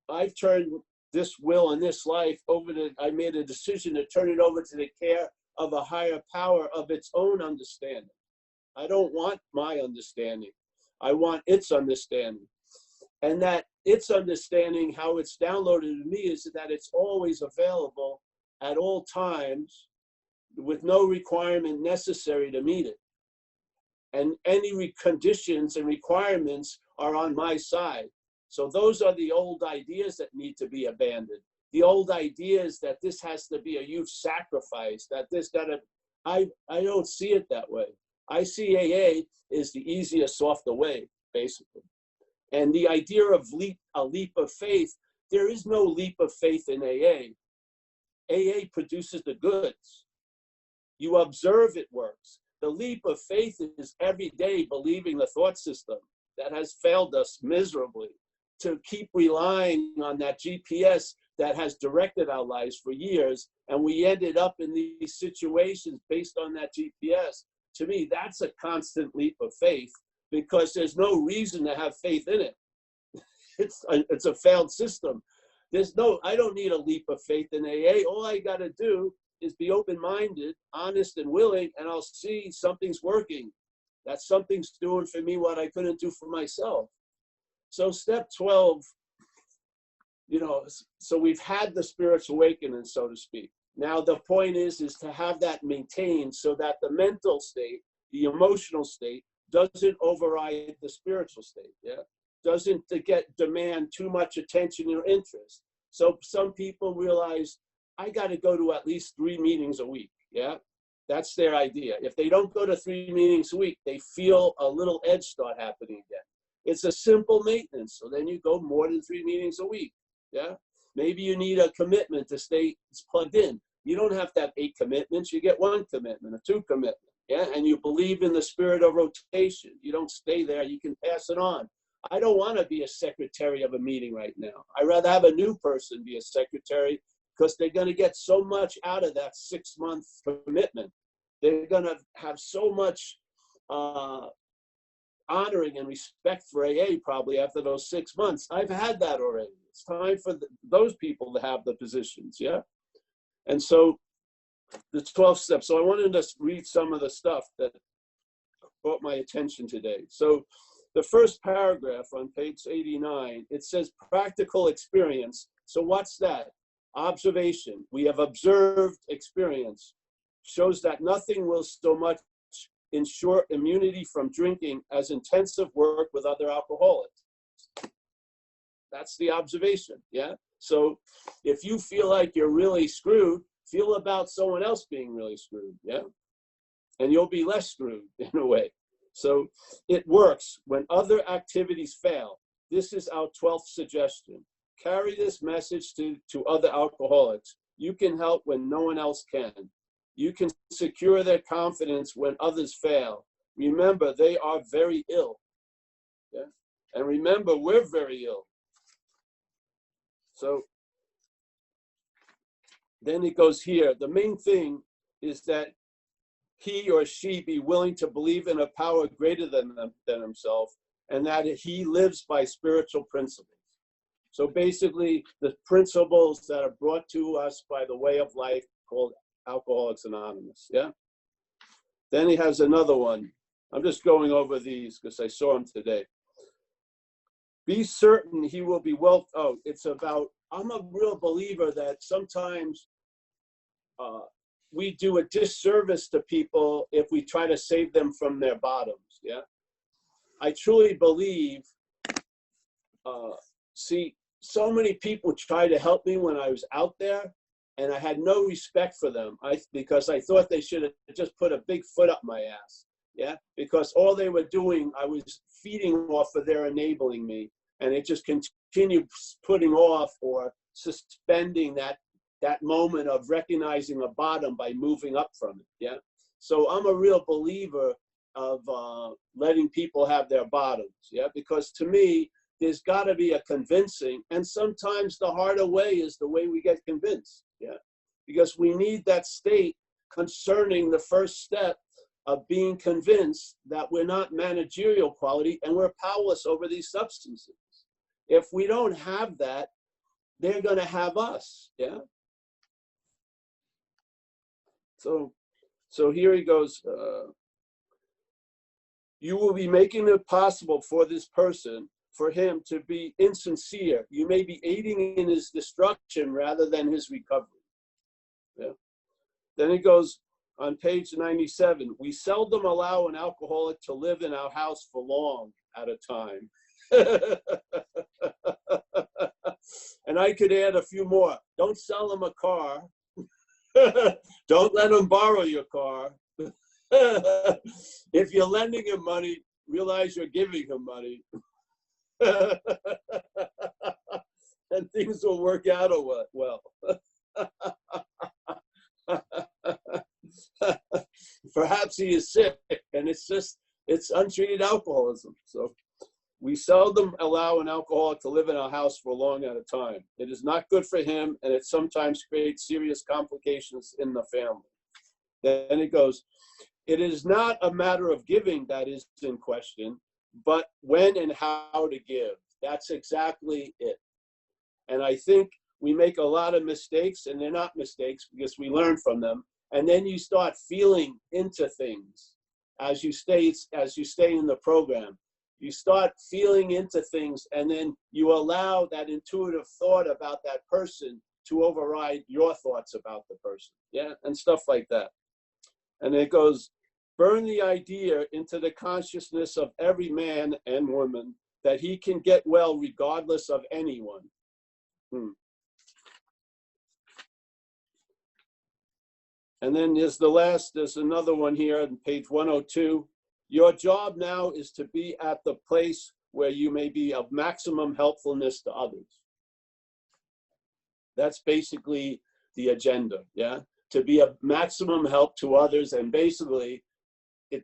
D: I've turned this will and this life I made a decision to turn it over to the care of a higher power of its own understanding. I don't want my understanding. I want its understanding. And that its understanding, how it's downloaded to me, is that it's always available at all times with no requirement necessary to meet it. And any conditions and requirements are on my side. So those are the old ideas that need to be abandoned. The old ideas that this has to be a huge sacrifice, that this I don't see it that way. I see AA is the easiest off the way, basically. And the idea of a leap of faith, there is no leap of faith in AA. AA produces the goods. You observe it works. The leap of faith is every day believing the thought system that has failed us miserably, to keep relying on that GPS that has directed our lives for years, and we ended up in these situations based on that GPS. To me, that's a constant leap of faith, because there's no reason to have faith in it. It's a failed system. I don't need a leap of faith in AA. All I got to do is be open-minded, honest, and willing, and I'll see something's working. That something's doing for me what I couldn't do for myself. So step 12, so we've had the spiritual awakening, so to speak. Now the point is to have that maintained so that the mental state, the emotional state, doesn't override the spiritual state. Yeah, doesn't demand too much attention or interest. So some people realize, I got to go to at least 3 meetings a week. Yeah, that's their idea. If they don't go to 3 meetings a week, they feel a little edge start happening again. It's a simple maintenance. So then you go more than 3 meetings a week. Yeah. Maybe you need a commitment to stay plugged in. You don't have to have 8 commitments. You get 1 commitment, or 2 commitments. Yeah. And you believe in the spirit of rotation. You don't stay there. You can pass it on. I don't want to be a secretary of a meeting right now. I'd rather have a new person be a secretary, because they're going to get so much out of that 6-month commitment. they're going to have so much honoring and respect for AA probably after those 6 months. I've had that already. It's time for those people to have the positions, yeah? And so the 12 steps. So I wanted to read some of the stuff that brought my attention today. So the first paragraph on page 89, it says practical experience. So what's that? Observation. We have observed experience. Shows that nothing will so much ensure immunity from drinking as intensive work with other alcoholics. That's the observation, yeah? So if you feel like you're really screwed, feel about someone else being really screwed, yeah? And you'll be less screwed in a way. So it works when other activities fail. This is our 12th suggestion. Carry this message to other alcoholics. You can help when no one else can. You can secure their confidence when others fail. Remember, they are very ill. Yeah? And remember, we're very ill. So then it goes here. The main thing is that he or she be willing to believe in a power greater than himself, and that he lives by spiritual principles. So basically, the principles that are brought to us by the way of life called Alcoholics Anonymous, yeah? Then he has another one. I'm just going over these because I saw him today. Be certain he will be well, it's about, I'm a real believer that sometimes we do a disservice to people if we try to save them from their bottoms, yeah? I truly believe, see, so many people tried to help me when I was out there, and I had no respect for them because I thought they should have just put a big foot up my ass, yeah? Because all they were doing, I was feeding off of their enabling me, and it just continued putting off or suspending that moment of recognizing a bottom by moving up from it, yeah? So I'm a real believer of letting people have their bottoms, yeah? Because to me, there's got to be a convincing, and sometimes the harder way is the way we get convinced, yeah? Because we need that state concerning the first step of being convinced that we're not managerial quality and we're powerless over these substances. If we don't have that, they're going to have us, yeah? So here he goes. You will be making it possible for this person, for him to be insincere. You may be aiding in his destruction rather than his recovery. Yeah. Then it goes on page 97. We seldom allow an alcoholic to live in our house for long at a time. And I could add a few more. Don't sell him a car. Don't let him borrow your car. If you're lending him money, realize you're giving him money. And things will work out well. Perhaps he is sick, and it's untreated alcoholism. So we seldom allow an alcoholic to live in our house for long at a time. It is not good for him, and it sometimes creates serious complications in the family. Then it goes, it is not a matter of giving that is in question, but when and how to give. That's exactly it. And I think we make a lot of mistakes, and they're not mistakes because we learn from them. And then you start feeling into things as you stay in the program. You start feeling into things, and then you allow that intuitive thought about that person to override your thoughts about the person, yeah, and stuff like that. And it goes, burn the idea into the consciousness of every man and woman that he can get well regardless of anyone. And then there's another one here on page 102. Your job now is to be at the place where you may be of maximum helpfulness to others. That's basically the agenda, yeah? To be of maximum help to others and basically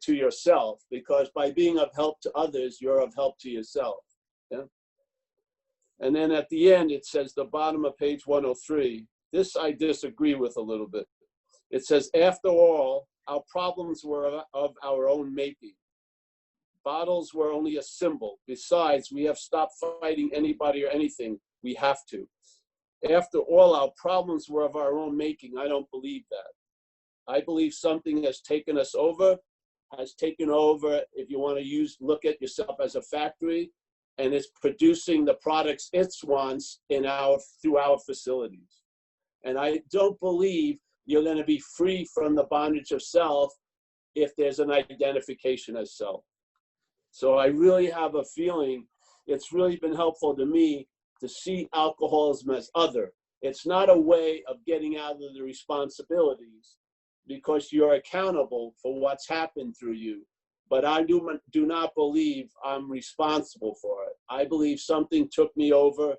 D: to yourself, because by being of help to others, you're of help to yourself, yeah? And then at the end, it says, the bottom of page 103, this I disagree with a little bit. It says, after all, our problems were of our own making. Bottles were only a symbol. Besides, we have stopped fighting anybody or anything. We have to. After all, our problems were of our own making. I don't believe that. I believe something has taken us over, if you want to look at yourself as a factory, and it's producing the products it wants through our facilities. And I don't believe you're going to be free from the bondage of self if there's an identification as self. So I really have a feeling it's really been helpful to me to see alcoholism as other. It's not a way of getting out of the responsibilities because you're accountable for what's happened through you. But I do not believe I'm responsible for it. I believe something took me over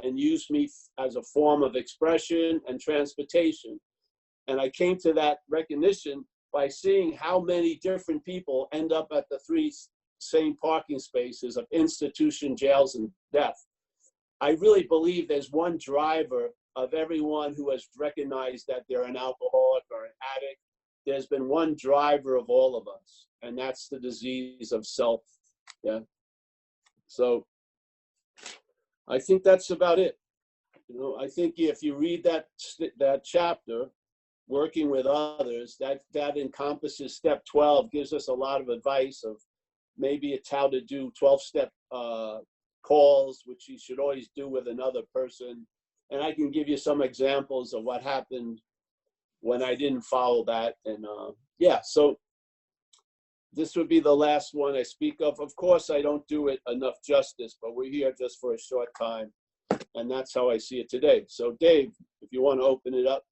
D: and used me as a form of expression and transportation. And I came to that recognition by seeing how many different people end up at the 3 same parking spaces of institution, jails, and death. I really believe there's one driver of everyone who has recognized that they're an alcoholic or an addict. There's been one driver of all of us, and that's the disease of self. Yeah. So I think that's about it. You know, I think if you read that chapter, working with others, that encompasses step 12, gives us a lot of advice of maybe it's how to do 12-step calls, which you should always do with another person. And I can give you some examples of what happened when I didn't follow that. And yeah, so this would be the last one I speak of. Of course, I don't do it enough justice, but we're here just for a short time. And that's how I see it today. So Dave, if you want to open it up.